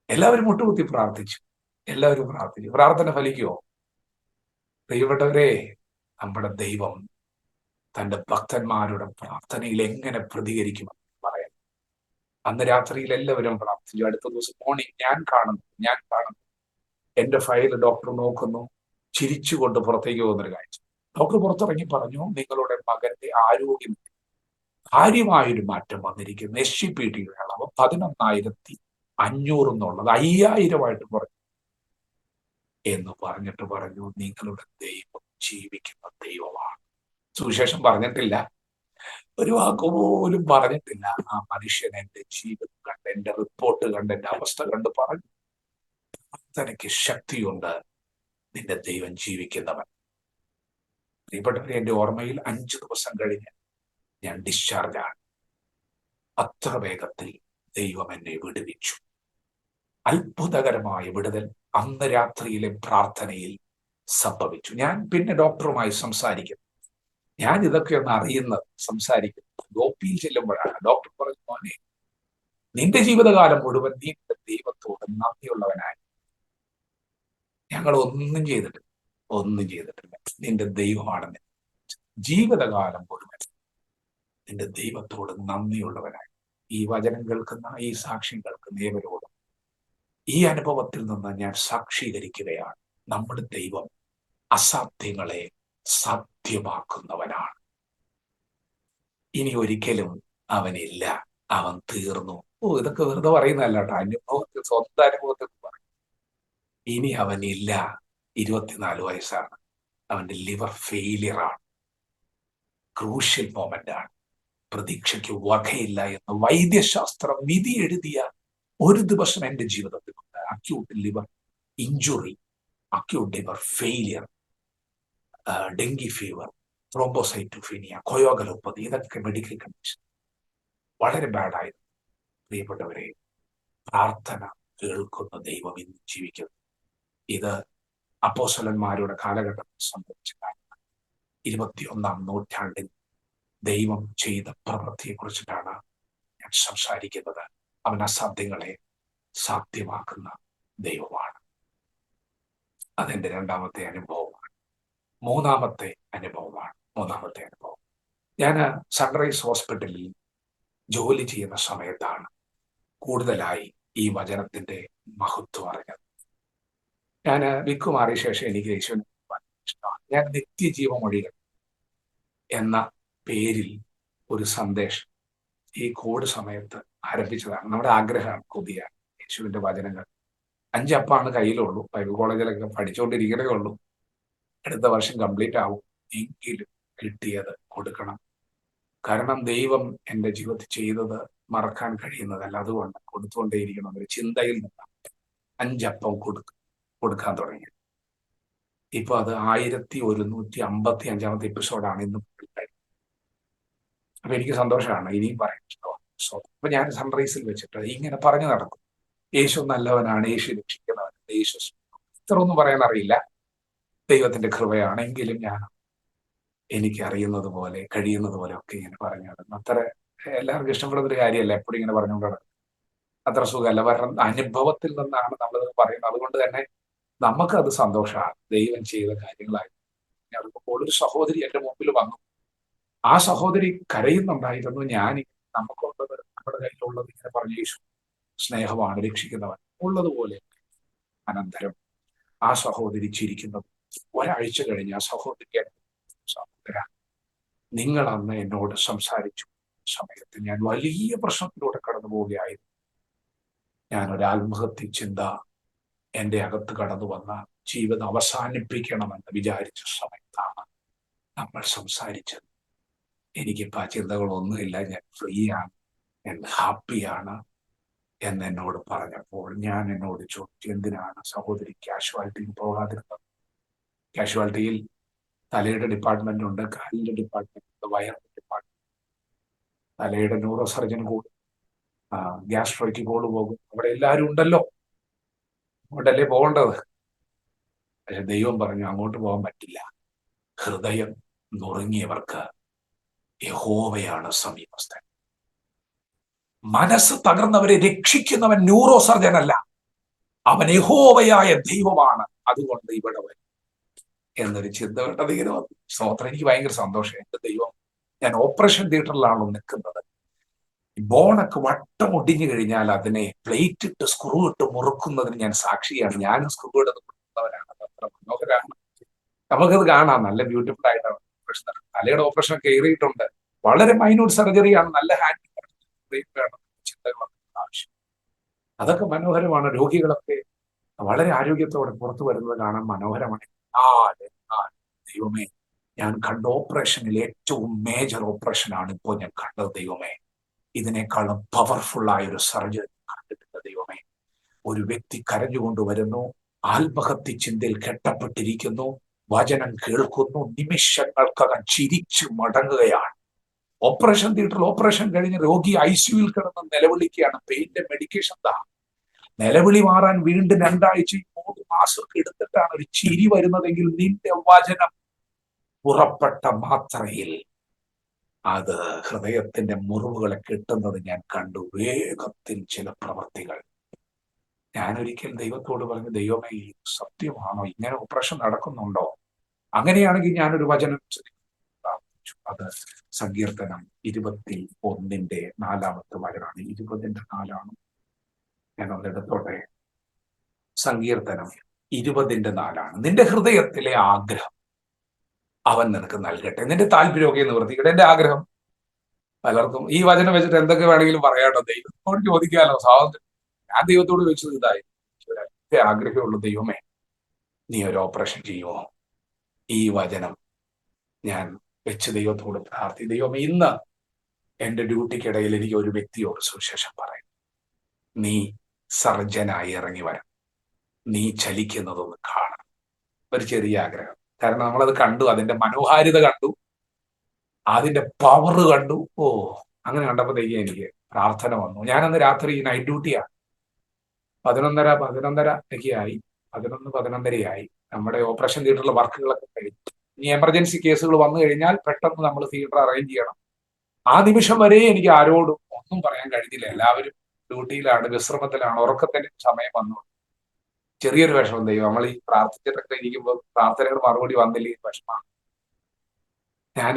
S3: എല്ലാവരും മുട്ടുകുത്തി പ്രാർത്ഥിച്ചു. എല്ലാവരും പ്രാർത്ഥിച്ചു. പ്രാർത്ഥന ഫലിക്കുമോ? പ്രിയപ്പെട്ടവരെ, നമ്മുടെ ദൈവം തന്റെ ഭക്തന്മാരുടെ പ്രാർത്ഥനയിൽ എങ്ങനെ പ്രതികരിക്കുമെന്ന് പറയാം. അന്ന് രാത്രിയിൽ എല്ലാവരും പ്രാർത്ഥിച്ചു. അടുത്ത ദിവസം മോർണിംഗ് ഞാൻ കാണുന്നു എന്റെ ഫയൽ ഡോക്ടർ നോക്കുന്നു, ചിരിച്ചുകൊണ്ട് പുറത്തേക്ക് പോകുന്നൊരു കാഴ്ച. ഡോക്ടർ പുറത്തിറങ്ങി പറഞ്ഞു, നിങ്ങളുടെ മകന്റെ ആരോഗ്യം കാര്യമായൊരു മാറ്റം വന്നിരിക്കുന്നു. SGPTയുടെ അളവ് 11,500 എന്നുള്ളത് 5,000 കുറഞ്ഞു എന്ന് പറഞ്ഞിട്ട് പറഞ്ഞു, നിങ്ങളുടെ ദൈവം ജീവിക്കുന്ന ദൈവമാണ്. സുവിശേഷം പറഞ്ഞിട്ടില്ല, ഒരു വാക്കുപോലും പറഞ്ഞിട്ടില്ല. ആ മനുഷ്യൻ എന്റെ ജീവിതം കണ്ട്, എന്റെ റിപ്പോർട്ട് കണ്ട്, എന്റെ അവസ്ഥ കണ്ട് പറഞ്ഞു, തനിക്ക് ശക്തിയുണ്ട്, നിന്റെ ദൈവം ജീവിക്കുന്നവൻ. പ്രിയപ്പെട്ടവരെ, എന്റെ ഓർമ്മയിൽ 5 ദിവസം കഴിഞ്ഞ് ഞാൻ ഡിസ്ചാർജാണ്. അത്ര വേഗത്തിൽ ദൈവം എന്നെ വിടുവിച്ചു. അത്ഭുതകരമായ വിടുതൽ അന്ന് രാത്രിയിലെ പ്രാർത്ഥനയിൽ സംഭവിച്ചു. ഞാൻ പിന്നെ ഡോക്ടറുമായി സംസാരിക്കുന്നു. ഞാൻ ഇതൊക്കെ ഒന്ന് അറിയുന്നത്, സംസാരിക്കുന്നു. ഗോപിയിൽ ചെല്ലുമ്പോഴാണ് ഡോക്ടർ പറഞ്ഞു, മോനെ, നിന്റെ ജീവിതകാലം മുഴുവൻ നീ നിന്റെ ദൈവത്തോട് നന്ദിയുള്ളവനായി. ഞങ്ങൾ ഒന്നും ചെയ്തിട്ടില്ല. നിന്റെ ദൈവമാണെന്ന് ജീവിതകാലം മുഴുവൻ നിന്റെ ദൈവത്തോട് നന്ദിയുള്ളവനായി. ഈ വചനം കേൾക്കുന്ന, ഈ സാക്ഷ്യം കേൾക്കുന്ന ഏവരോടും ഈ അനുഭവത്തിൽ നിന്ന് ഞാൻ സാക്ഷീകരിക്കുകയാണ്. നമ്മുടെ ദൈവം അസാധ്യങ്ങളെ സാധ്യമാക്കുന്നവനാണ്. ഇനി ഒരിക്കലും അവനില്ല, അവൻ തീർന്നു. ഇതൊക്കെ വെറുതെ പറയുന്നതല്ല കേട്ടോ, അനുഭവത്തിൽ, സ്വന്തം അനുഭവത്തിൽ പറയും. ഇനി അവനില്ല. 24 വയസ്സാണ്, അവന്റെ ലിവർ ഫെയിലിയറാണ്, ക്രൂഷ്യൽ മൊമെന്റ് ആണ്, പ്രതീക്ഷയ്ക്ക് വകയില്ല എന്ന് വൈദ്യശാസ്ത്രം വിധി എഴുതിയ ഒരു ദിവസം എന്റെ ജീവിതത്തിലുണ്ട്. Acute liver injury, acute liver failure, dengue fever, thrombocytopenia, coagulopathy, ഇതൊക്കെ മെഡിക്കൽ കണ്ടീഷൻ വളരെ ബാഡായിരുന്നു. പ്രിയപ്പെട്ടവരെ, പ്രാർത്ഥന കേൾക്കുന്ന ദൈവം ഇന്ന് ജീവിക്കുന്നു. ഇത് അപ്പോസ്തലന്മാരുടെ കാലഘട്ടത്തിൽ സംഭവിച്ച കാര്യമാണ്. 21-ാം നൂറ്റാണ്ടിൽ ദൈവം ചെയ്ത പ്രവൃത്തിയെ കുറിച്ചിട്ടാണ് ഞാൻ സംസാരിക്കുന്നത്. അവൻ അസാധ്യങ്ങളെ സാധ്യമാക്കുന്ന ദൈവമാണ്. അതെന്റെ രണ്ടാമത്തെ അനുഭവമാണ്. മൂന്നാമത്തെ അനുഭവം ഞാൻ സൺറൈസ് ഹോസ്പിറ്റലിൽ ജോലി ചെയ്യുന്ന സമയത്താണ് കൂടുതലായി ഈ വചനത്തിന്റെ മഹത്വം അറിഞ്ഞത്. ഞാൻ വിക്കുമാറിയ ശേഷം എനിക്ക് യേശുവിനെ ഇഷ്ടമാണ്. ഞാൻ നിത്യജീവമൊഴികൾ എന്ന പേരിൽ ഒരു സന്ദേശം ഈ കോവിഡ് സമയത്ത് ആരംഭിച്ചതാണ്. നമ്മുടെ ആഗ്രഹമാണ്, കൊതിയാണ്, യേശുവിന്റെ വചനങ്ങൾ. 5 അപ്പാണ് കയ്യിലുള്ളൂ. ബൈബിൾ കോളേജിലൊക്കെ പഠിച്ചുകൊണ്ടിരിക്കണേ ഉള്ളൂ. അടുത്ത വർഷം കംപ്ലീറ്റ് ആവും. എങ്കിലും കിട്ടിയത് കൊടുക്കണം. കാരണം ദൈവം എൻ്റെ ജീവിതത്തിൽ ചെയ്തത് മറക്കാൻ കഴിയുന്നതല്ല. അതുകൊണ്ട് കൊടുത്തുകൊണ്ടേയിരിക്കണം ഒരു ചിന്തയിൽ നിന്നാണ് 5 അപ്പം കൊടുക്കാൻ തുടങ്ങി. ഇപ്പൊ അത് 1155 എപ്പിസോഡാണ് ഇന്ന്. അപ്പൊ എനിക്ക് സന്തോഷമാണ്. ഇനിയും പറയാൻ ഇഷ്ടമാണ്. അപ്പൊ ഞാൻ സൺറൈസിൽ വെച്ചിട്ട് ഇങ്ങനെ പറഞ്ഞു നടക്കും. യേശു നല്ലവനാണ്, യേശു രക്ഷിക്കുന്നവനാണ്, യേശു ഇത്ര ഒന്നും പറയാൻ അറിയില്ല. ദൈവത്തിന്റെ കൃപയാണെങ്കിലും ഞാൻ എനിക്ക് അറിയുന്നത് പോലെ കഴിയുന്നത് പോലെ ഒക്കെ ഇങ്ങനെ പറഞ്ഞു നടക്കും. അത്ര എല്ലാവർക്കും ഇഷ്ടപ്പെടുന്ന ഒരു കാര്യമല്ല എപ്പോഴും ഇങ്ങനെ പറഞ്ഞുകൊണ്ട് നടക്കും. അത്ര സുഖമല്ല. കാരണം അനുഭവത്തിൽ നിന്നാണ് നമ്മളത് പറയുന്നത്. അതുകൊണ്ട് തന്നെ നമുക്കത് സന്തോഷമാണ്. ദൈവം ചെയ്ത കാര്യങ്ങളായി. അപ്പോൾ ഒരു സഹോദരി എന്റെ മുമ്പിൽ വന്നു. ആ സഹോദരി കരയുന്നുണ്ടായിരുന്നു. ഞാൻ നമുക്കുള്ളത് നമ്മുടെ കയ്യിലുള്ളത് ഇങ്ങനെ പറഞ്ഞു, യേശു സ്നേഹമാണ്, രക്ഷിക്കുന്നവൻ ഉള്ളതുപോലെ. അനന്തരം ആ സഹോദരി ചിരിക്കുന്നത്. ഒരാഴ്ച കഴിഞ്ഞ് ആ സഹോദരി, സഹോദര, നിങ്ങൾ അന്ന് എന്നോട് സംസാരിച്ചു സമയത്ത് ഞാൻ വലിയ പ്രശ്നത്തിലൂടെ കടന്നു പോവുകയായിരുന്നു. ഞാനൊരു ആത്മഹത്യ ചിന്ത എൻ്റെ അകത്ത് കടന്നു വന്ന ജീവിതം അവസാനിപ്പിക്കണമെന്ന് വിചാരിച്ച സമയത്താണ് നമ്മൾ സംസാരിച്ചത്. എനിക്കിപ്പോൾ ആ ചിന്തകളൊന്നുമില്ല, ഞാൻ ഫ്രീ ആണ്, ഞാൻ ഹാപ്പിയാണ് എന്നോട് പറഞ്ഞപ്പോൾ ഞാൻ എന്നോട് ചോദിച്ചു, എന്തിനാണ് സഹോദരി കാഷ്വാലിറ്റിയിൽ പോകാതിരുന്നത്? കാഷ്വാലിറ്റിയിൽ തലയുടെ ഡിപ്പാർട്ട്മെന്റ് ഉണ്ട്, കാലിന്റെ ഡിപ്പാർട്ട്മെന്റ് ഉണ്ട്, വയറിന്റെ ഡിപ്പാർട്ട്മെന്റ്. തലയുടെ ന്യൂറോ സർജൻ കൂടും, ഗ്യാസ്ട്രോയ്ക്ക് പോകും. അവിടെ എല്ലാവരും ഉണ്ടല്ലോ, അങ്ങോട്ടല്ലേ പോകേണ്ടത്. പക്ഷെ ദൈവം പറഞ്ഞു അങ്ങോട്ട് പോകാൻ പറ്റില്ല. ഹൃദയം നുറുങ്ങിയവർക്ക് യഹോവയാണ് സമീപസ്ഥൻ. മനസ്സ് തകർന്നവരെ രക്ഷിക്കുന്നവൻ ന്യൂറോ സർജൻ അല്ല, അവൻ യഹോവയായ ദൈവമാണ്. അതുകൊണ്ട് ഇവിടെ വരും എന്നൊരു ചിന്ത വേണ്ടത് ഇങ്ങനെ വന്നു. സ്തോത്രം. എനിക്ക് ഭയങ്കര സന്തോഷം. എന്റെ ദൈവം, ഞാൻ ഓപ്പറേഷൻ തിയേറ്ററിലാണ് നിൽക്കുന്നത്. ബോണൊക്കെ വട്ടം ഒടിഞ്ഞു കഴിഞ്ഞാൽ അതിനെ പ്ലേറ്റ് ഇട്ട് സ്ക്രൂ ഇട്ട് മുറുക്കുന്നതിന് ഞാൻ സാക്ഷിയാണ്. ഞാനും സ്ക്രൂ ഇട്ട് മുറുക്കുന്നവരാണ്. അത്ര മനോഹരമാണ്. നമുക്കത് കാണാം. നല്ല ബ്യൂട്ടിഫുൾ ആയിട്ടാണ് ഓപ്പറേഷൻ. തലയുടെ ഓപ്പറേഷൻ ഒക്കെ ഏറിയിട്ടുണ്ട്. വളരെ മൈന്യൂട്ട് സർജറിയാണ്. നല്ല ഹാൻഡ് വേണം, ചിന്തകളൊക്കെ ആവശ്യം. അതൊക്കെ മനോഹരമാണ്. രോഗികളൊക്കെ വളരെ ആരോഗ്യത്തോടെ പുറത്തു വരുന്നത് കാണാൻ മനോഹരമാണ്. ദൈവമേ, ഞാൻ കണ്ട ഓപ്പറേഷനിൽ ഏറ്റവും മേജർ ഓപ്പറേഷനാണ് ഇപ്പോൾ ഞാൻ കണ്ടത്. ദൈവമേ, ഇതിനേക്കാളും പവർഫുൾ ആയ ഒരു സർജറി കണ്ടിട്ടില്ല. ദൈവമേ, ഒരു വ്യക്തി കരഞ്ഞുകൊണ്ട് വരുന്നു, ആത്മഹത്യ ചിന്തയിൽ കെട്ടപ്പെട്ടിരിക്കുന്നു, വചനം കേൾക്കുന്നു, നിമിഷങ്ങൾക്കകം ചിരിച്ചു മടങ്ങുകയാണ്. ഓപ്പറേഷൻ തിയേറ്ററിൽ ഓപ്പറേഷൻ കഴിഞ്ഞ് രോഗി ICUവിൽ കിടന്ന് നിലവിളിക്കുകയാണ്. പെയിന്റെ മെഡിക്കേഷൻ നിലവിളി മാറാൻ വീണ്ടും 2 ആഴ്ചയും 3 മാസമൊക്കെ എടുത്തിട്ടാണ് ഒരു ചിരി വരുന്നതെങ്കിൽ നിന്റെ വചനം പുറപ്പെട്ട മാത്രയിൽ അത് ഹൃദയത്തിന്റെ മുറിവുകളെ കെട്ടുന്നത് ഞാൻ കണ്ടു. വേഗത്തിൽ ചില പ്രവൃത്തികൾ. ഞാനൊരിക്കൽ ദൈവത്തോട് പറഞ്ഞു, ദൈവമേ, സത്യമാണോ? ഇങ്ങനെ ഓപ്പറേഷൻ നടക്കുന്നുണ്ടോ? അങ്ങനെയാണെങ്കിൽ ഞാനൊരു വചനം പ്രാർത്ഥിച്ചു. അത് സങ്കീർത്തനം 21-ന്റെ 4-ാമത്തെ വചനമാണ്. 20-ന്റെ 4 ഞാൻ ഒന്നെടുത്തോട്ടെ. സങ്കീർത്തനം 20-ന്റെ 4. നിന്റെ ഹൃദയത്തിലെ ആഗ്രഹം അവൻ നിനക്ക് നൽകട്ടെ, നിന്റെ താല്പര്യമൊക്കെ നിവർത്തിക്കട്ടെ. എന്റെ ആഗ്രഹം പലർക്കും ഈ വചനം വെച്ചിട്ട് എന്തൊക്കെ വേണമെങ്കിലും പറയാട്ടോ. ദൈവത്തോട് ചോദിക്കാമല്ലോ, സ്വാതന്ത്ര്യം. ഞാൻ ദൈവത്തോട് ചോദിച്ചത് ഇതായി, ഒരൊറ്റ ആഗ്രഹമുള്ളൂ, ദൈവമേ, നീ ഒരു ഓപ്പറേഷൻ ചെയ്യുമോ? ഈ വചനം ഞാൻ വെച്ച് ദൈവത്തോട് പ്രാർത്ഥി. ദൈവമേ, ഇന്ന് എന്റെ ഡ്യൂട്ടിക്കിടയിൽ എനിക്ക് ഒരു വ്യക്തിയോട് സുവിശേഷം പറയും. നീ സർജനായി ഇറങ്ങി വരണം, നീ ചലിക്കുന്നതൊന്ന് കാണണം. ഒരു ചെറിയ ആഗ്രഹം. കാരണം നമ്മളത് കണ്ടു, അതിന്റെ മനോഹാരിത കണ്ടു, അതിന്റെ പവർ കണ്ടു. അങ്ങനെ കണ്ടപ്പോഴത്തേക്ക് എനിക്ക് പ്രാർത്ഥന വന്നു. ഞാനന്ന് രാത്രി നൈറ്റ് ഡ്യൂട്ടിയാണ്. 11:30 ഒക്കെ ആയി. 11:30 നമ്മുടെ ഓപ്പറേഷൻ തിയേറ്ററിലെ വർക്കുകളൊക്കെ കഴിഞ്ഞു. ഇനി എമർജൻസി കേസുകൾ വന്നു കഴിഞ്ഞാൽ പെട്ടെന്ന് നമ്മൾ തിയേറ്റർ അറേഞ്ച് ചെയ്യണം. ആ നിമിഷം വരെ എനിക്ക് ആരോടും ഒന്നും പറയാൻ കഴിഞ്ഞില്ല. എല്ലാവരും ഡ്യൂട്ടിയിലാണ്, വിശ്രമത്തിലാണ്, ഉറക്കത്തിന് സമയം വന്നു. ചെറിയൊരു വിഷമം. ദൈവം, നമ്മൾ ഈ പ്രാർത്ഥിച്ചിട്ടൊക്കെ ഇരിക്കുമ്പോൾ പ്രാർത്ഥനകൾ മറുപടി വന്നില്ലെങ്കിൽ വിഷമമാണ്. ഞാൻ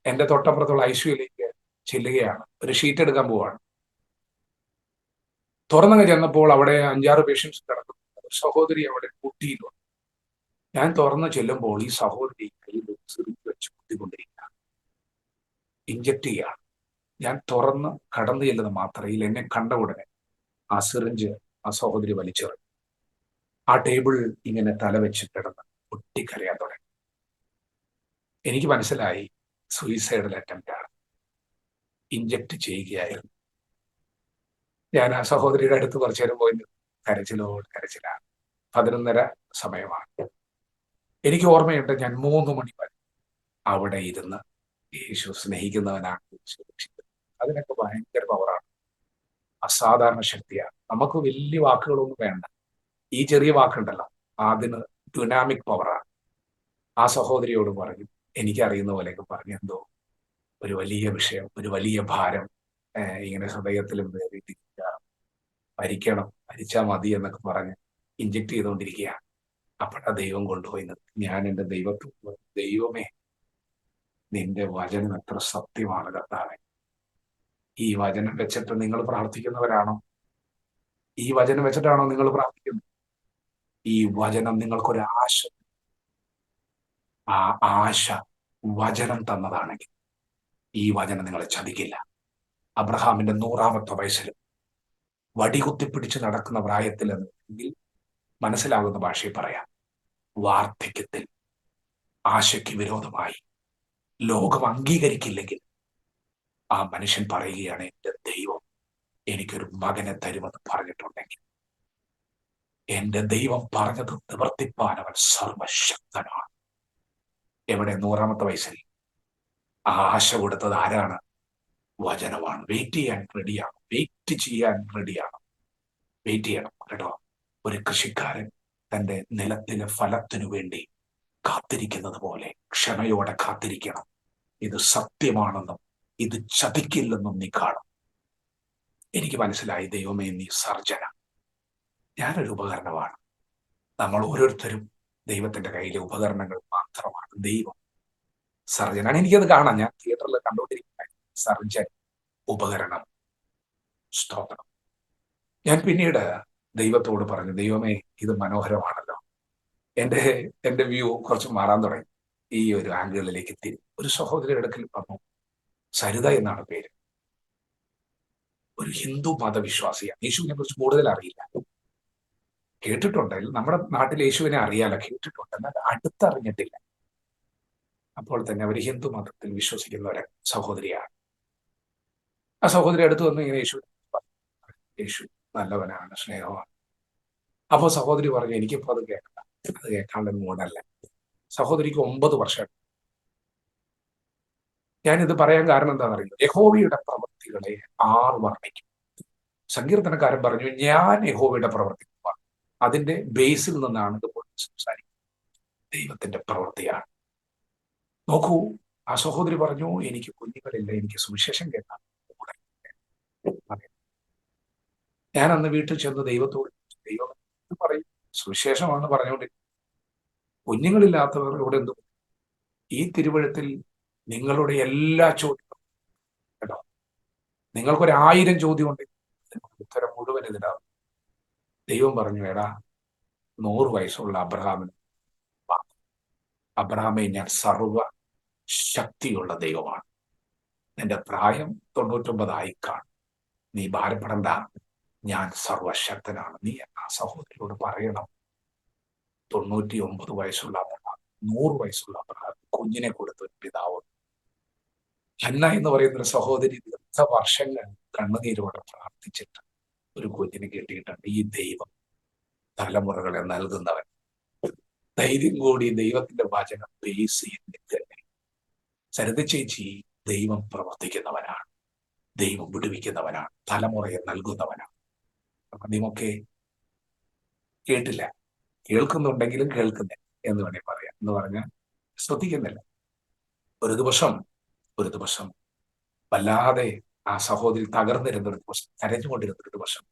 S3: എന്റെ തൊട്ടപ്പുറത്തുള്ള ICUവിലേക്ക് ചെല്ലുകയാണ്. ഒരു ഷീറ്റ് എടുക്കാൻ പോവാണ്. തുറന്നങ്ങ് ചെന്നപ്പോൾ അവിടെ 5-6 പേഷ്യൻസ് കിടക്കുന്നു. സഹോദരി അവിടെ കുട്ടിയിലുണ്ട്. ഞാൻ തുറന്നു ചെല്ലുമ്പോൾ ഈ സഹോദരി കയ്യിൽ സിറിഞ്ച് വെച്ച് കുത്തിക്കൊണ്ടിരിക്കുകയാണ്, ഇഞ്ചക്ട് ചെയ്യാണ്. ഞാൻ തുറന്ന് കടന്നു ചെല്ലുന്ന മാത്രയിൽ എന്നെ കണ്ട ഉടനെ ആ സിറിഞ്ച് ആ സഹോദരി വലിച്ചെറിഞ്ഞു. ആ ടേബിൾ ഇങ്ങനെ തല വെച്ച് കിടന്ന് പൊട്ടിക്കരയാൻ തുടങ്ങി. എനിക്ക് മനസ്സിലായി സൂയിസൈഡൽ അറ്റംപ്റ്റ് ആണ്, ഇഞ്ചക്ട് ചെയ്യുകയായിരുന്നു. ഞാൻ ആ സഹോദരിയുടെ അടുത്ത് കുറച്ചു നേരം പോയി കരച്ചിലോട് കരച്ചിലാണ്. 11:30 സമയമാണ്. എനിക്ക് ഓർമ്മയുണ്ട്, ഞാൻ 3 മണി വരെ അവിടെ ഇരുന്ന് യേശു സ്നേഹിക്കുന്നവനാണ്, സുരക്ഷിതൻ. അതിനൊക്കെ ഭയങ്കര പവറാണ്, അസാധാരണ ശക്തിയാണ്. നമുക്ക് വലിയ വാക്കുകളൊന്നും വേണ്ട, ഈ ചെറിയ വാക്കുണ്ടല്ലോ അതിന് ഡുനാമിക് പവറാണ്. ആ സഹോദരിയോട് പറഞ്ഞു, എനിക്കറിയുന്ന പോലെയൊക്കെ പറഞ്ഞു, എന്തോ ഒരു വലിയ വിഷയം, ഒരു വലിയ ഭാരം ഇങ്ങനെ ഹൃദയത്തിലും മരിക്കണം, മരിച്ചാൽ മതി എന്നൊക്കെ പറഞ്ഞ് ഇഞ്ചക്ട് ചെയ്തുകൊണ്ടിരിക്കുക. അപ്പോഴാ ദൈവം കൊണ്ടുപോയി നിർത്തി. ഞാൻ എൻ്റെ ദൈവത്തോട്, ദൈവമേ നിന്റെ വചനം എത്ര സത്യമാണ് കർത്താവേ. ഈ വചനം വെച്ചിട്ട് നിങ്ങൾ പ്രാർത്ഥിക്കുന്നവരാണോ? ഈ വചനം വെച്ചിട്ടാണോ നിങ്ങൾ പ്രാർത്ഥിക്കുന്നത്? ഈ വചനം നിങ്ങൾക്കൊരു ആശ, ആ ആശ വചനം തന്നതാണെങ്കിൽ ഈ വചനം നിങ്ങളെ ചതിക്കില്ല. അബ്രഹാമിന്റെ 100-ാമത്തെ വയസ്സിലും വടികുത്തിപ്പിടിച്ച് നടക്കുന്ന പ്രായത്തിൽ എങ്കിൽ മനസ്സിലാകുന്ന ഭാഷയിൽ പറയാം, വാർദ്ധക്യത്തിൽ ആശയ്ക്ക് വിരോധമായി ലോകം അംഗീകരിക്കില്ലെങ്കിൽ ആ മനുഷ്യൻ പറയുകയാണ്, എൻ്റെ ദൈവം എനിക്കൊരു മകനെ തരുമെന്ന് പറഞ്ഞിട്ടുണ്ടെങ്കിൽ എൻ്റെ ദൈവം പറഞ്ഞത് നിവർത്തിപ്പാൻ അവൻ സർവശക്തനാണ്. എവിടെ? 100-ാമത്തെ വയസ്സിൽ ആ ആശ കൊടുത്തത് ആരാണ്? വചനമാണ്. വെയിറ്റ് ചെയ്യാൻ റെഡിയാണ്, വെയിറ്റ് ചെയ്യാൻ റെഡിയാണ്. വെയിറ്റ് ചെയ്യണം കേട്ടോ. ഒരു കൃഷിക്കാരൻ തൻ്റെ നിലത്തിലെ ഫലത്തിനു വേണ്ടി കാത്തിരിക്കുന്നത് പോലെ ക്ഷമയോടെ കാത്തിരിക്കണം. ഇത് സത്യമാണെന്നും ഇത് ചതിക്കില്ലെന്നും നീ കാണും. എനിക്ക് മനസ്സിലായി, ദൈവമേ നീ സർജന, ഞാനൊരു ഉപകരണമാണ്. നമ്മൾ ഓരോരുത്തരും ദൈവത്തിന്റെ കയ്യിലെ ഉപകരണങ്ങൾ മാത്രമാണ്. ദൈവം സർജനാണ്. എനിക്കത് കാണാം, ഞാൻ തിയേറ്ററിൽ കണ്ടുകൊണ്ടിരിക്കുന്ന സർജൻ, ഉപകരണം. സ്തോത്രം. ഞാൻ പിന്നീട് ദൈവത്തോട് പറഞ്ഞു, ദൈവമേ ഇത് മനോഹരമാണല്ലോ. എൻ്റെ വ്യൂ കുറച്ച് മാറാൻ തുടങ്ങി. ഈ ഒരു ആംഗിളിലേക്ക് തിരി. ഒരു സഹോദരി അടുക്കൽ പറഞ്ഞു, സരിത എന്നാണ് പേര്, ഒരു ഹിന്ദു മതവിശ്വാസിയാണ്. യേശുവിനെ കുറിച്ച് കൂടുതൽ അറിയില്ല, കേട്ടിട്ടുണ്ട്. നമ്മുടെ നാട്ടിൽ യേശുവിനെ അറിയാലോ, കേട്ടിട്ടുണ്ട്, എന്നാൽ അടുത്തറിഞ്ഞിട്ടില്ല. അപ്പോൾ തന്നെ അവർ ഹിന്ദു മതത്തിൽ വിശ്വസിക്കുന്ന ഒരു സഹോദരിയാണ്. ആ സഹോദരി അടുത്ത് വന്ന് ഇങ്ങനെ യേശു നല്ലവനാണ്, സ്നേഹമാണ്. അപ്പോൾ സഹോദരി പറഞ്ഞു, എനിക്കിപ്പോൾ അത് കേൾക്കണ്ട, അത് കേൾക്കാനുള്ള മൂടല്ല. സഹോദരിക്ക് 9 വർഷം. ഞാനിത് പറയാൻ കാരണം എന്താണെന്ന് അറിയില്ല, യഹോവയുടെ പ്രവൃത്തികളെ ആർ വർണ്ണിക്കും. സങ്കീർത്തനക്കാരൻ പറഞ്ഞു, ഞാൻ യഹോവയുടെ പ്രവൃത്തി. അതിന്റെ ബേസിൽ നിന്നാണ് ഇത് സംസാരിക്കുന്നത്. ദൈവത്തിന്റെ പ്രവൃത്തിയാണ്. നോക്കൂ, ആ സഹോദരി പറഞ്ഞു, എനിക്ക് കുഞ്ഞുങ്ങളില്ല, എനിക്ക് സുവിശേഷം കേൾക്കാം. ഞാൻ അന്ന് വീട്ടിൽ ചെന്ന് ദൈവത്തോട്, ദൈവം പറയും, സുവിശേഷമാണ് പറഞ്ഞുകൊണ്ടിരിക്കുന്നത്, കുഞ്ഞുങ്ങളില്ലാത്തവരോട് എന്തു? ഈ തിരുവഴുത്തിൽ നിങ്ങളുടെ എല്ലാ ചോദ്യങ്ങളും കേട്ടോ, നിങ്ങൾക്കൊരു1000 ചോദ്യം ഉണ്ടെങ്കിൽ ഉത്തരം മുഴുവൻ ഇതിനാവും. ദൈവം പറഞ്ഞു, എടാ 100 വയസ്സുള്ള അബ്രഹാമെ ഞാൻ സർവ ശക്തിയുള്ള ദൈവമാണ്. നിന്റെ പ്രായം 99 കാണും, നീ ഭാരപ്പെടണ്ട, ഞാൻ സർവശക്തനാണ്. നീ ആ സഹോദരിയോട് പറയണം, 99 വയസ്സുള്ള അബ്രഹാം, 100 വയസ്സുള്ള അബ്രഹാം കുഞ്ഞിനെ കൊടുത്ത ഒരു പിതാവ്. ഹന്ന എന്ന് പറയുന്ന ഒരു സഹോദരി വർഷങ്ങൾ കണ്ണുനീരോടെ പ്രാർത്ഥിച്ചിട്ട് ഒരു കുഞ്ഞിനെ കിട്ടിയിട്ടുണ്ട്. ഈ ദൈവം തലമുറകളെ നൽകുന്നവൻ. ധൈര്യം കൂടി ദൈവത്തിന്റെ വചനം ബേസ് ചെയ്യുന്ന സരിത ചേച്ചി ദൈവം പ്രവർത്തിക്കുന്നവനാണ്, ദൈവം വിടുവിക്കുന്നവനാണ്, തലമുറയെ നൽകുന്നവനാണ്. നിയമൊക്കെ കേട്ടില്ല, കേൾക്കുന്നുണ്ടെങ്കിലും കേൾക്കുന്നില്ല എന്ന് വേണമെങ്കിൽ പറയാം. എന്ന് പറഞ്ഞാൽ ശ്രദ്ധിക്കുന്നില്ല. ഒരു ദിവസം വല്ലാതെ ആ സഹോദരി തകർന്നിരുന്നൊരു ദിവസം, കരഞ്ഞുകൊണ്ടിരുന്നൊരു ദിവസം,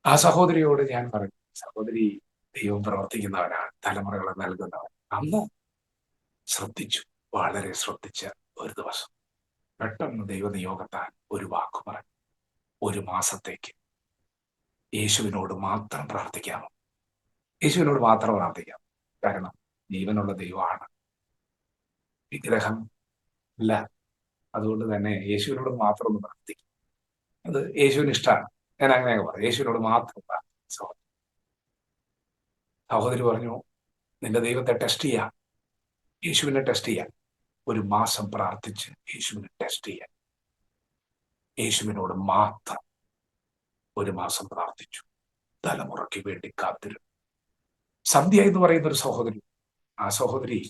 S3: ആ സഹോദരിയോട് ഞാൻ പറഞ്ഞു, സഹോദരി ദൈവം പ്രവർത്തിക്കുന്നവനാണ്, തലമുറകളെ നൽകുന്നവൻ. അന്ന് ശ്രദ്ധിച്ചു, വളരെ ശ്രദ്ധിച്ച ഒരു ദിവസം പെട്ടെന്ന് ദൈവനിയോഗത്താൽ ഒരു വാക്ക് പറഞ്ഞു, 1 മാസത്തേക്ക് യേശുവിനോട് മാത്രം പ്രാർത്ഥിക്കാമോ? യേശുവിനോട് മാത്രം പ്രാർത്ഥിക്കാം. കാരണം ജീവനുള്ള ദൈവമാണ്, വിഗ്രഹം അല്ല. അതുകൊണ്ട് തന്നെ യേശുവിനോട് മാത്രം ഒന്ന് പ്രാർത്ഥിക്കും. അത് യേശുവിന് ഇഷ്ടമാണ്. ഞാൻ അങ്ങനെയൊക്കെ പറഞ്ഞു, യേശുവിനോട് മാത്രം പ്രാർത്ഥിച്ചു. സഹോദരി പറഞ്ഞു, നിന്റെ ദൈവത്തെ ടെസ്റ്റ് ചെയ്യാം, യേശുവിനെ ടെസ്റ്റ് ചെയ്യാം. ഒരു മാസം പ്രാർത്ഥിച്ച് യേശുവിനെ ടെസ്റ്റ് ചെയ്യാൻ യേശുവിനോട് മാത്രം ഒരു മാസം പ്രാർത്ഥിച്ചു. തലമുറയ്ക്ക് വേണ്ടി കാത്തിരുന്നു. സന്ധ്യ എന്ന് പറയുന്ന ഒരു സഹോദരി, ആ സഹോദരി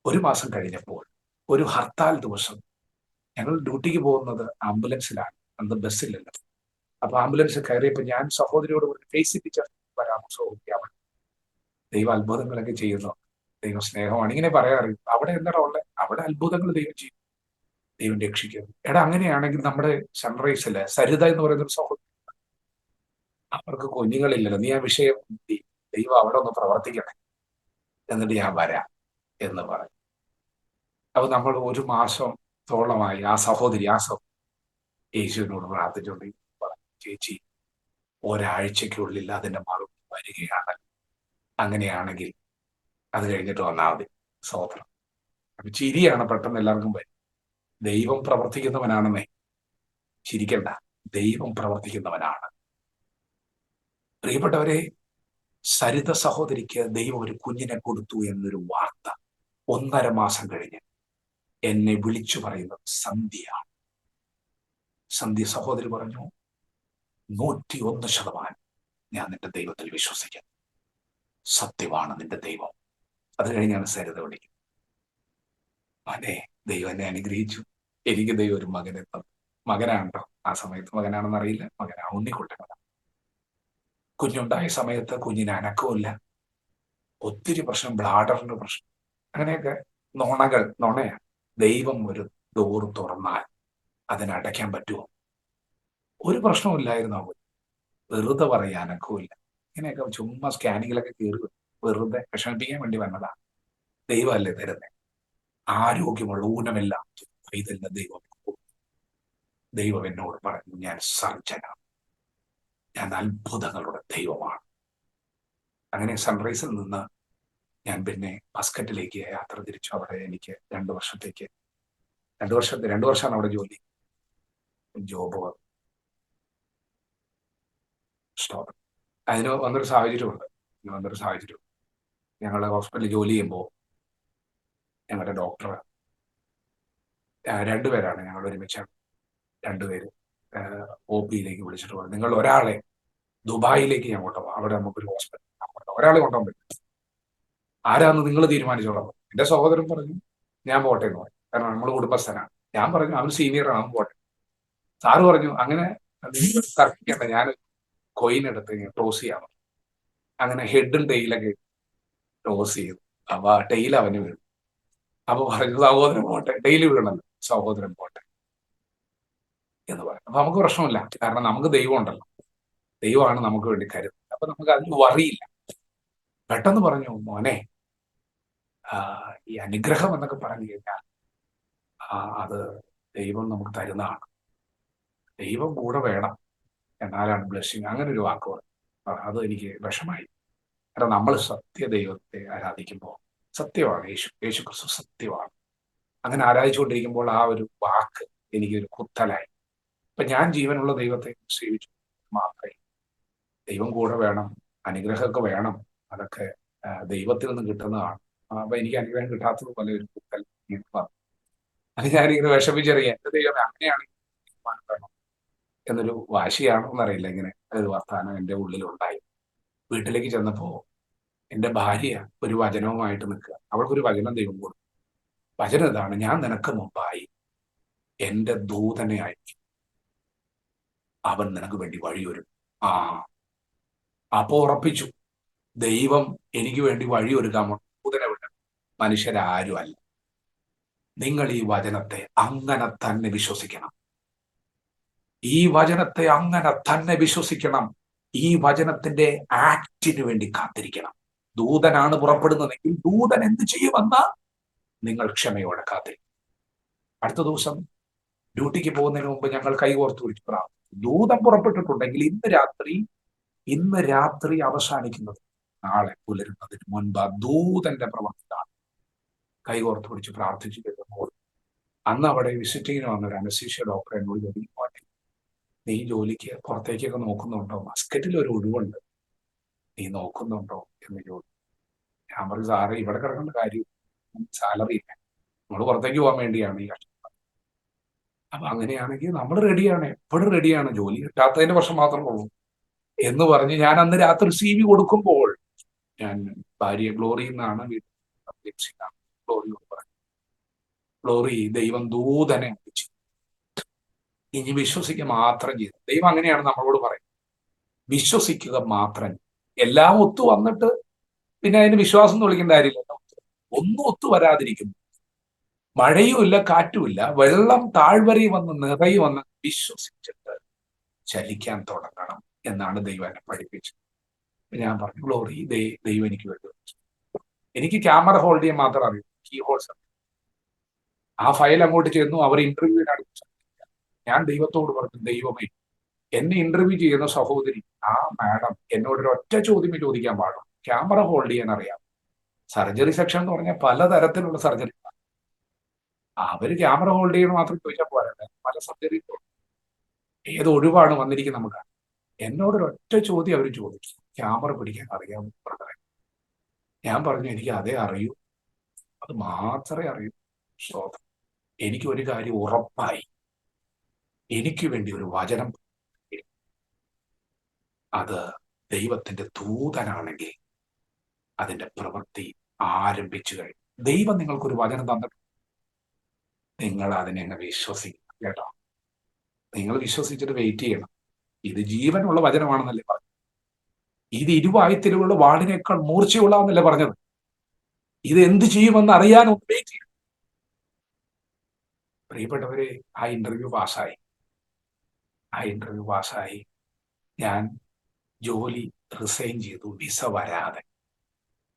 S3: ഒരു മാസം കഴിഞ്ഞപ്പോൾ ഒരു ഹർത്താൽ ദിവസം, ഞങ്ങൾ ഡ്യൂട്ടിക്ക് പോകുന്നത് ആംബുലൻസിലാണ്, അന്ന് ബസ്സിലല്ല. അപ്പൊ ആംബുലൻസ് കയറിയപ്പോൾ ഞാൻ സഹോദരിയോട് ഫേസ് ടീച്ചർ വരാമോ സഹോദരി, അവൻ ദൈവ അത്ഭുതങ്ങളൊക്കെ ചെയ്യുന്നു, ദൈവ സ്നേഹമാണ്, ഇങ്ങനെ പറയാറില്ല. അവിടെ എന്താ ഉള്ളത്? അവിടെ അത്ഭുതങ്ങൾ ദൈവം ചെയ്യും, ദൈവം രക്ഷിക്കുന്നു. എടാ, അങ്ങനെയാണെങ്കിൽ നമ്മുടെ സൺറൈസില് സരിത എന്ന് പറയുന്ന ഒരു സഹോദരി, അവർക്ക് കുഞ്ഞുങ്ങളില്ലല്ലോ, നീ ആ വിഷയം ദൈവം അവിടെ ഒന്ന് പ്രവർത്തിക്കണേ, എന്നിട്ട് ഞാൻ വരാം എന്ന് പറഞ്ഞു. അപ്പൊ നമ്മൾ ഒരു മാസത്തോളമായി ആ സഹോദരി യേശുവിനോട് പ്രാർത്ഥിച്ചുകൊണ്ട് പറഞ്ഞു, ചേച്ചി ഒരാഴ്ചക്കുള്ളിൽ അതിന്റെ മറുപടി വരികയാണ്, അങ്ങനെയാണെങ്കിൽ അത് കഴിഞ്ഞിട്ട് വന്നാൽ മതി. സ്തോത്രം. അപ്പൊ ചിരിയാണ് പെട്ടെന്ന് എല്ലാവർക്കും വരും. ദൈവം പ്രവർത്തിക്കുന്നവനാണെന്നേ, ചിരിക്കണ്ട, ദൈവം പ്രവർത്തിക്കുന്നവനാണ്. പ്രിയപ്പെട്ടവരെ, സരിത സഹോദരിക്ക് ദൈവം ഒരു കുഞ്ഞിനെ കൊടുത്തു എന്നൊരു വാർത്ത 1.5 മാസം കഴിഞ്ഞ് എന്നെ വിളിച്ചു പറയുന്നത് സന്ധ്യയാണ്. സന്ധ്യ സഹോദരി പറഞ്ഞു, 101% ഞാൻ നിന്റെ ദൈവത്തിൽ വിശ്വസിക്കുന്നു, സത്യമാണ് നിന്റെ ദൈവം. അത് കഴിഞ്ഞാണ് സരിത വിളിക്കുന്നത്. മകനെ, ദൈവം എന്നെ അനുഗ്രഹിച്ചു, എനിക്ക് ദൈവം ഒരു മകനെ തന്നു. മകനാണോ ആ സമയത്ത്? മകനാണെന്ന് അറിയില്ല, മകനാണ്, ഉണ്ണിക്കുട്ടനാണ്. കുഞ്ഞുണ്ടായ സമയത്ത് കുഞ്ഞിന് അനക്കമില്ല, ഒത്തിരി പ്രശ്നം, ബ്ലാഡറിന്റെ പ്രശ്നം, അങ്ങനെയൊക്കെ നുണയാണ്. ദൈവം ഒരു ഡോർ തുറന്നാൽ അതിനടയ്ക്കാൻ പറ്റുമോ? ഒരു പ്രശ്നമില്ലായിരുന്നു. അവൻ വെറുതെ പറയാൻ അനക്കമില്ല, ഇങ്ങനെയൊക്കെ ചുമ്മാ സ്കാനിങ്ങിലൊക്കെ കയറി വെറുതെ വിഷമിപ്പിക്കാൻ വേണ്ടി വന്നതാ. ദൈവമല്ലേ തരുന്നത്? ആരോഗ്യമുള്ള ഊനമെല്ലാം ഇതെല്ലാം ദൈവം. ദൈവം എന്നോട് പറഞ്ഞു, ഞാൻ സർജനാണ്, ഞാൻ അത്ഭുതങ്ങളുടെ ദൈവമാണ്. അങ്ങനെ സൺറൈസിൽ നിന്ന് ഞാൻ പിന്നെ മസ്കറ്റിലേക്ക് യാത്ര തിരിച്ചു. അവിടെ എനിക്ക് 2 വർഷമാണ് അവിടെ ജോബ് സ്റ്റോപ്പ്. അതിന് വന്നൊരു സാഹചര്യമുണ്ട്. ഞങ്ങളുടെ ഹോസ്പിറ്റലിൽ ജോലി ചെയ്യുമ്പോൾ ഞങ്ങളുടെ ഡോക്ടർ 2 പേരാണ് ഞങ്ങൾ ഒരുമിച്ചാണ്. 2 പേര് OP വിളിച്ചിട്ട് പറഞ്ഞു, നിങ്ങൾ ഒരാളെ ദുബായിലേക്ക് ഞാൻ കൊണ്ടുപോകാം, അവിടെ നമുക്കൊരു ഹോസ്പിറ്റൽ, ഒരാളെ കൊണ്ടുപോകാൻ പറ്റും, ആരാന്ന് നിങ്ങൾ തീരുമാനിച്ചോളാം. എന്റെ സഹോദരൻ പറഞ്ഞു, ഞാൻ പോട്ടെ എന്ന് പറഞ്ഞു, കാരണം നമ്മൾ കുടുംബസ്ഥനാണ്. ഞാൻ പറഞ്ഞു, അവൻ സീനിയറാണ്, അവൻ പോട്ടെ. സാറ് പറഞ്ഞു, അങ്ങനെ തർക്കിക്കണ്ട, ഞാൻ കോയിൻ എടുത്ത് ടോസ് ചെയ്യാൻ. അങ്ങനെ ഹെഡും ടെയിലൊക്കെ ടോസ് ചെയ്തു. അപ്പൊ ടെയിൽ അവന് വീണു. അപ്പൊ പറഞ്ഞു, സഹോദരൻ പോട്ടെ, ടെയിൽ വീണല്ലോ, സഹോദരൻ പോട്ടെ എന്ന് പറഞ്ഞു. അപ്പൊ നമുക്ക് പ്രശ്നമില്ല, കാരണം നമുക്ക് ദൈവം ഉണ്ടല്ലോ, ദൈവമാണ് നമുക്ക് വേണ്ടി കരുതുന്നത്. അപ്പൊ നമുക്ക് അതിന് വറിയില്ല. പെട്ടെന്ന് പറഞ്ഞു, മോനെ, ഈ അനുഗ്രഹം എന്നൊക്കെ പറഞ്ഞു കഴിഞ്ഞാൽ അത് ദൈവം നമുക്ക് തരുന്നതാണ്, ദൈവം കൂടെ വേണം, എന്നാലാണ് ബ്ലെസ്സിങ്. അങ്ങനെ ഒരു വാക്ക് പറഞ്ഞു. അത് എനിക്ക് വിഷമായി. കാരണം നമ്മൾ ദൈവത്തെ ആരാധിക്കുമ്പോൾ, സത്യമാണ്, യേശു ക്രിസ്തു സത്യമാണ്, അങ്ങനെ ആരാധിച്ചുകൊണ്ടിരിക്കുമ്പോൾ ആ ഒരു വാക്ക് എനിക്കൊരു കുത്തലായി. അപ്പൊ ഞാൻ ജീവനുള്ള ദൈവത്തെ സേവിച്ചു മാത്രമേ. ദൈവം കൂടെ വേണം, അനുഗ്രഹമൊക്കെ വേണം, അതൊക്കെ ദൈവത്തിൽ നിന്ന് കിട്ടുന്നതാണ്. അപ്പൊ എനിക്ക് അനുഗ്രഹം കിട്ടാത്തത് പോലെ ഒരു കുത്തൽ പറഞ്ഞു. അത് ഞാനിങ്ങനെ വിഷമിച്ചറിയാം, എന്റെ ദൈവം അങ്ങനെയാണ് വേണം എന്നൊരു വാശിയാണോ എന്നറിയില്ല, ഇങ്ങനെ ഒരു വർത്താനം എൻ്റെ ഉള്ളിലുണ്ടായി. വീട്ടിലേക്ക് ചെന്നപ്പോ എൻ്റെ ഭാര്യ ഒരു വചനവുമായിട്ട് നിൽക്കുക. അവൾക്കൊരു വചനം ദൈവം കൊടുത്തു. വചനം ഇതാണ്, ഞാൻ നിനക്ക് മുമ്പായി എൻ്റെ ദൂതനെ അയച്ചു, അവൻ നിനക്ക് വേണ്ടി വഴിയൊരു. അപ്പൊ ഉറപ്പിച്ചു, ദൈവം എനിക്ക് വേണ്ടി വഴിയൊരുക്കാൻ ദൂതനെ വിട്ട മനുഷ്യരാരും അല്ല. നിങ്ങൾ ഈ വചനത്തെ അങ്ങനെ തന്നെ വിശ്വസിക്കണം, ഈ വചനത്തെ അങ്ങനെ തന്നെ വിശ്വസിക്കണം. ഈ വചനത്തിന്റെ ആക്ടിന് വേണ്ടി കാത്തിരിക്കണം. ദൂതനാണ് പുറപ്പെടുന്നതെങ്കിൽ ദൂതൻ എന്ത് ചെയ്യുമെന്ന് നിങ്ങൾ ക്ഷമയോടെ കാത്തിരിക്കും. അടുത്ത ദിവസം ഡ്യൂട്ടിക്ക് പോകുന്നതിന് മുമ്പ് ഞങ്ങൾ കൈകോർത്ത് വിളിച്ചു പ്രാർത്ഥിച്ചു. ദൂതൻ പുറപ്പെട്ടിട്ടുണ്ടെങ്കിൽ ഇന്ന് രാത്രി അവസാനിക്കുന്നത് നാളെ പുലരുന്നതിന് മുൻപ് ദൂതന്റെ പ്രവർത്തിയാണ്. കൈകോർത്ത് പിടിച്ച് പ്രാർത്ഥിച്ചു കഴിഞ്ഞപ്പോൾ അന്ന് അവിടെ വിസിറ്റിങ്ങിന് വന്ന ഒരു അനസ്തീഷ്യ ഡോക്ടർ എന്നോട് ചോദിച്ചു, നീ ജോലിക്ക് പുറത്തേക്കൊക്കെ നോക്കുന്നുണ്ടോ? മസ്കറ്റിൽ ഒരു ഒഴിവുണ്ട്, നീ നോക്കുന്നുണ്ടോ എന്ന് ചോദിച്ചു. ഞാൻ പറഞ്ഞു, സാറേ ഇവിടെ കിടക്കേണ്ട കാര്യം, സാലറി ഇല്ല, നമ്മൾ പുറത്തേക്ക് പോകാൻ വേണ്ടിയാണ് ഈ കഷ്ടം. അപ്പൊ അങ്ങനെയാണെങ്കിൽ നമ്മൾ റെഡിയാണ്, എപ്പോഴും റെഡിയാണ്, ജോലി കിട്ടാത്തതിന്റെ പ്രശ്നം മാത്രമേ ഉള്ളൂ എന്ന് പറഞ്ഞ് ഞാൻ അന്ന് രാത്രി CV കൊടുക്കുമ്പോൾ ഞാൻ ഭാര്യ ഗ്ലോറി എന്നാണ് ഗ്ലോറിയോട് പറഞ്ഞു, ഗ്ലോറി, ദൈവം ദൂതനെ വിളിച്ചു, ഇനി വിശ്വസിക്കുക മാത്രം ചെയ്തു. ദൈവം അങ്ങനെയാണ് നമ്മളോട് പറയുന്നത്, വിശ്വസിക്കുക മാത്രം. എല്ലാം ഒത്തു വന്നിട്ട് പിന്നെ അതിന് വിശ്വാസം എന്ന് വിളിക്കേണ്ട കാര്യമില്ല. ഒന്നും ഒത്തു വരാതിരിക്കുന്നു, മഴയുമില്ല കാറ്റുമില്ല, വെള്ളം താഴ്വരയിൽ വന്ന് നിറയി വന്ന് വിശ്വസിച്ചിട്ട് ചലിക്കാൻ തുടങ്ങണം എന്നാണ് ദൈവം എന്നെ പഠിപ്പിച്ചത്. ഞാൻ പറഞ്ഞു, ഗ്ലോറി, ദൈവം എനിക്ക് വേണ്ടി, എനിക്ക് ക്യാമറ ഹോൾഡ് ചെയ്യാൻ മാത്രം അറിയൂ, കീ ഹോൾഡ്സ്. ആ ഫയൽ അങ്ങോട്ട് ചെന്നു, അവർ ഇന്റർവ്യൂവിനാണ്. ഞാൻ ദൈവത്തോട് പറഞ്ഞു, ദൈവമേ, എന്നെ ഇന്റർവ്യൂ ചെയ്യുന്ന സഹോദരി, ആ മാഡം എന്നോട് ഒരു ഒറ്റ ചോദ്യമേ ചോദിക്കാൻ പാടും, ക്യാമറ ഹോൾഡ് ചെയ്യാൻ അറിയാം. സർജറി സെക്ഷൻ എന്ന് പറഞ്ഞാൽ പലതരത്തിലുള്ള സർജറി, അവര് ക്യാമറ ഹോൾഡ് ചെയ്യണം മാത്രം ചോദിച്ചാൽ പോരാ, പല സർജറി, ഏത് ഒഴിവാണ് വന്നിരിക്കുന്നത് നമുക്ക്. എന്നോടൊരു ഒറ്റ ചോദ്യം അവർ ചോദിച്ചു, ക്യാമറ പിടിക്കാൻ അറിയാമോ ബ്രദറെ? ഞാൻ പറഞ്ഞു, എനിക്ക് അതേ അറിയൂ, അത് മാത്രമേ അറിയൂ. സ്തോത്രം. എനിക്ക് ഒരു കാര്യം ഉറപ്പായി, എനിക്ക് വേണ്ടി ഒരു വചനം, അത് ദൈവത്തിന്റെ ദൂതനാണെങ്കിൽ അതിന്റെ പ്രവൃത്തി ആരംഭിച്ചു കഴിഞ്ഞു. ദൈവം നിങ്ങൾക്കൊരു വചനം തന്നിട്ട് നിങ്ങൾ അതിനെ അങ്ങ് വിശ്വസിക്കണം കേട്ടോ. നിങ്ങൾ വിശ്വസിച്ചിട്ട് വെയിറ്റ് ചെയ്യണം. ഇത് ജീവനുള്ള വചനമാണെന്നല്ലേ പറഞ്ഞു. ഇത് ഇരുവായുത്തിലുള്ള വാളിനേക്കാൾ മൂർച്ചയുള്ളതെന്നല്ലേ പറഞ്ഞത്. ഇത് എന്ത് ചെയ്യുമെന്ന് അറിയാനൊന്ന് വെയിറ്റ് ചെയ്യണം. പ്രിയപ്പെട്ടവരെ, ആ ഇന്റർവ്യൂ പാസ്സായി. ഞാൻ ജോലി റിസൈൻ ചെയ്തു, വിസ വരാതെ.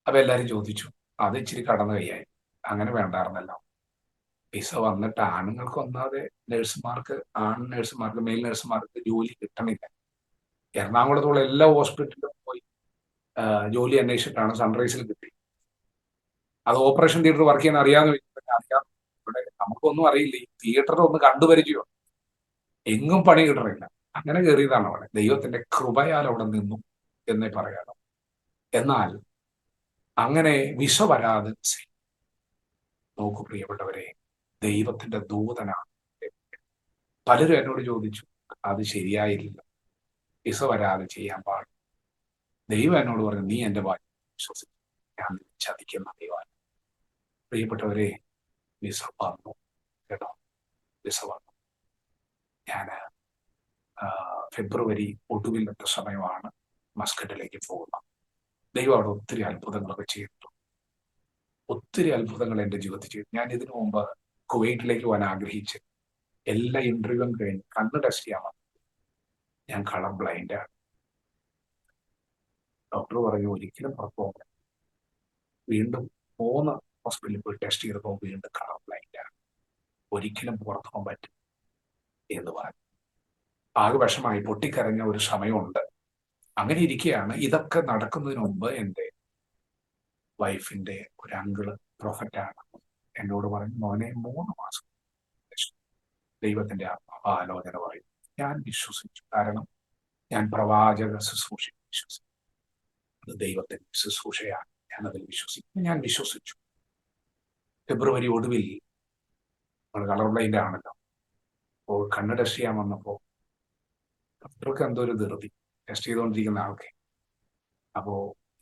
S3: അപ്പൊ എല്ലാരും ചോദിച്ചു, അത് ഇച്ചിരി കടന്നു കൈയായി, അങ്ങനെ വേണ്ടായിരുന്നല്ലോ. വിസ വന്നിട്ട് ആണുങ്ങൾക്ക് ഒന്നാതെ നഴ്സുമാർക്ക്, മെയിൽ നഴ്സുമാർക്ക് ജോലി കിട്ടണില്ല. എറണാകുളത്തുള്ള എല്ലാ ഹോസ്പിറ്റലിലും പോയി ജോലി അന്വേഷിച്ചിട്ടാണ് സൺറൈസിൽ കിട്ടി. അത് ഓപ്പറേഷൻ തിയേറ്റർ വർക്ക് ചെയ്യാൻ അറിയാന്ന് വെച്ചിട്ട് അറിയാം. ഇവിടെ നമുക്കൊന്നും അറിയില്ല, ഈ തിയേറ്ററിൽ ഒന്ന് കണ്ടുപരിചയോ, എങ്ങും പണി കിട്ടണില്ല. അങ്ങനെ കയറിയതാണ് അവിടെ. ദൈവത്തിന്റെ കൃപയാൽ അവിടെ നിന്നു എന്നേ പറയാനോ. എന്നാൽ അങ്ങനെ വിസ വരാതെ നോക്കൂ പ്രിയപ്പെട്ടവരെ, ദൈവത്തിന്റെ ദൂതനാണ്. പലരും എന്നോട് ചോദിച്ചു, അത് ശരിയായില്ല, വിസ വരാതെ ചെയ്യാൻ പാടില്ല. ദൈവം എന്നോട് പറഞ്ഞു, നീ എന്റെ വാക്ക് വിശ്വസിച്ചു, ഞാൻ ചതിക്കുന്ന ദൈവം. പ്രിയപ്പെട്ടവരെ, വിസ വന്നു കേട്ടോ, വിസ വന്നു. ഞാൻ ഫെബ്രുവരി ഒടുവിലത്തെ സമയമാണ് മസ്കറ്റിലേക്ക് പോകുന്നത്. ദൈവം അവിടെ ഒത്തിരി അത്ഭുതങ്ങളൊക്കെ ചെയ്തിട്ടുണ്ട്. ഒത്തിരി അത്ഭുതങ്ങൾ എൻ്റെ ജീവിതത്തിൽ ചെയ്തു. ഞാൻ ഇതിനു മുമ്പ് കുവൈറ്റിലേക്ക് പോകാൻ ആഗ്രഹിച്ച് എല്ലാ ഇന്റർവ്യൂവും കഴിഞ്ഞ് കണ്ണ് ടെസ്റ്റ് ചെയ്യാൻ വന്നു. ഞാൻ കളർ ബ്ലൈൻഡാണ്. ഡോക്ടർ പറഞ്ഞു, ഒരിക്കലും പുറത്തു പോകാൻ. വീണ്ടും 3 ഹോസ്പിറ്റലിൽ പോയി ടെസ്റ്റ് ചെയ്തപ്പോൾ വീണ്ടും കളർ ബ്ലൈൻഡാണ്, ഒരിക്കലും പുറത്തു പോകാൻ പറ്റും എന്ന് പറഞ്ഞു. ആകെ വിഷമായി, പൊട്ടിക്കരഞ്ഞ ഒരു സമയമുണ്ട്. അങ്ങനെ ഇരിക്കുകയാണ്. ഇതൊക്കെ നടക്കുന്നതിന് മുമ്പ് എൻ്റെ വൈഫിന്റെ ഒരു അങ്കിള് പ്രൊഫറ്റാണ് എന്നോട് പറഞ്ഞു, മോനെ 3 മാസം ദൈവത്തിന്റെ ആലോചന പറയും. ഞാൻ വിശ്വസിച്ചു, കാരണം ഞാൻ പ്രവാചക ശുശ്രൂഷ വിശ്വസിച്ചു. അത് ദൈവത്തിന്റെ ശുശ്രൂഷയാണ്, ഞാനതിൽ വിശ്വസിക്കുന്നു. ഞാൻ വിശ്വസിച്ചു. ഫെബ്രുവരി ഒടുവിൽ നമ്മൾ കളർ ബ്ലൈൻഡ് ആണല്ലോ, അപ്പോൾ കണ്ണ് ടെസ്റ്റ് ചെയ്യാൻ വന്നപ്പോൾ ഡോക്ടർക്ക് എന്തോ ഒരു ധൃതി, ടെസ്റ്റ് ചെയ്തുകൊണ്ടിരിക്കുന്ന ആൾക്ക്. അപ്പോ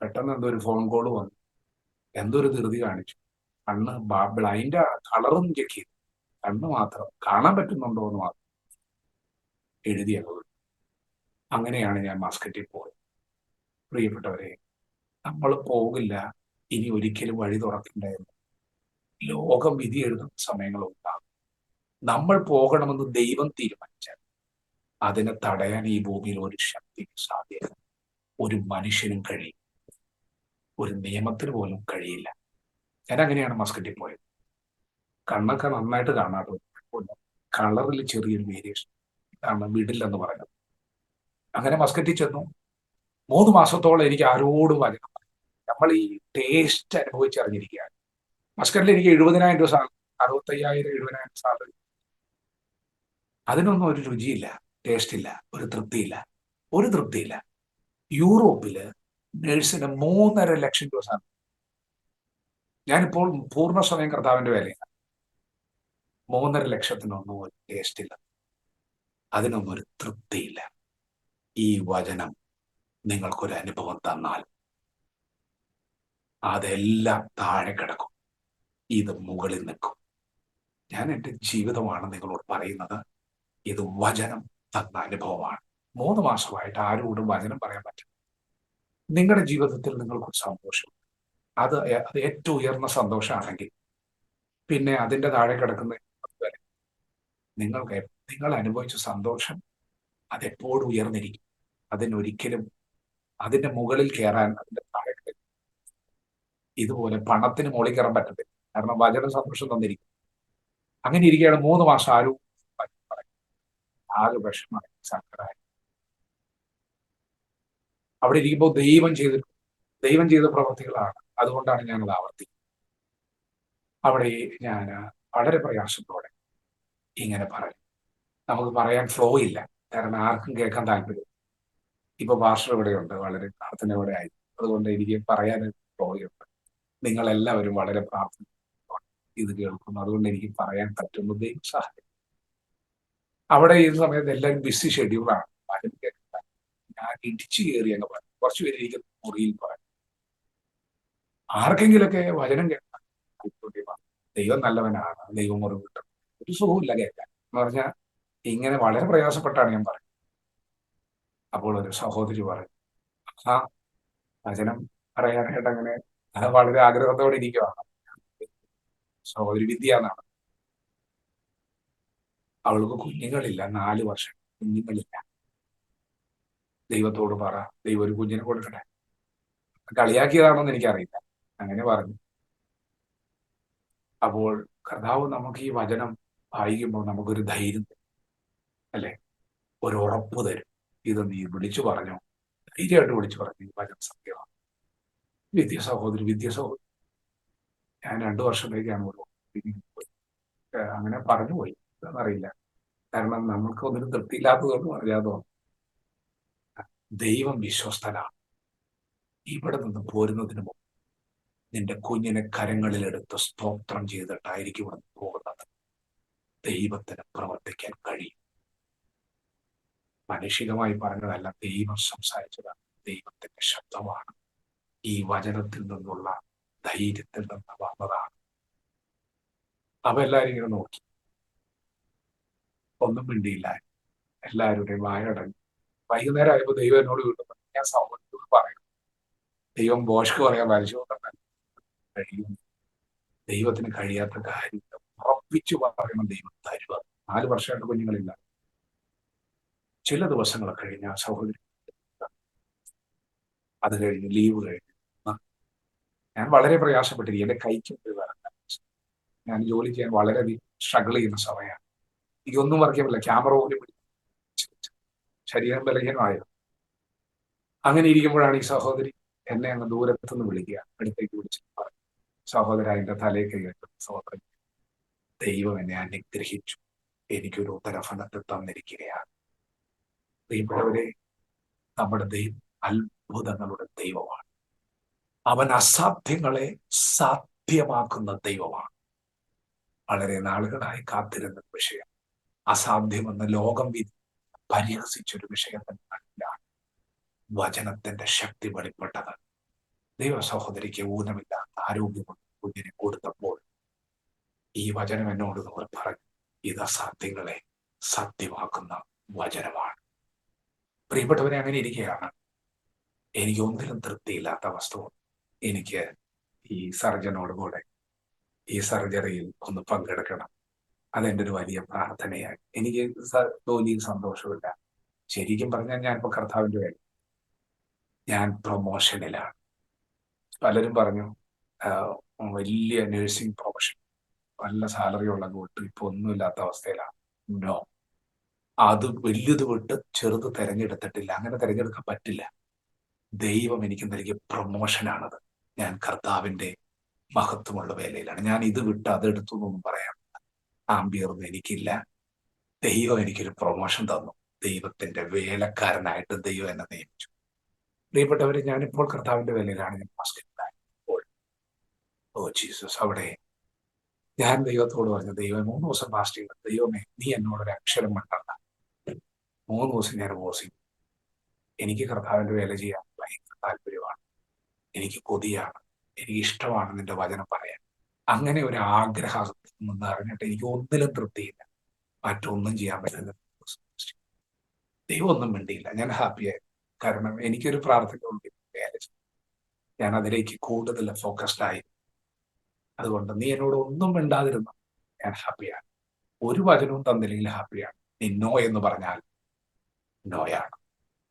S3: പെട്ടെന്ന് എന്തോ ഒരു ഫോൺ കോൾ വന്നു, എന്തോ ഒരു ധൃതി കാണിച്ചു. കണ്ണ് ബ്ലൈൻഡ്, കളറും ചെക്ക് ചെയ്തു, കണ്ണ് മാത്രം കാണാൻ പറ്റുന്നുണ്ടോ എന്ന് മാത്രം എഴുതിയത്. അങ്ങനെയാണ് ഞാൻ മസ്കറ്റിൽ പോയത്. പ്രിയപ്പെട്ടവരെ, നമ്മൾ പോകില്ല, ഇനി ഒരിക്കലും വഴി തുറക്കണ്ടായിരുന്നു. ലോകം വിധി എഴുതുന്ന സമയങ്ങളുണ്ടാകും. നമ്മൾ പോകണമെന്ന് ദൈവം തീരുമാനിച്ചാൽ അതിനെ തടയാൻ ഈ ഭൂമിയിൽ ഒരു ശക്തിക്ക് സാധ്യത, ഒരു മനുഷ്യനും കഴിയും, ഒരു നിയമത്തിന് പോലും കഴിയില്ല. ഞാൻ അങ്ങനെയാണ് മസ്കറ്റിൽ പോയത്. കണ്ണൊക്കെ നന്നായിട്ട് കാണാതെ, കളറിൽ ചെറിയൊരു വേരിയേഷൻ, ഇതാണ് വിടില്ലെന്ന് പറയുന്നത്. അങ്ങനെ മസ്കറ്റിൽ ചെന്നു. 3 മാസത്തോളം എനിക്ക് ആരോടും വചനം, നമ്മൾ ഈ ടേസ്റ്റ് അനുഭവിച്ചറിഞ്ഞിരിക്കുകയാണ്. മസ്കറ്റിൽ എനിക്ക് 70,000 രൂപ സാലറി, 65,000 70,000 സാലറി, അതിനൊന്നും ഒരു രുചിയില്ല. ടേസ്റ്റ് ഇല്ല, ഒരു തൃപ്തിയില്ല. യൂറോപ്പില് നഴ്സിന് 3,50,000 രൂപ സാധനം. ഞാനിപ്പോൾ പൂർണ്ണ സമയം കർത്താവിന്റെ വേലയാണ്. 3,50,000 ഒരു ടേസ്റ്റ് ഇല്ല, അതിനൊന്നും ഒരു തൃപ്തിയില്ല. ഈ വചനം നിങ്ങൾക്കൊരു അനുഭവം തന്നാൽ അതെല്ലാം താഴെ കിടക്കും, ഇത് മുകളിൽ നിൽക്കും. ഞാൻ എൻ്റെ ജീവിതമാണ് നിങ്ങളോട് പറയുന്നത്. ഇത് വചനം തന്ന അനുഭവമാണ്. 3 മാസമായിട്ട് ആരോടും വചനം പറയാൻ പറ്റും. നിങ്ങളുടെ ജീവിതത്തിൽ നിങ്ങൾക്കൊരു സന്തോഷം, അത് ഏറ്റവും ഉയർന്ന സന്തോഷമാണെങ്കിൽ പിന്നെ അതിൻ്റെ താഴെ കിടക്കുന്ന നിങ്ങൾ അനുഭവിച്ച സന്തോഷം അതെപ്പോഴും ഉയർന്നിരിക്കും. അതിനൊരിക്കലും അതിന്റെ മുകളിൽ കയറാൻ അതിന്റെ താഴെ ഇതുപോലെ പണത്തിന് മുകളിൽ കയറാൻ പറ്റത്തില്ല. കാരണം വചന സന്തോഷം തന്നിരിക്കും. അങ്ങനെ ഇരിക്കുകയാണ് 3 മാസം ആരും ആകെ വിഷമായി, സങ്കടമായി. അവിടെ ഇരിക്കുമ്പോൾ ദൈവം ചെയ്ത പ്രവൃത്തികളാണ്. അതുകൊണ്ടാണ് ഞാനത് ആവർത്തിക്കുന്നത്. അവിടെ ഞാൻ വളരെ പ്രയാസത്തോടെ ഇങ്ങനെ പറയും. നമുക്ക് പറയാൻ ഫ്ലോ ഇല്ല, കാരണം ആർക്കും കേൾക്കാൻ താല്പര്യം. ഇപ്പൊ ഭാഷ ഇവിടെയുണ്ട്, വളരെ പ്രാർത്ഥനയോടെ ആയി. അതുകൊണ്ട് എനിക്ക് പറയാൻ ഫ്ലോ ഉണ്ട്. നിങ്ങളെല്ലാവരും വളരെ പ്രാർത്ഥന ഇത് കേൾക്കുന്നു, അതുകൊണ്ട് എനിക്ക് പറയാൻ പറ്റുന്നു. ദൈവം സഹായം. അവിടെ ഈ സമയത്ത് എല്ലാവരും ബിസി ഷെഡ്യൂളാണ്. പലരും കേൾക്കാൻ ഞാൻ ഇടിച്ചു കയറി അങ്ങ് പറഞ്ഞു. കുറച്ചു പേര് ഇരിക്കുന്ന മുറിയിൽ പറഞ്ഞു. ആർക്കെങ്കിലൊക്കെ വചനം കേൾക്കാൻ ദൈവം നല്ലവനാണ്, ദൈവം മുറിവ് കിട്ടും. ഒരു സുഖമില്ല കേൾക്കാൻ എന്ന് പറഞ്ഞാൽ ഇങ്ങനെ വളരെ പ്രയാസപ്പെട്ടാണ് ഞാൻ പറയുന്നത്. അപ്പോൾ ഒരു സഹോദരി പറഞ്ഞു, ആ വചനം പറയാനായിട്ട് അങ്ങനെ വളരെ ആഗ്രഹത്തോടെ ഇരിക്കുവാണ്. സഹോദരി വിദ്യ എന്നാണ്. അവൾക്ക് കുഞ്ഞുങ്ങളില്ല, 4 വർഷം കുഞ്ഞുങ്ങളില്ല. ദൈവത്തോട് പറ, ദൈവം ഒരു കുഞ്ഞിനെ കൊടുക്കട്ടെ. കളിയാക്കിയതാണോന്ന് എനിക്കറിയില്ല, അങ്ങനെ പറഞ്ഞു. അപ്പോൾ കർത്താവ് നമുക്ക് ഈ വചനം വായിക്കുമ്പോൾ നമുക്കൊരു ധൈര്യം തരും, അല്ലെ? ഒരു ഉറപ്പ് തരും. ഇത് നീ വിളിച്ചു പറഞ്ഞു, ധൈര്യമായിട്ട് വിളിച്ചു പറഞ്ഞു, ഈ വചനം സത്യമാണ്. വിദ്യ സഹോദരി ഞാൻ 2 വർഷത്തേക്കാണ് അങ്ങനെ പറഞ്ഞു പോയി. എന്നറിയില്ല, കാരണം നമുക്ക് ഒന്നിനും തൃപ്തിയില്ലാത്തതൊന്നും അറിയാതോ. ദൈവം വിശ്വസ്തനാണ്. ഇവിടെ നിന്ന് പോരുന്നതിന് മുമ്പ് നിന്റെ കുഞ്ഞിനെ കരങ്ങളിലെടുത്ത് സ്തോത്രം ചെയ്തിട്ടായിരിക്കും ഇവിടെ പോകുന്നത്. ദൈവത്തിന് പ്രവർത്തിക്കാൻ കഴിയും. മാനുഷികമായി പറഞ്ഞതല്ല, ദൈവം സംസാരിച്ചതാണ്. ദൈവത്തിന്റെ ശബ്ദമാണ്. ഈ വചനത്തിൽ നിന്നുള്ള ധൈര്യത്തിൽ നിന്ന് വന്നതാണ്. അപ്പൊ എല്ലാവരും ഇങ്ങനെ നോക്കി, ഒന്നും മിണ്ടിയില്ല. എല്ലാവരുടെയും വായടങ്ങി. വൈകുന്നേരം ആയപ്പോൾ ദൈവം എന്നോട് വീണ്ടും ഞാൻ സൗകര്യത്തോട് പറയണം, ദൈവം ബോഷ്ക്ക് പറയാൻ പരിശോധന കഴിയും. ദൈവത്തിന് കഴിയാത്ത കാര്യം ഉറപ്പിച്ചു പറയണം, ദൈവം തരുക. 4 വർഷമായിട്ട് കുഞ്ഞുങ്ങളില്ല. ചില ദിവസങ്ങൾ കഴിഞ്ഞ ആ സഹോദരി അത് കഴിഞ്ഞ് ലീവ് കഴിഞ്ഞ് ഞാൻ വളരെ പ്രയാസപ്പെട്ടിരിക്കും. എൻ്റെ കൈക്ക് ഞാൻ ജോലി ചെയ്യാൻ വളരെയധികം സ്ട്രഗിൾ ചെയ്യുന്ന സമയമാണ്. എനിക്കൊന്നും വർക്ക് ചെയ്യാൻ പറ്റില്ല. ക്യാമറ പോലും ശരീരം ബലഹീനമായത്. അങ്ങനെ ഇരിക്കുമ്പോഴാണ് ഈ സഹോദരി എന്നെ അങ്ങ് ദൂരത്തുനിന്ന് വിളിക്കുക. അടുത്തേക്ക് വിളിച്ച് പറഞ്ഞു, സഹോദര, എൻ്റെ തലയെ കൈകെട്ടു. സഹോദരൻ, ദൈവം എന്നെ അനുഗ്രഹിച്ചു, എനിക്കൊരു ഉത്തരഫലത്തെ തന്നിരിക്കുകയാണ്. പ്രിയപ്പെട്ടവരെ, നമ്മുടെ ദൈവം അത്ഭുതങ്ങളുടെ ദൈവമാണ്. അവൻ അസാധ്യങ്ങളെ സാധ്യമാക്കുന്ന ദൈവമാണ്. വളരെ നാളുകളായി കാത്തിരുന്ന വിഷയം, അസാധ്യമെന്ന് ലോകം പരിഹസിച്ചൊരു വിഷയം തന്നെയാണ് വചനത്തിന്റെ ശക്തി വെളിപ്പെട്ടത്. ദൈവ സഹോദരിക്ക് ഊനമില്ലാത്ത ആരോഗ്യമുള്ള കുഞ്ഞിനെ കൊടുത്തപ്പോൾ ഈ വചനം എന്നോട് പറഞ്ഞു, ഇത് അസാധ്യങ്ങളെ സത്യമാക്കുന്ന വചനമാണ്. പ്രിയപ്പെട്ടവരെ, അങ്ങനെ ഇരിക്കുകയാണ്. എനിക്ക് ഒന്നിലും തൃപ്തിയില്ലാത്ത വസ്തുവും. എനിക്ക് ഈ സർജനോട് കൂടെ ഈ സർജറിയിൽ ഒന്ന് പങ്കെടുക്കണം. അതെൻ്റെ ഒരു വലിയ പ്രാർത്ഥനയായി. എനിക്ക് ജോലിയിൽ സന്തോഷമില്ല. ശരിക്കും പറഞ്ഞാൽ ഞാനിപ്പോൾ കർത്താവിൻ്റെ വേല, ഞാൻ പ്രൊമോഷനിലാണ്. പലരും പറഞ്ഞു വലിയ നഴ്സിംഗ് പ്രൊഫഷൻ, നല്ല സാലറി ഉള്ള കൂട്ട് ഇപ്പൊ ഒന്നുമില്ലാത്ത അവസ്ഥയിലാണ്. നോ, അത് വലിയത് വിട്ട് ചെറുത് തിരഞ്ഞെടുത്തിട്ടില്ല. അങ്ങനെ തിരഞ്ഞെടുക്കാൻ പറ്റില്ല. ദൈവം എനിക്ക് നൽകിയ പ്രൊമോഷനാണത്. ഞാൻ കർത്താവിന്റെ മഹത്വമുള്ള വേലയിലാണ്. ഞാൻ ഇത് വിട്ട് അതെടുത്തു എന്നൊന്നും പറയാം. ആംബിയറൊന്നും എനിക്കില്ല. ദൈവം എനിക്കൊരു പ്രൊമോഷൻ തന്നു. ദൈവത്തിന്റെ വേലക്കാരനായിട്ട് ദൈവം എന്നെ നിയമിച്ചു. പ്രിയപ്പെട്ടവരെ, ഞാനിപ്പോൾ കർത്താവിന്റെ വേലയിലാണ്. ഞാൻ ബാസ്കറ്റിലായപ്പോൾ ജീസസ്, അവിടെ ഞാൻ ദൈവത്തോട് പറഞ്ഞു, ദൈവം 3 ദിവസം ഫാസ്റ്റ് ചെയ്തു. ദൈവമേ, നീ എന്നോടൊരു അക്ഷരം വേണ്ടണ്ട. 3 ദിവസം ഞാൻ ഉപവസിക്കും. എനിക്ക് കർത്താവിന്റെ വേല ചെയ്യാൻ ഭയങ്കര താല്പര്യമാണ്, എനിക്ക് കൊതിയാണ്, എനിക്ക് ഇഷ്ടമാണ് നിന്റെ വചനം പറയാൻ. അങ്ങനെ ഒരു ആഗ്രഹം എന്ന് അറിഞ്ഞിട്ട് എനിക്ക് ഒന്നിലും തൃപ്തിയില്ല, മറ്റൊന്നും ചെയ്യാൻ പറ്റില്ല. ദൈവം ഒന്നും മിണ്ടിയില്ല. ഞാൻ ഹാപ്പിയായി. കാരണം എനിക്കൊരു പ്രാർത്ഥനയുണ്ട്, വേല ചെയ്യും. ഞാൻ അതിലേക്ക് കൂടുതൽ ഫോക്കസ്ഡ് ആയി. അതുകൊണ്ട് നീ എന്നോട് ഒന്നും മിണ്ടാതിരുന്നു, ഞാൻ ഹാപ്പിയാണ്. ഒരു വചനവും തന്നില്ലെങ്കിൽ ഹാപ്പിയാണ്. നീ നോ എന്ന് പറഞ്ഞാൽ നോയാണ്.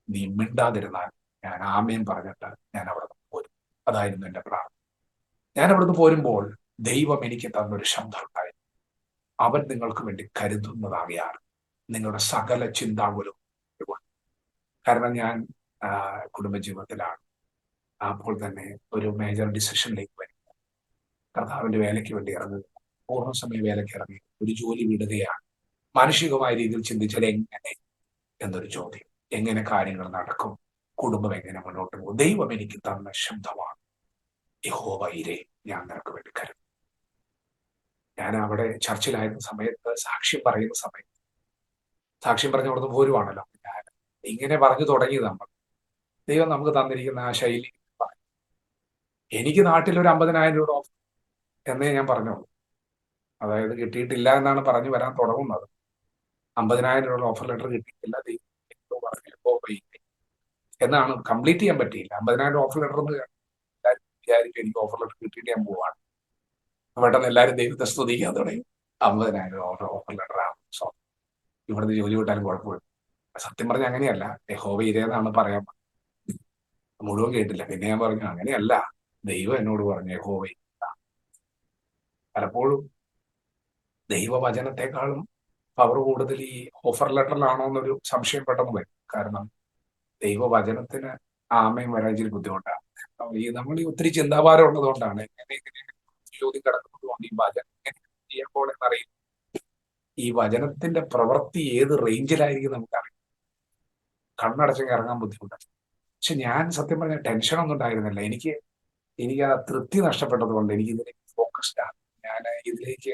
S3: നീ മിണ്ടാതിരുന്നാൽ ഞാൻ ആമേൻ പറഞ്ഞിട്ട് ഞാൻ അവിടെ നിന്ന് പോരും. അതായിരുന്നു എന്റെ പ്രാർത്ഥന. ഞാൻ അവിടുന്ന് പോരുമ്പോൾ ദൈവം എനിക്ക് തന്നൊരു ശബ്ദം ഉണ്ടായി. അവൻ നിങ്ങൾക്ക് വേണ്ടി കരുതുന്നതാകയാണ് നിങ്ങളുടെ സകല ചിന്താകുലവും. കാരണം ഞാൻ കുടുംബജീവിതത്തിലാണ്. അപ്പോൾ തന്നെ ഒരു മേജർ ഡിസിഷനിലേക്ക് വരും. കർത്താവിന്റെ വേലയ്ക്ക് വേണ്ടി ഇറങ്ങുക, പൂർണ്ണസമയ വേലയ്ക്ക് ഇറങ്ങി ഒരു ജോലി വിടുകയാണ്. മാനുഷികമായ രീതിയിൽ ചിന്തിച്ചാൽ എങ്ങനെ എന്നൊരു ചോദ്യം, എങ്ങനെ കാര്യങ്ങൾ നടക്കും, കുടുംബം എങ്ങനെ മുന്നോട്ട് പോകും. ദൈവം എനിക്ക് തന്ന ശബ്ദമാണ്, യഹോവ ഇരേ, ഞാൻ നിനക്ക് വേണ്ടി കരുതും. ഞാൻ അവിടെ ചർച്ചിലായിരുന്ന സമയത്ത് സാക്ഷ്യം പറയുന്ന സമയത്ത്, സാക്ഷ്യം പറഞ്ഞ അവിടുന്ന് പോരുവാണല്ലോ, ഞാൻ ഇങ്ങനെ പറഞ്ഞു തുടങ്ങിയത്. ദൈവം നമുക്ക് തന്നിരിക്കുന്ന ആ ശൈലി പറഞ്ഞു. എനിക്ക് നാട്ടിൽ ഒരു 50,000 രൂപ ഓഫർ എന്നേ ഞാൻ പറഞ്ഞോളൂ. അതായത് കിട്ടിയിട്ടില്ല എന്നാണ് പറഞ്ഞു വരാൻ തുടങ്ങുന്നത്. 50,000 രൂപ ഓഫർ ലെറ്റർ കിട്ടിയിട്ടില്ല, എന്നാണ്. കംപ്ലീറ്റ് ചെയ്യാൻ പറ്റിയില്ല. 50,000 ഓഫർ ലെറ്റർ എന്ന് വിചാരിക്കും എനിക്ക് ഓഫർ ലെറ്റർ കിട്ടിയിട്ട് ഞാൻ പോവാണ്. പെട്ടെന്ന് എല്ലാവരും ദൈവത്തെ സ്തുതിക്കാൻ തുടങ്ങി. 50,000 ഓഫർ ലെറ്റർ ആണ്. സോ ഇവിടുന്ന് ജോലി വിട്ടാലും കുഴപ്പമില്ല. സത്യം പറഞ്ഞ അങ്ങനെയല്ല, യഹോവ ഇരേന്നാണ് പറയാൻ. മുഴുവൻ കേട്ടില്ല. പിന്നെ ഞാൻ പറഞ്ഞു, അങ്ങനെയല്ല, ദൈവം എന്നോട് പറഞ്ഞു യഹോവ ഇര. പലപ്പോഴും ദൈവവചനത്തെക്കാളും പവർ കൂടുതൽ ഈ ഓഫർ ലെറ്ററിലാണോ എന്നൊരു സംശയം പെട്ടെന്ന് വരും. കാരണം ദൈവവചനത്തിന് ആമയും വരാൻ ഇച്ചിരി ബുദ്ധിമുട്ടാണ്. നമ്മൾ ഈ ഒത്തിരി ചിന്താഭാരം ഉള്ളതുകൊണ്ടാണ്, എങ്ങനെ ചോദ്യം കിടക്കുന്നതുകൊണ്ട് ഈ വചനം എങ്ങനെ ചെയ്യാൻ പോണെന്നറിയില്ല. ഈ വചനത്തിന്റെ പ്രവൃത്തി ഏത് റേഞ്ചിലായിരിക്കും നമുക്കറിയാം. കണ്ണടച്ചെങ്കിൽ ഇറങ്ങാൻ ബുദ്ധിമുട്ടാണ്. പക്ഷെ ഞാൻ സത്യം പറഞ്ഞ ടെൻഷനൊന്നും ഉണ്ടായിരുന്നില്ല. എനിക്ക് ആ തൃപ്തി നഷ്ടപ്പെട്ടത് കൊണ്ട് എനിക്ക് ഇതിലേക്ക് ഫോക്കസ്ഡ് ആണ്. ഞാൻ ഇതിലേക്ക്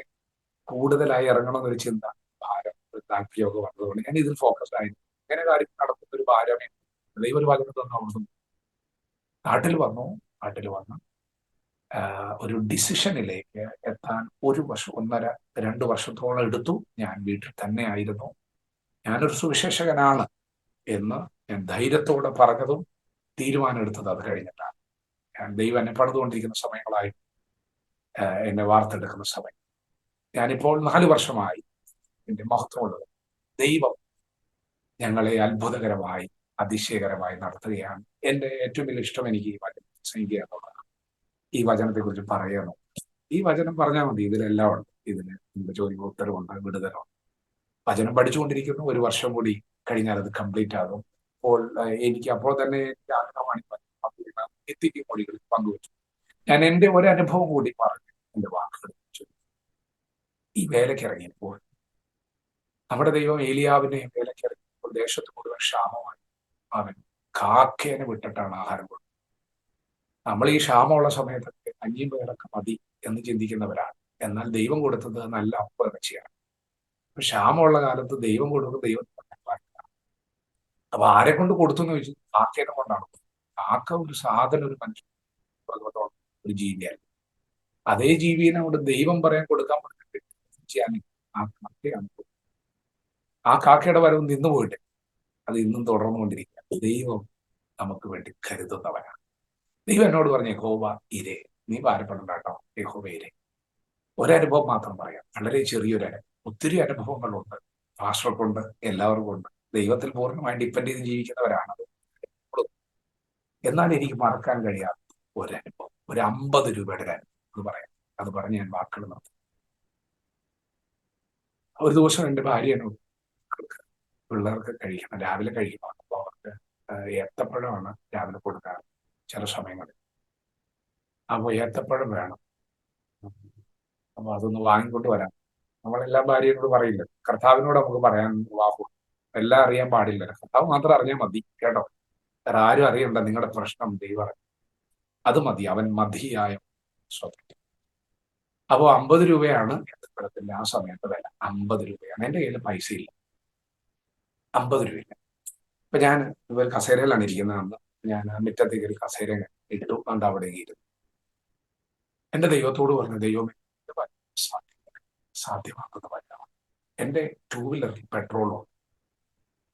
S3: കൂടുതലായി ഇറങ്ങണമെന്നൊരു ചിന്ത, ഭാരം, താല്പര്യമൊക്കെ വന്നതുകൊണ്ട് ഞാൻ ഇതിൽ ഫോക്കസ്ഡ് ആയിരുന്നു. ഇങ്ങനെ കാര്യം നടത്തുന്ന ഒരു ഭാരമേ ദൈവം ഒരു വചനം തന്നു. അവിടുന്ന് നാട്ടിൽ വന്നു ഒരു ഡിസിഷനിലേക്ക് എത്താൻ 1 വർഷം, 1.5-2 വർഷത്തോളം എടുത്തു. ഞാൻ വീട്ടിൽ തന്നെ ആയിരുന്നു. ഞാനൊരു സുവിശേഷകനാണ് എന്ന് ഞാൻ ധൈര്യത്തോടെ പറഞ്ഞതും തീരുമാനം എടുത്തത് അത് കഴിഞ്ഞിട്ടാണ്. ഞാൻ ദൈവം എന്നെ പണിതുകൊണ്ടിരിക്കുന്ന സമയങ്ങളായി, എന്നെ വാർത്തെടുക്കുന്ന സമയം. ഞാനിപ്പോൾ 4 വർഷമായി എന്റെ മഹത്വമുള്ളത്. ദൈവം ഞങ്ങളെ അത്ഭുതകരമായി, അതിശയകരമായി നടത്തുകയാണ്. എന്റെ ഏറ്റവും വലിയ ഇഷ്ടം എനിക്ക് ഈ വചനം പ്രസംഗിക്കുക എന്നുള്ളതാണ്. ഈ വചനത്തെ കുറിച്ച് പറയുന്നു. ഈ വചനം പറഞ്ഞാൽ മതി, ഇതിലെല്ലാം ഉണ്ട്. ഇതിന് ചോദ്യം ഉത്തരവുണ്ട്, വിടുതലുണ്ട്. വചനം പഠിച്ചുകൊണ്ടിരിക്കുന്നു. 1 വർഷം കൂടി കഴിഞ്ഞാൽ അത് കംപ്ലീറ്റ് ആകും. അപ്പോൾ എനിക്ക് അപ്പോൾ തന്നെ ആഗ്രഹമാണ് എത്തിക്ക് മൊഴികളിൽ പങ്കുവച്ചു. ഞാൻ എന്റെ ഒരു അനുഭവം കൂടി പറഞ്ഞു എന്റെ വാക്കുകൾ. ഈ വേലയ്ക്ക് ഇറങ്ങിയപ്പോൾ നമ്മുടെ ദൈവം ഏലിയാവിനെ വേലയ്ക്ക് ഇറങ്ങിയപ്പോൾ ദേശത്ത് മുഴുവൻ ക്ഷാമമായി. അവൻ കാക്കേനെ വിട്ടിട്ടാണ് ആഹാരം കൊടുത്തത്. നമ്മൾ ഈ ക്ഷാമമുള്ള സമയത്തൊക്കെ കഞ്ഞിയും പയറൊക്കെ മതി എന്ന് ചിന്തിക്കുന്നവരാണ്. എന്നാൽ ദൈവം കൊടുത്തത് നല്ല അപ്പം ഇറച്ചിയാണ്. ക്ഷാമമുള്ള കാലത്ത് ദൈവം കൊടുക്കുന്നത് ദൈവം. അപ്പൊ ആരെ കൊണ്ട് കൊടുത്തു എന്ന് ചോദിച്ചു, കാക്കേനെ കൊണ്ടാണ്. കാക്ക ഒരു സാധനം, ഒരു മനുഷ്യൻ, ഒരു ജീവിയല്ല. അതേ ജീവിനെ കൊണ്ട് ദൈവം പറയാൻ കൊടുക്കാൻ ചെയ്യാൻ ആ കാക്കയാണ്. ആ കാക്കയുടെ വരവ് നിന്നു പോയിട്ട് അത് ഇന്നും തുടർന്നുകൊണ്ടിരിക്കുക. ദൈവം നമുക്ക് വേണ്ടി കരുതുന്നവനാണ്. ദൈവം എന്നോട് പറഞ്ഞ യഹോവ ഇരേ, നീ ഭാരപ്പെടണ്ട കേട്ടോ, യഹോവ ഇരേ. ഒരനുഭവം മാത്രം പറയാം, വളരെ ചെറിയൊരു അനുഭവം. ഒത്തിരി അനുഭവങ്ങളുണ്ട്, പാസ്റ്റർക്കുണ്ട്, എല്ലാവർക്കും ഉണ്ട്. ദൈവത്തിൽ പൂർണ്ണമായി ഡിപ്പെൻഡ് ചെയ്ത് ജീവിക്കുന്നവരാണ്. എന്നാൽ എനിക്ക് മറക്കാൻ കഴിയാത്ത ഒരനുഭവം, ഒരു 50 രൂപയുടെ ഒരു അനുഭവം അത് പറഞ്ഞ് ഞാൻ വാക്കുകൾ നിർത്തും. ഒരു ദിവസം എൻ്റെ ഭാര്യ എന്നോട്, പിള്ളേർക്ക് കഴിക്കണം, രാവിലെ കഴിക്കണം. അപ്പോൾ അവർക്ക് ഏത്തപ്പഴമാണ് രാവിലെ കൊടുക്കാറ് ചില സമയങ്ങളിൽ. അപ്പോൾ ഏത്തപ്പഴം വേണം, അപ്പൊ അതൊന്ന് വാങ്ങിക്കൊണ്ട് വരാം. നമ്മളെല്ലാം ഭാര്യയോട് പറയില്ല, കർത്താവിനോട് നമുക്ക് പറയാൻ വാഹു. എല്ലാം അറിയാൻ പാടില്ല, കർത്താവ് മാത്രം അറിഞ്ഞാൽ മതി കേട്ടോ. വേറെ ആരും അറിയണ്ട നിങ്ങളുടെ പ്രശ്നം, ദൈവം അറിയും. അത് മതി, അവൻ മതിയായ സ്വതന്ത്രൻ. അപ്പോൾ 50 രൂപയാണ് യന്ത്രത്തിന്റെ ആ സമയത്ത് വില. 50 രൂപയാണ്. എൻ്റെ കയ്യിൽ പൈസ ഇല്ല, 50 രൂപയില്ല. അപ്പൊ ഞാൻ ഇതുപോലെ കസേരയിലാണ് ഇരിക്കുന്നതെന്ന് ഞാൻ മുറ്റത്തേക്ക് ഒരു കസേര ഇട്ടു, കണ്ട് അവിടെ ഇരുന്നു. എന്റെ ദൈവത്തോട് പറഞ്ഞു, ദൈവമേ സാധ്യമാക്കുന്ന വല്ലതാണ്. എൻ്റെ 2 വീലറിൽ പെട്രോളോ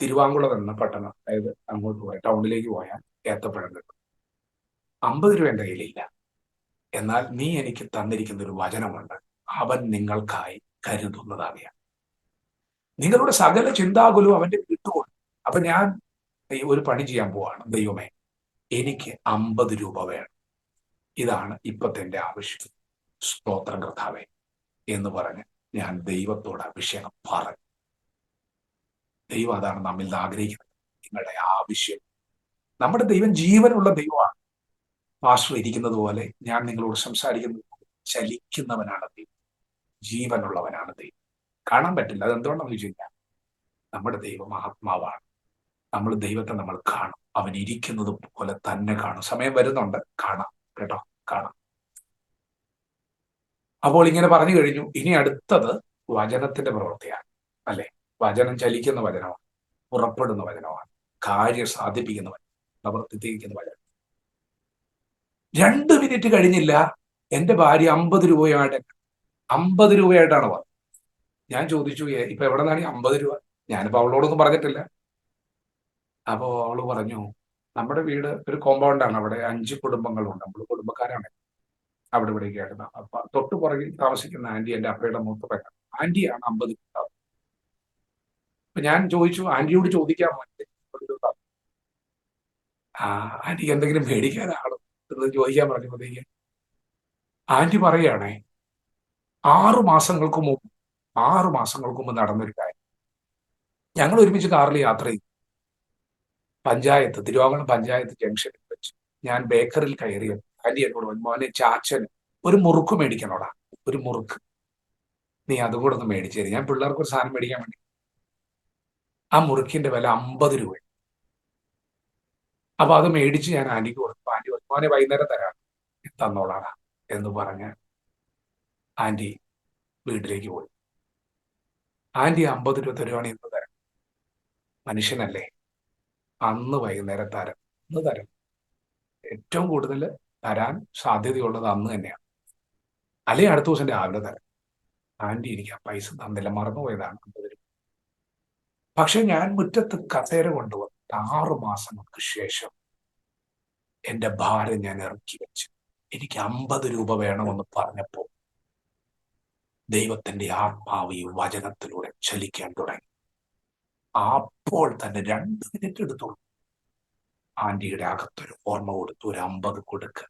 S3: തിരുവാങ്കുളം എന്ന പട്ടണം, അതായത് അങ്ങോട്ട് പോയാൽ ടൗണിലേക്ക് പോയാൽ ഏത്തപ്പഴം കിട്ടും. 50 രൂപ എൻ്റെ കയ്യിലില്ല. എന്നാൽ നീ എനിക്ക് തന്നിരിക്കുന്ന ഒരു വചനമുണ്ട്, അവൻ നിങ്ങൾക്കായി കരുതുന്നതാകയാൽ നിങ്ങളുടെ സകല ചിന്താകുലവും അവന്റെ വിട്ടുകൊണ്ട്. അപ്പൊ ഞാൻ ഒരു പണി ചെയ്യാൻ പോവാണ്. ദൈവമേ, എനിക്ക് 50 രൂപ വേണം, ഇതാണ് ഇപ്പത്തെ എൻ്റെ ആവശ്യം, സ്തോത്രം കർത്താവേ എന്ന് പറഞ്ഞ് ഞാൻ ദൈവത്തോട് അഭിഷേകം പറഞ്ഞു. ദൈവം അതാണ് നമ്മിൽ നിന്ന് ആഗ്രഹിക്കുന്നത്, നിങ്ങളുടെ ആവശ്യം. നമ്മുടെ ദൈവം ജീവനുള്ള ദൈവമാണ്. പാസ്റ്റർ ഇരിക്കുന്നത് പോലെ ഞാൻ നിങ്ങളോട് സംസാരിക്കുന്നത് ചലിക്കുന്നവനാണ് ദൈവം, ജീവനുള്ളവനാണ് ദൈവം. കാണാൻ പറ്റില്ല, അതെന്തുകൊണ്ടാണെന്ന് ചോദിച്ചു കഴിഞ്ഞാൽ നമ്മുടെ ദൈവം ആത്മാവാണ്. നമ്മൾ ദൈവത്തെ നമ്മൾ കാണും, അവൻ ഇരിക്കുന്നത് പോലെ തന്നെ കാണും. സമയം വരുന്നുണ്ട്, കാണാം കേട്ടോ, കാണാം. അപ്പോൾ ഇങ്ങനെ പറഞ്ഞു കഴിഞ്ഞു. ഇനി അടുത്തത് വചനത്തിന്റെ പ്രവൃത്തിയാണ്, അല്ലെ? വചനം ചലിക്കുന്ന വചനമാണ്, പുറപ്പെടുന്ന വചനമാണ്, കാര്യം സാധിപ്പിക്കുന്ന വചനം, പ്രവർത്തിപ്പിക്കുന്ന വചനം. 2 മിനിറ്റ് കഴിഞ്ഞില്ല, എന്റെ ഭാര്യ 50 രൂപയായിട്ടാണ് വന്നത്. ഞാൻ ചോദിച്ചു, ഇപ്പൊ എവിടെ നിന്നാണ് 50 രൂപ? ഞാനിപ്പോ അവളോടൊന്നും പറഞ്ഞിട്ടില്ല. അപ്പോ അവള് പറഞ്ഞു, നമ്മുടെ വീട് ഒരു കോമ്പൗണ്ടാണ്, അവിടെ 5 കുടുംബങ്ങളുണ്ട്, നമ്മൾ കുടുംബക്കാരാണ്, അവിടെ ഇവിടേക്ക് ആയിരുന്നു. അപ്പൊ തൊട്ടു പുറകിൽ താമസിക്കുന്ന ആന്റി എന്റെ അപ്പയുടെ മൂത്ത പെങ്ങൾ, ആന്റിയാണ് 50 രൂപ. അപ്പൊ ഞാൻ ചോദിച്ചു, ആന്റിയോട് ചോദിക്കാൻ പറ്റും, ആന്റിക്ക് എന്തെങ്കിലും മേടിക്കാനാണോ എന്ന് ചോദിക്കാൻ പറഞ്ഞപ്പോഴത്തേക്ക് ആന്റി പറയുകയാണേ, 6 മാസങ്ങൾക്ക് മുമ്പ് നടന്നൊരു കാര്യം. ഞങ്ങൾ ഒരുമിച്ച് കാറിൽ യാത്ര ചെയ്തു. തിരുവാങ്കുളം പഞ്ചായത്ത് ജംഗ്ഷനിൽ വെച്ച് ഞാൻ ബേക്കറിൽ കയറിയത്. ആന്റി എന്നോട് പറഞ്ഞു, മോനെ ചാച്ചന് ഒരു മുറുക്ക് മേടിക്കണോടാ, ഒരു മുറുക്ക്, നീ അതും കൂടെ ഒന്ന് മേടിച്ചു തരും. ഞാൻ പിള്ളേർക്ക് ഒരു സാധനം മേടിക്കാൻ വേണ്ടി. ആ മുറുക്കിന്റെ വില 50 രൂപ. അപ്പൊ അത് മേടിച്ച് ഞാൻ ആന്റിക്ക് കൊടുത്തു. ആന്റി പറഞ്ഞു, മോനെ വൈകുന്നേരം തരാം, തന്നോളാടാ എന്ന് പറഞ്ഞ് ആന്റി വീട്ടിലേക്ക് പോയി. ആന്റി 50 രൂപ തരുവാണെങ്കിൽ ഇന്ന് തരാം, മനുഷ്യനല്ലേ, അന്ന് വൈകുന്നേരം തരാം, ഇന്ന് തരാം. ഏറ്റവും കൂടുതൽ തരാൻ സാധ്യതയുള്ളത് അന്ന് തന്നെയാണ്, അല്ലെങ്കിൽ അടുത്ത ദിവസം രാവിലെ തരാം. ആന്റി എനിക്ക് ആ പൈസ തന്നില്ല, മറന്നുപോയതാണ് 50 രൂപ. പക്ഷെ ഞാൻ മുറ്റത്ത് കസേര കൊണ്ടുവന്നു. 6 മാസങ്ങൾക്ക് ശേഷം എന്റെ ഭാരം ഞാൻ ഇറക്കി വെച്ച് എനിക്ക് 50 രൂപ വേണമെന്ന് പറഞ്ഞപ്പോൾ ദൈവത്തിന്റെ ആത്മാവ് ഈ വചനത്തിലൂടെ ചലിക്കാൻ തുടങ്ങി. അപ്പോൾ തന്നെ 2 മിനിറ്റ് എടുത്തോളൂ. ആന്റിയുടെ അകത്തൊരു ഓർമ്മ കൊടുത്തു, ഒരു 50 കൊടുക്ക്,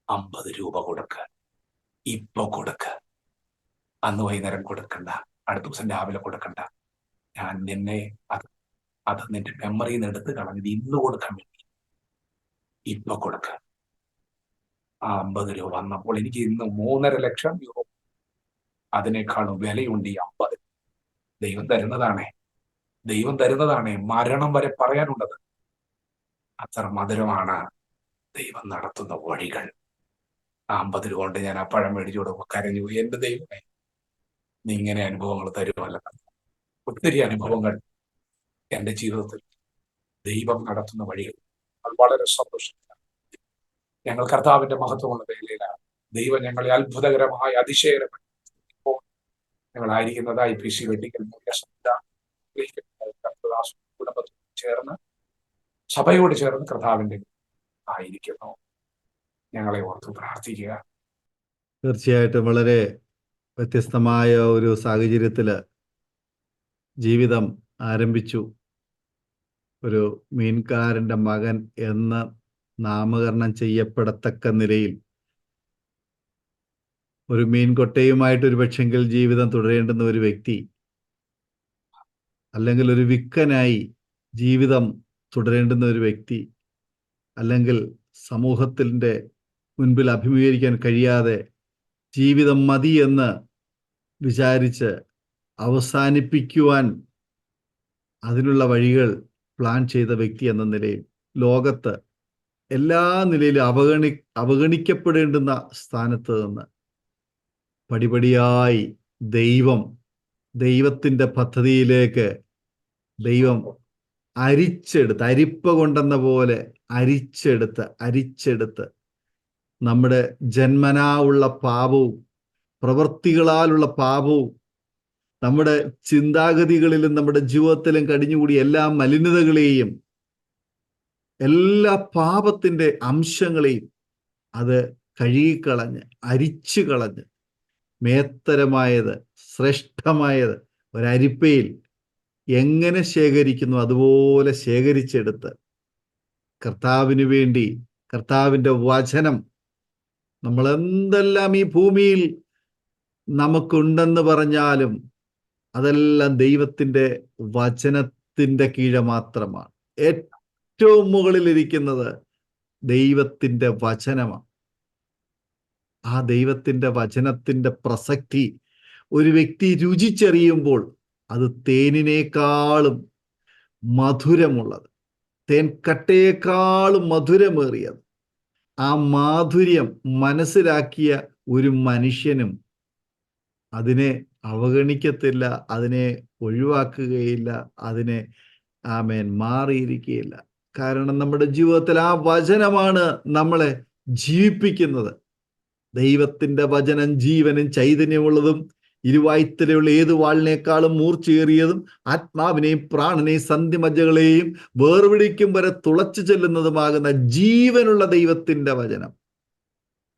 S3: 50 രൂപ കൊടുക്ക്, ഇപ്പൊ കൊടുക്ക്, അന്ന് വൈകുന്നേരം കൊടുക്കണ്ട, അടുത്ത ദിവസം രാവിലെ കൊടുക്കണ്ട, ഞാൻ നിന്നെ അത് നിന്റെ മെമ്മറിയിൽ നിന്ന് എടുത്ത് കളഞ്ഞത് ഇന്ന് കൊടുക്കാൻ വേണ്ടി, ഇപ്പൊ കൊടുക്ക. ആ 50 രൂപ വന്നപ്പോൾ എനിക്ക് ഇന്ന് 3.5 ലക്ഷം രൂപ, അതിനേക്കാളും വിലയുണ്ട് ഈ 50. ദൈവം തരുന്നതാണേ, മരണം വരെ പറയാനുള്ളത്. അത്ര മധുരമാണ് ദൈവം നടത്തുന്ന വഴികൾ. ആ 50 രൂപ കൊണ്ട് ഞാൻ ആ പഴം മേടിച്ചു കൊടുക്കുമ്പോൾ കരഞ്ഞു, എന്റെ ദൈവമേ, നീ ഇങ്ങനെ അനുഭവങ്ങൾ തരുമല്ല. ഒത്തിരി അനുഭവങ്ങൾ എന്റെ ജീവിതത്തിൽ ദൈവം നടത്തുന്ന വഴികൾ, അത് വളരെ സന്തോഷത്തിലാണ്. ഞങ്ങൾ കർത്താവിന്റെ മഹത്വമുള്ള വേലയിലാണ്. ദൈവം ഞങ്ങളെ അത്ഭുതകരമായ അതിശയകരമായി ഇപ്പോൾ ഞങ്ങളായിരിക്കുന്നത് IPC വെട്ടിക്കൽ കുടുംബത്തോട് ചേർന്ന്, സഭയോട് ചേർന്ന് കർത്താവിന്റെ ആയിരിക്കുന്നു. ഞങ്ങളെ ഓർത്ത് പ്രാർത്ഥിക്കുക.
S1: തീർച്ചയായിട്ടും വളരെ വ്യത്യസ്തമായ ഒരു സാഹചര്യത്തിൽ ജീവിതം ആരംഭിച്ചു. ഒരു മീൻകാരൻ്റെ മകൻ എന്ന് നാമകരണം ചെയ്യപ്പെടത്തക്ക നിലയിൽ ഒരു മീൻകൊട്ടയുമായിട്ട് ഒരു പക്ഷെങ്കിൽ ജീവിതം തുടരേണ്ടുന്ന ഒരു വ്യക്തി, അല്ലെങ്കിൽ ഒരു വിക്കനായി ജീവിതം തുടരേണ്ടുന്ന ഒരു വ്യക്തി, അല്ലെങ്കിൽ സമൂഹത്തിൻ്റെ മുൻപിൽ അഭിമുഖീകരിക്കാൻ കഴിയാതെ ജീവിതം മതി എന്ന് വിചാരിച്ച് അവസാനിപ്പിക്കുവാൻ അതിനുള്ള വഴികൾ പ്ലാൻ ചെയ്ത വ്യക്തി എന്ന നിലയിൽ ലോകത്ത് എല്ലാ നിലയിലും അവഗണിക്കപ്പെടേണ്ടുന്ന സ്ഥാനത്ത് നിന്ന് പടിപടിയായി ദൈവത്തിൻ്റെ പദ്ധതിയിലേക്ക് ദൈവം അരിപ്പ കൊണ്ടെന്ന പോലെ അരിച്ചെടുത്ത് നമ്മുടെ ജന്മനാ ഉള്ള പാപവും പ്രവൃത്തികളാലുള്ള പാപവും നമ്മുടെ ചിന്താഗതികളിലും നമ്മുടെ ജീവിതത്തിലും കടിഞ്ഞുകൂടി എല്ലാ മലിനതകളെയും എല്ലാ പാപത്തിൻ്റെ അംശങ്ങളെയും അത് കഴുകിക്കളഞ്ഞ് അരിച്ചു കളഞ്ഞ് മേത്തരമായത് ശ്രേഷ്ഠമായത് ഒരരിപ്പയിൽ എങ്ങനെ ശേഖരിക്കുന്നു അതുപോലെ ശേഖരിച്ചെടുത്ത് കർത്താവിന് വേണ്ടി കർത്താവിൻ്റെ വചനം, നമ്മൾ എന്തെല്ലാം ഈ ഭൂമിയിൽ നമുക്കുണ്ടെന്ന് പറഞ്ഞാലും അതെല്ലാം ദൈവത്തിൻ്റെ വചനത്തിൻ്റെ കീഴെ മാത്രമാണ്. ഏറ്റവും മുകളിലിരിക്കുന്നത് ദൈവത്തിൻ്റെ വചനമാണ്. ആ ദൈവത്തിൻ്റെ വചനത്തിൻ്റെ പ്രസക്തി ഒരു വ്യക്തി രുചിച്ചറിയുമ്പോൾ അത് തേനിനേക്കാളും മധുരമുള്ളത്, തേൻ കട്ടയേക്കാളും മധുരമേറിയത്. ആ മാധുര്യം മനസ്സിലാക്കിയ ഒരു മനുഷ്യനും അതിനെ അവഗണിക്കത്തില്ല, അതിനെ ഒഴിവാക്കുകയില്ല, അതിനെ മാറിയിരിക്കുകയില്ല. കാരണം നമ്മുടെ ജീവിതത്തിൽ ആ വചനമാണ് നമ്മളെ ജീവിപ്പിക്കുന്നത്. ദൈവത്തിൻ്റെ വചനം ജീവനും ചൈതന്യമുള്ളതും ഇരുവായ്ത്തലയുള്ള ഏത് വാളിനേക്കാളും മൂർച്ചയേറിയതും ആത്മാവിനെയും പ്രാണനെയും സന്ധിമജ്ജകളെയും വേർപിടിക്കും വരെ തുളച്ചു ചെല്ലുന്നതുമാകുന്ന ജീവനുള്ള ദൈവത്തിൻ്റെ വചനം.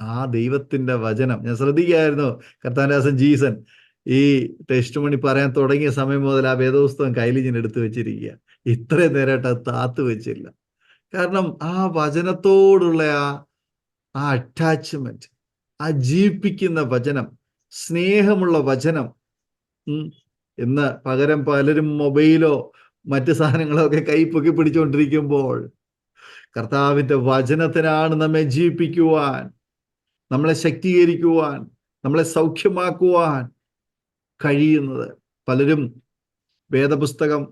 S1: ആ ദൈവത്തിൻ്റെ വചനം ഞാൻ ശ്രദ്ധിക്കുകയായിരുന്നു. കർത്താനദാസൻ ജീസൻ ഈ ടെസ്റ്റ് മണി പറയാൻ തുടങ്ങിയ സമയം മുതൽ ആ വേദപുസ്തകം കയ്യിൽ ഞാൻ എടുത്തു വെച്ചിരിക്കുക. ഇത്രയും നേരമായിട്ട് അത് താത്തു വെച്ചില്ല. കാരണം ആ വചനത്തോടുള്ള ആ അറ്റാച്ച്മെന്റ്, ആ ജീവിപ്പിക്കുന്ന വചനം, സ്നേഹമുള്ള വചനം. ഇന്ന് പകരം പലരും മൊബൈലോ മറ്റു സാധനങ്ങളോ ഒക്കെ കൈ പൊക്കി പിടിച്ചുകൊണ്ടിരിക്കുമ്പോൾ കർത്താവിൻ്റെ വചനത്തിനാണ് നമ്മെ ജീവിപ്പിക്കുവാൻ, നമ്മളെ ശക്തീകരിക്കുവാൻ, നമ്മളെ സൗഖ്യമാക്കുവാൻ കഴിയുന്നത്. പലരും വേദപുസ്തകം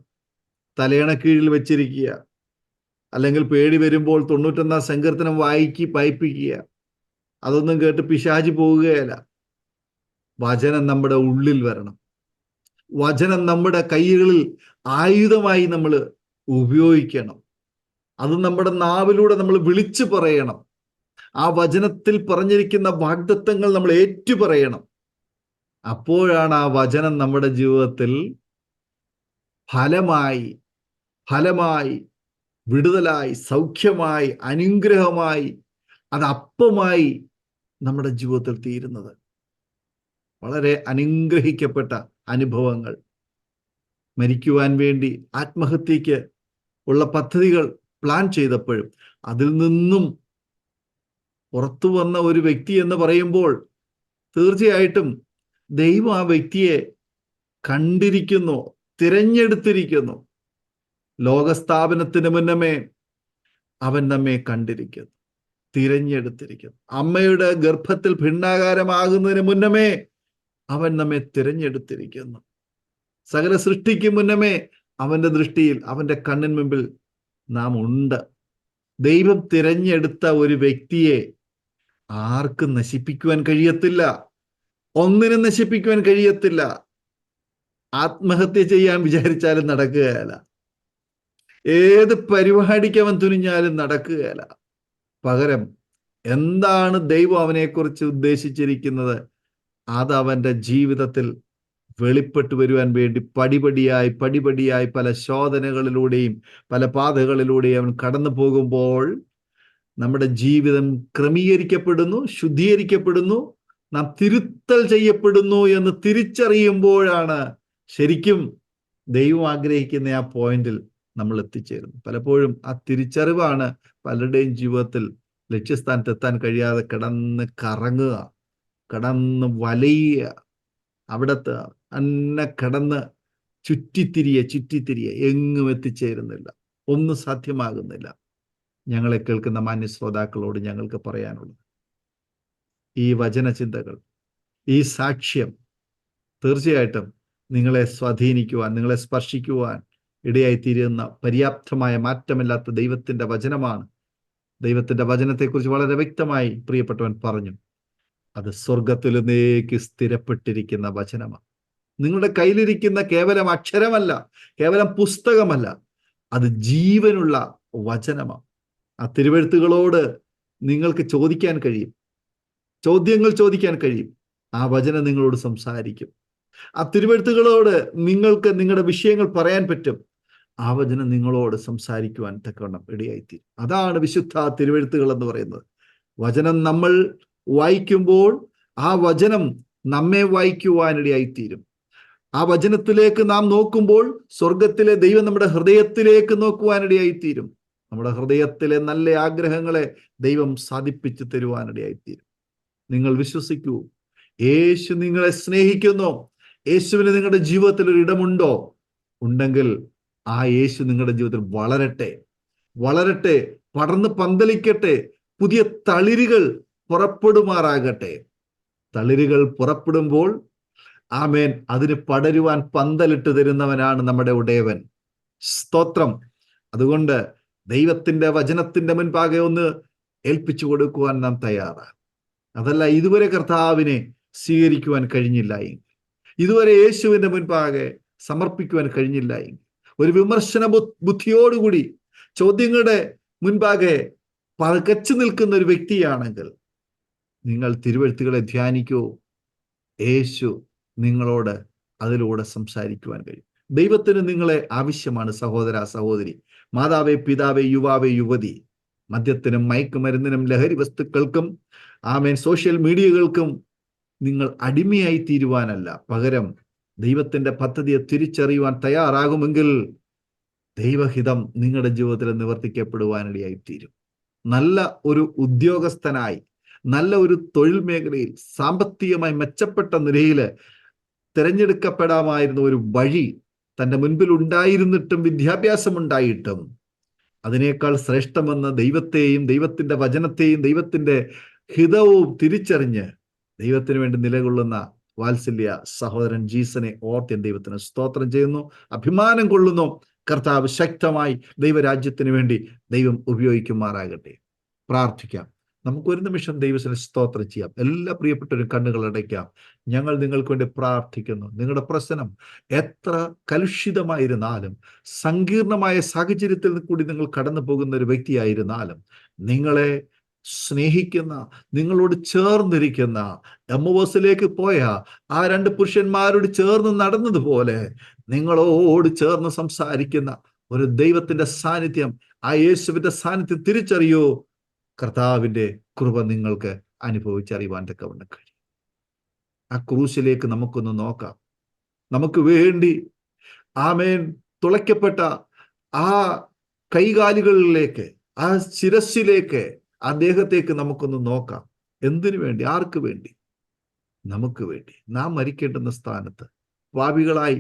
S1: തലയണ കീഴിൽ വെച്ചിരിക്കുക, അല്ലെങ്കിൽ പേടി വരുമ്പോൾ 91 സങ്കീർത്തനം വായിപ്പിക്കുക. അതൊന്നും കേട്ട് പിശാചി പോവുകയല്ല. വചനം നമ്മുടെ ഉള്ളിൽ വരണം. വചനം നമ്മുടെ കൈകളിൽ ആയുധമായി നമ്മൾ ഉപയോഗിക്കണം. അത് നമ്മുടെ നാവിലൂടെ നമ്മൾ വിളിച്ചു പറയണം. ആ വചനത്തിൽ പറഞ്ഞിരിക്കുന്ന വാഗ്ദത്തങ്ങൾ നമ്മൾ ഏറ്റുപറയണം. അപ്പോഴാണ് ആ വചനം നമ്മുടെ ജീവിതത്തിൽ ഫലമായി വിടുതലായി സൗഖ്യമായി അനുഗ്രഹമായി അത് അപ്പമായി നമ്മുടെ ജീവിതത്തിൽ തീരുന്നത്. വളരെ അനുഗ്രഹിക്കപ്പെട്ട അനുഭവങ്ങൾ. മരിക്കുവാൻ വേണ്ടി ആത്മഹത്യക്ക് ഉള്ള പദ്ധതികൾ പ്ലാൻ ചെയ്തപ്പോഴും അതിൽ നിന്നും പുറത്തു വന്ന ഒരു വ്യക്തി എന്ന് പറയുമ്പോൾ തീർച്ചയായിട്ടും ദൈവം ആ വ്യക്തിയെ കണ്ടിരിക്കുന്നു, തിരഞ്ഞെടുത്തിരിക്കുന്നു. ലോകസ്ഥാപനത്തിന് മുന്നമേ അവൻ നമ്മെ കണ്ടിരിക്കുന്നു, തിരഞ്ഞെടുത്തിരിക്കുന്നു. അമ്മയുടെ ഗർഭത്തിൽ ഭിണ്ണാകാരമാകുന്നതിന് മുന്നമേ അവൻ നമ്മെ തിരഞ്ഞെടുത്തിരിക്കുന്നു. സകല സൃഷ്ടിക്ക് മുന്നമേ അവൻ്റെ ദൃഷ്ടിയിൽ, അവൻ്റെ കണ്ണിന് മുമ്പിൽ നാം ഉണ്ട്. ദൈവം തിരഞ്ഞെടുത്ത ഒരു വ്യക്തിയെ ആർക്കും നശിപ്പിക്കുവാൻ കഴിയത്തില്ല, ഒന്നിനും നശിപ്പിക്കുവാൻ കഴിയത്തില്ല. ആത്മഹത്യ ചെയ്യാൻ വിചാരിച്ചാലും നടക്കുകയല്ല, ഏത് പരിപാടിക്ക് അവൻ തുനിഞ്ഞാലും നടക്കുകയല്ല. പകരം എന്താണ് ദൈവം അവനെക്കുറിച്ച് ഉദ്ദേശിച്ചിരിക്കുന്നത് അത് അവൻ്റെ ജീവിതത്തിൽ വെളിപ്പെട്ടു വരുവാൻ വേണ്ടി പടിപടിയായി പല ശോധനകളിലൂടെയും പല പാതകളിലൂടെയും അവൻ കടന്നു പോകുമ്പോൾ നമ്മുടെ ജീവിതം ക്രമീകരിക്കപ്പെടുന്നു, ശുദ്ധീകരിക്കപ്പെടുന്നു, നാം തിരുത്തൽ ചെയ്യപ്പെടുന്നു എന്ന് തിരിച്ചറിയുമ്പോഴാണ് ശരിക്കും ദൈവം ആഗ്രഹിക്കുന്ന ആ പോയിന്റിൽ നമ്മൾ എത്തിച്ചേരുന്നു. പലപ്പോഴും ആ തിരിച്ചറിവാണ് പലരുടെയും ജീവിതത്തിൽ ലക്ഷ്യസ്ഥാനത്ത് എത്താൻ കഴിയാതെ കിടന്ന് കറങ്ങുക, കിടന്ന് വലയുക, അവിടത്തെ അന്നെ കിടന്ന് ചുറ്റിത്തിരിയെ എങ്ങും എത്തിച്ചേരുന്നില്ല, ഒന്നും സാധ്യമാകുന്നില്ല. ഞങ്ങളെ കേൾക്കുന്ന മാന്യ ശ്രോതാക്കളോട് ഞങ്ങൾക്ക് പറയാനുള്ളത്, ഈ വചനചിന്തകൾ, ഈ സാക്ഷ്യം തീർച്ചയായിട്ടും നിങ്ങളെ സ്വാധീനിക്കുവാൻ, നിങ്ങളെ സ്പർശിക്കുവാൻ ഇടയായിത്തീരുന്ന പര്യാപ്തമായ മാറ്റമില്ലാത്ത ദൈവത്തിന്റെ വചനമാണ്. ദൈവത്തിന്റെ വചനത്തെക്കുറിച്ച് വളരെ വ്യക്തമായി പ്രിയപ്പെട്ടവൻ പറഞ്ഞു. അത് സ്വർഗത്തിലേക്ക് സ്ഥിരപ്പെട്ടിരിക്കുന്ന വചനമാണ്. നിങ്ങളുടെ കയ്യിലിരിക്കുന്ന കേവലം അക്ഷരമല്ല, കേവലം പുസ്തകമല്ല, അത് ജീവനുള്ള വചനമാണ്. ആ തിരുവെഴുത്തുകളോട് നിങ്ങൾക്ക് ചോദിക്കാൻ കഴിയും, ചോദ്യങ്ങൾ ചോദിക്കാൻ കഴിയും. ആ വചനം നിങ്ങളോട് സംസാരിക്കും. ആ തിരുവെഴുത്തുകളോട് നിങ്ങൾക്ക് നിങ്ങളുടെ വിഷയങ്ങൾ പറയാൻ പറ്റും. ആ വചനം നിങ്ങളോട് സംസാരിക്കുവാൻ തക്കവണ്ണം ഇടയായിത്തീരും. അതാണ് വിശുദ്ധ തിരുവെഴുത്തുകൾ എന്ന് പറയുന്നത്. വചനം നമ്മൾ വായിക്കുമ്പോൾ ആ വചനം നമ്മെ വായിക്കുവാനിടയായിത്തീരും. ആ വചനത്തിലേക്ക് നാം നോക്കുമ്പോൾ സ്വർഗത്തിലെ ദൈവം നമ്മുടെ ഹൃദയത്തിലേക്ക് നോക്കുവാനിടയായിത്തീരും. നമ്മുടെ ഹൃദയത്തിലെ നല്ല ആഗ്രഹങ്ങളെ ദൈവം സാധിപ്പിച്ചു തരുവാനിടയായിത്തീരും. നിങ്ങൾ വിശ്വസിക്കൂ, യേശു നിങ്ങളെ സ്നേഹിക്കുന്നു. യേശുവിന് നിങ്ങളുടെ ജീവിതത്തിൽ ഒരു ഇടമുണ്ടോ? ഉണ്ടെങ്കിൽ ആ യേശു നിങ്ങളുടെ ജീവിതത്തിൽ വളരട്ടെ, വളരട്ടെ, പടർന്ന് പന്തലിക്കട്ടെ, പുതിയ തളിരുകൾ പുറപ്പെടുമാറാകട്ടെ. തളിരുകൾ പുറപ്പെടുമ്പോൾ ആമേൻ, അതിന് പടരുവാൻ പന്തലിട്ട് തരുന്നവനാണ് നമ്മുടെ ഉടയവൻ. സ്തോത്രം. അതുകൊണ്ട് ദൈവത്തിന്റെ വചനത്തിന്റെ മുൻപാകെ ഒന്ന് ഏൽപ്പിച്ചു കൊടുക്കുവാൻ നാം തയ്യാറാണ്. അതല്ല, ഇതുവരെ കർത്താവിനെ സ്വീകരിക്കുവാൻ കഴിഞ്ഞില്ല എങ്കിൽ, ഇതുവരെ യേശുവിന്റെ മുൻപാകെ സമർപ്പിക്കുവാൻ കഴിഞ്ഞില്ല എങ്കിൽ, ഒരു വിമർശന ബുദ്ധിയോടുകൂടി ചോദ്യങ്ങളുടെ മുൻപാകെ പകച്ചു നിൽക്കുന്ന ഒരു വ്യക്തിയാണെങ്കിൽ, നിങ്ങൾ തിരുവെഴുത്തുകളെ ധ്യാനിക്കൂ. യേശു നിങ്ങളോട് അതിലൂടെ സംസാരിക്കുവാൻ കഴിയും. ദൈവത്തിന് നിങ്ങളെ ആവശ്യമാണ് സഹോദര സഹോദരി, മാതാവേ പിതാവേ, യുവാവേ യുവതി. മദ്യത്തിനും മയക്കുമരുന്നിനും ലഹരി വസ്തുക്കൾക്കും ആമേൻ സോഷ്യൽ മീഡിയകൾക്കും നിങ്ങൾ അടിമയായി തീരുവാനല്ല, പകരം ദൈവത്തിന്റെ പദ്ധതിയെ തിരിച്ചറിയുവാൻ തയ്യാറാകുമെങ്കിൽ ദൈവഹിതം നിങ്ങളുടെ ജീവിതത്തിൽ നിവർത്തിക്കപ്പെടുവാനിടയായിത്തീരും. നല്ല ഒരു ഉദ്യോഗസ്ഥനായി, നല്ല ഒരു തൊഴിൽ മേഖലയിൽ സാമ്പത്തികമായി മെച്ചപ്പെട്ട നിലയിൽ തിരഞ്ഞെടുക്കപ്പെടാമായിരുന്ന ഒരു വഴി തൻ്റെ മുൻപിൽ ഉണ്ടായിരുന്നിട്ടും, വിദ്യാഭ്യാസം ഉണ്ടായിട്ടും, അതിനേക്കാൾ ശ്രേഷ്ഠമെന്ന് ദൈവത്തെയും ദൈവത്തിന്റെ വചനത്തെയും ദൈവത്തിന്റെ ഹിതവും തിരിച്ചറിഞ്ഞ് ദൈവത്തിന് വേണ്ടി നിലകൊള്ളുന്ന വാത്സല്യ സഹോദരൻ ജീസനെ ഓർത്ത് ദൈവത്തിന് സ്തോത്രം ചെയ്യുന്നു, അഭിമാനം കൊള്ളുന്നു. കർത്താവ് ശക്തമായി ദൈവരാജ്യത്തിന് വേണ്ടി ദൈവം ഉപയോഗിക്കുമാറാകട്ടെ. പ്രാർത്ഥിക്കാം. നമുക്കൊരു നിമിഷം ദൈവത്തിന് സ്തോത്രം ചെയ്യാം. എല്ലാ പ്രിയപ്പെട്ടവരും കണ്ണുകൾ അടയ്ക്കാം. ഞങ്ങൾ നിങ്ങൾക്ക് വേണ്ടി പ്രാർത്ഥിക്കുന്നു. നിങ്ങളുടെ പ്രശ്നം എത്ര കലുഷിതമായിരുന്നാലും, സങ്കീർണമായ സാഹചര്യത്തിൽ കൂടി നിങ്ങൾ കടന്നു പോകുന്ന ഒരു വ്യക്തിയായിരുന്നാലും, നിങ്ങളെ സ്നേഹിക്കുന്ന, നിങ്ങളോട് ചേർന്നിരിക്കുന്ന, എമ്മോസിലേക്ക് പോയ ആ രണ്ട് പുരുഷന്മാരോട് ചേർന്ന് നടന്നതുപോലെ നിങ്ങളോട് ചേർന്ന് സംസാരിക്കുന്ന ഒരു ദൈവത്തിന്റെ സാന്നിധ്യം, ആ യേശുവിന്റെ സാന്നിധ്യം തിരിച്ചറിയൂ. കർത്താവിന്റെ കൃപ നിങ്ങൾക്ക് അനുഭവിച്ചറിയുവാൻ തക്കവണ്ണം കഴിയും. ആ ക്രൂശിലേക്ക് നമുക്കൊന്ന് നോക്കാം. നമുക്ക് വേണ്ടി ആമേൻ തുളയ്ക്കപ്പെട്ട ആ കൈകാലുകളിലേക്ക്, ആ ശിരസ്സിലേക്ക്, ആ ദേഹത്തേക്ക് നമുക്കൊന്ന് നോക്കാം. എന്തിനു വേണ്ടി? ആർക്ക് വേണ്ടി? നമുക്ക് വേണ്ടി. നാം മരിക്കേണ്ടുന്ന സ്ഥാനത്ത്, പാപികളായി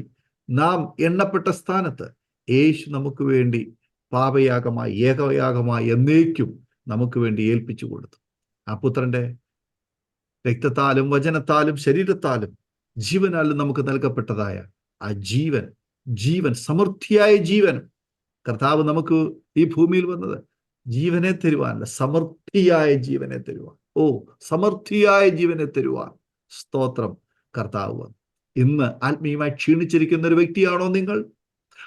S1: നാം എണ്ണപ്പെട്ട സ്ഥാനത്ത് യേശു നമുക്ക് വേണ്ടി പാപയാഗമായി, ഏകയാഗമായി എന്നേക്കും നമുക്ക് വേണ്ടി ഏൽപ്പിച്ചു കൊടുത്തു. ആ പുത്രന്റെ രക്തത്താലും വചനത്താലും ശരീരത്താലും ജീവനാലും നമുക്ക് നൽകപ്പെട്ടതായ ആ ജീവൻ സമൃദ്ധിയായ ജീവൻ, കർത്താവ് നമുക്ക് ഈ ഭൂമിയിൽ വന്നത് ജീവനെ തരുവാനല്ല, സമൃദ്ധിയായ ജീവനെ തരുവാൻ. സമൃദ്ധിയായ ജീവനെ തരുവാൻ സ്തോത്രം. കർത്താവ് വന്നു. ഇന്ന് ആത്മീയമായി ക്ഷീണിച്ചിരിക്കുന്ന ഒരു വ്യക്തിയാണോ നിങ്ങൾ?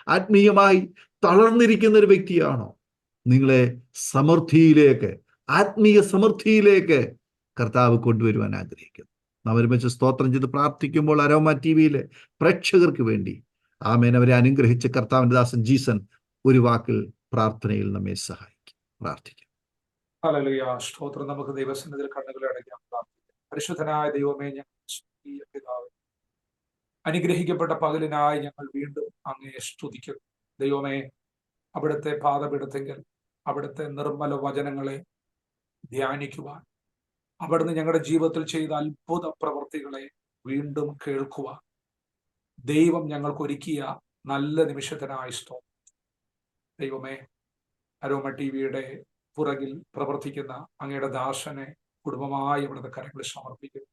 S1: ആത്മീയമായി തളർന്നിരിക്കുന്ന ഒരു വ്യക്തിയാണോ? നിങ്ങളെ സമൃദ്ധിയിലേക്ക്, ആത്മീയ സമൃദ്ധിയിലേക്ക് കർത്താവ് കൊണ്ടുവരുവാൻ ആഗ്രഹിക്കുന്നു. നാം ഒരുമിച്ച് സ്തോത്രം ചെയ്ത് പ്രാർത്ഥിക്കുമ്പോൾ അരോമ ടിവിയിലെ പ്രേക്ഷകർക്ക് വേണ്ടി ആമേൻ അവരെ അനുഗ്രഹിച്ച് കർത്താവിന്റെ ദാസൻ ജീസൻ ഒരു വാക്കിൽ പ്രാർത്ഥനയിൽ നമ്മെ സഹായിക്കും. പ്രാർത്ഥിക്കും.
S2: ഹല്ലേലൂയ. സ്തോത്രം. നമുക്ക് ദൈവസന്നിധിയിൽ കണ്ണുകളെ അടയ്ക്കാം. പരിശുദ്ധനായ ദൈവമേ, പിതാവേ, അനുഗ്രഹിക്കപ്പെട്ട പകലിനായി ഞങ്ങൾ വീണ്ടും അങ്ങയെ സ്തുതിക്കുന്നു. ദൈവമേ, അവിടുത്തെ പാദപീഠത്തെങ്കിൽ അവിടുത്തെ നിർമ്മല വചനങ്ങളെ ധ്യാനിക്കുവാൻ, അവിടുന്ന് ഞങ്ങളുടെ ജീവിതത്തിൽ ചെയ്ത അത്ഭുത പ്രവൃത്തികളെ വീണ്ടും കേൾക്കുവാൻ ദൈവം ഞങ്ങൾക്ക് ഒരുക്കിയ നല്ല നിമിഷത്തിനായി സ്തോത്രം. ദൈവമേ, അരോമ ടിവിയുടെ പുറകിൽ പ്രവർത്തിക്കുന്ന അങ്ങയുടെ ദാസനെ കുടുംബമായി അവിടുത്തെ കരങ്ങളിൽ സമർപ്പിക്കുന്നു.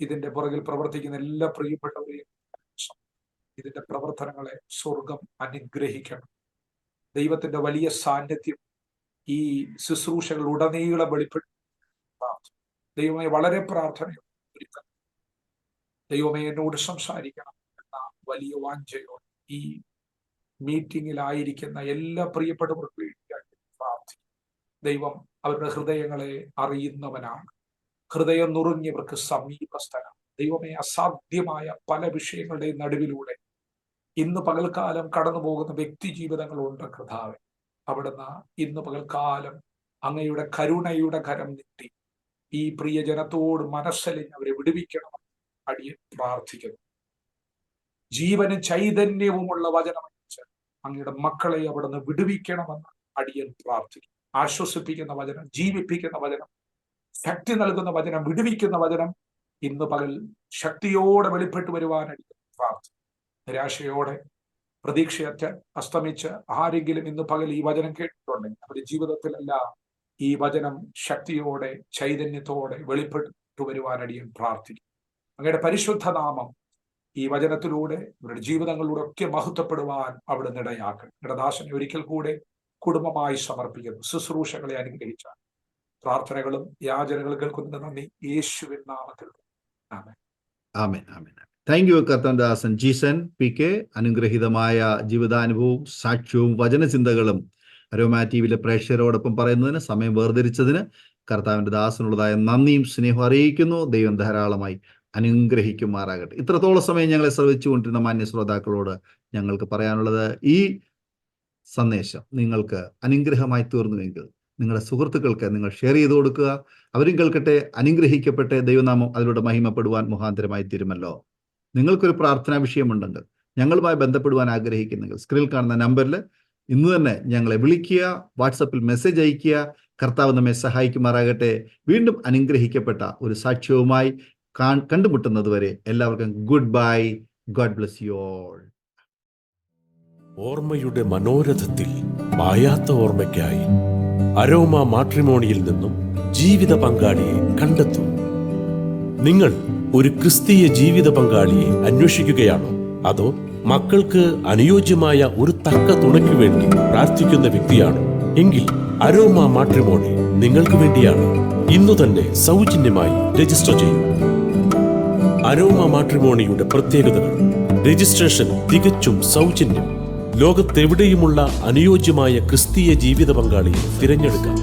S2: ഇതിന്റെ പുറകിൽ പ്രവർത്തിക്കുന്ന എല്ലാ പ്രിയപ്പെട്ടവരെയും
S3: ഇതിന്റെ പ്രവർത്തനങ്ങളെ സ്വർഗം അനുഗ്രഹിക്കണം. ദൈവത്തിന്റെ വലിയ സാന്നിധ്യം ഈ ശുശ്രൂഷകൾ ഉടനീളം വെളിപ്പെട്ടു. ദൈവമേ, വളരെ പ്രാർത്ഥനയോടെ ദൈവമേ എന്നോട് സംസാരിക്കണം എന്ന വലിയ വാഞ്ചയോടെ ഈ മീറ്റിംഗിലായിരിക്കുന്ന എല്ലാ പ്രിയപ്പെട്ടവർക്കും വേണ്ടിയായിട്ട് പ്രാർത്ഥിക്കും. ദൈവം അവരുടെ ഹൃദയങ്ങളെ അറിയുന്നവനാണ്. ഹൃദയം നുറുങ്ങിയവർക്ക് സമീപസ്ഥനാണ്. ദൈവമേ, അസാധ്യമായ പല വിഷയങ്ങളുടെയും നടുവിലൂടെ ഇന്ന് പകൽക്കാലം കടന്നു പോകുന്ന വ്യക്തി ജീവിതങ്ങളുണ്ട് കർത്താവേ. അവിടുന്ന് ഇന്ന് പകൽക്കാലം അങ്ങയുടെ കരുണയുടെ കരം നീട്ടി ഈ പ്രിയ ജനത്തോട് മനസ്സലിഞ്ഞ് അവരെ വിടുവിക്കണമെന്ന് അടിയൻ പ്രാർത്ഥിക്കുന്നു. ജീവനും ചൈതന്യവുമുള്ള വചനമനുസരിച്ച് അങ്ങയുടെ മക്കളെ അവിടുന്ന് വിടുവിക്കണമെന്ന് അടിയൻ പ്രാർത്ഥിക്കുന്നു. ആശ്വസിപ്പിക്കുന്ന വചനം, ജീവിപ്പിക്കുന്ന വചനം, ശക്തി നൽകുന്ന വചനം, വിടുവിക്കുന്ന വചനം ഇന്ന് പകൽ ശക്തിയോടെ വെളിപ്പെട്ടു വരുവാൻ അടിയൻ പ്രാർത്ഥിക്കുന്നു. നിരാശയോടെ പ്രതീക്ഷയറ്റ അസ്തമിച്ച് ആരെങ്കിലും ഇന്ന് പകൽ ഈ വചനം കേട്ടിട്ടുണ്ടെങ്കിൽ അവരുടെ ജീവിതത്തിലെല്ലാം ഈ വചനം ശക്തിയോടെ ചൈതന്യത്തോടെ വെളിപ്പെട്ടു വരുവാൻ അടിയൻ പ്രാർത്ഥിക്കും. അങ്ങയുടെ പരിശുദ്ധ നാമം ഈ വചനത്തിലൂടെ ഇവരുടെ ജീവിതങ്ങളിലൂടെ ഒക്കെ മഹത്വപ്പെടുവാൻ അവിടുന്ന് ഇടയാക്കണം. ഇടദാസനെ ഒരിക്കൽ കൂടെ കുടുംബമായി സമർപ്പിക്കുന്നു. ശുശ്രൂഷകളെ അനുഗ്രഹിച്ച പ്രാർത്ഥനകളും യാചനകളും കേൾക്കുന്നതിന് നന്ദി. യേശുവിൻ നാമത്തിൽ ആമേൻ.
S1: ആമേൻ, ആമേൻ. താങ്ക് യു കർത്തൻദാസൻ ജീസൻ പി കെ. അനുഗ്രഹീതമായ ജീവിതാനുഭവവും സാക്ഷ്യവും വചനചിന്തകളും അരോമാ ടിവിയിലെ പ്രേക്ഷകരോടൊപ്പം പറയുന്നതിന് സമയം വേർതിരിച്ചതിന് കർത്താവിൻ്റെ ദാസനുള്ളതായ നന്ദിയും സ്നേഹവും അറിയിക്കുന്നു. ദൈവം ധാരാളമായി അനുഗ്രഹിക്കുമാറാകട്ടെ. ഇത്രത്തോളം സമയം ഞങ്ങളെ ശ്രവിച്ചുകൊണ്ടിരുന്ന മാന്യ ശ്രോതാക്കളോട് ഞങ്ങൾക്ക് പറയാനുള്ളത്, ഈ സന്ദേശം നിങ്ങൾക്ക് അനുഗ്രഹമായി തീർന്നുവെങ്കിൽ നിങ്ങളുടെ സുഹൃത്തുക്കൾക്ക് നിങ്ങൾ ഷെയർ ചെയ്ത് കൊടുക്കുക. അവരും കേൾക്കട്ടെ, അനുഗ്രഹിക്കട്ടെ. ദൈവനാമം അതിലൂടെ മഹിമപ്പെടുവാൻ മുഖാന്തരമായി തീരുമല്ലോ. നിങ്ങൾക്കൊരു പ്രാർത്ഥനാ വിഷയമുണ്ടെങ്കിൽ, ഞങ്ങളുമായി ബന്ധപ്പെടുവാൻ ആഗ്രഹിക്കുന്നെങ്കിൽ, സ്ക്രീനിൽ കാണുന്ന നമ്പറിൽ ഇന്ന് തന്നെ ഞങ്ങളെ വിളിക്കുക, വാട്സപ്പിൽ മെസ്സേജ് അയക്കുക. കർത്താവ് നമ്മെ സഹായിക്കുമാറാകട്ടെ. വീണ്ടും അനുഗ്രഹിക്കപ്പെട്ട ഒരു സാക്ഷ്യവുമായി കണ്ടുമുട്ടുന്നത് വരെ എല്ലാവർക്കും good bye. God bless you all.
S4: ഓർമ്മയുടെ മനോരഥത്തിൽ മായാത്ത ഓർമ്മയ്ക്കായി അരോമ മാട്രിമോണിയിൽ നിന്നും ജീവിത പങ്കാളിയെ കണ്ടെത്തൂ. നിങ്ങൾ ഒരു ക്രിസ്തീയ ജീവിത പങ്കാളിയെ അന്വേഷിക്കുകയാണോ? അതോ മക്കൾക്ക് അനുയോജ്യമായ ഒരു തക്ക തുണയ്ക്കു വേണ്ടി പ്രാർത്ഥിക്കുന്ന വ്യക്തിയാണോ? എങ്കിൽ അരോമ മാട്രിമോണി നിങ്ങൾക്ക് വേണ്ടിയാണ്. ഇന്നു തന്നെ സൗജന്യമായി രജിസ്റ്റർ ചെയ്യൂ. അരോമ മാട്രിമോണിയുടെ പ്രത്യേകതകൾ: രജിസ്ട്രേഷൻ തികച്ചും സൗജന്യം. ലോകത്തെവിടെയുമുള്ള അനുയോജ്യമായ ക്രിസ്തീയ ജീവിത പങ്കാളിയെ തിരഞ്ഞെടുക്കാം.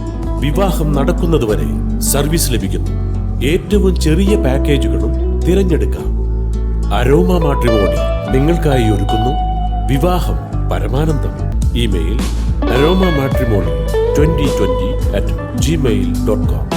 S4: വിവാഹം നടക്കുന്നതുവരെ സർവീസ് ലഭിക്കുന്നു. ഏറ്റവും ചെറിയ പാക്കേജുകളും തിരഞ്ഞെടുക്കാം. അരോമ മാട്രിമോണി നിങ്ങൾക്കായി ഒരുക്കുന്നു വിവാഹം പരമാനന്ദം. Email aroma matrimony2020@gmail.com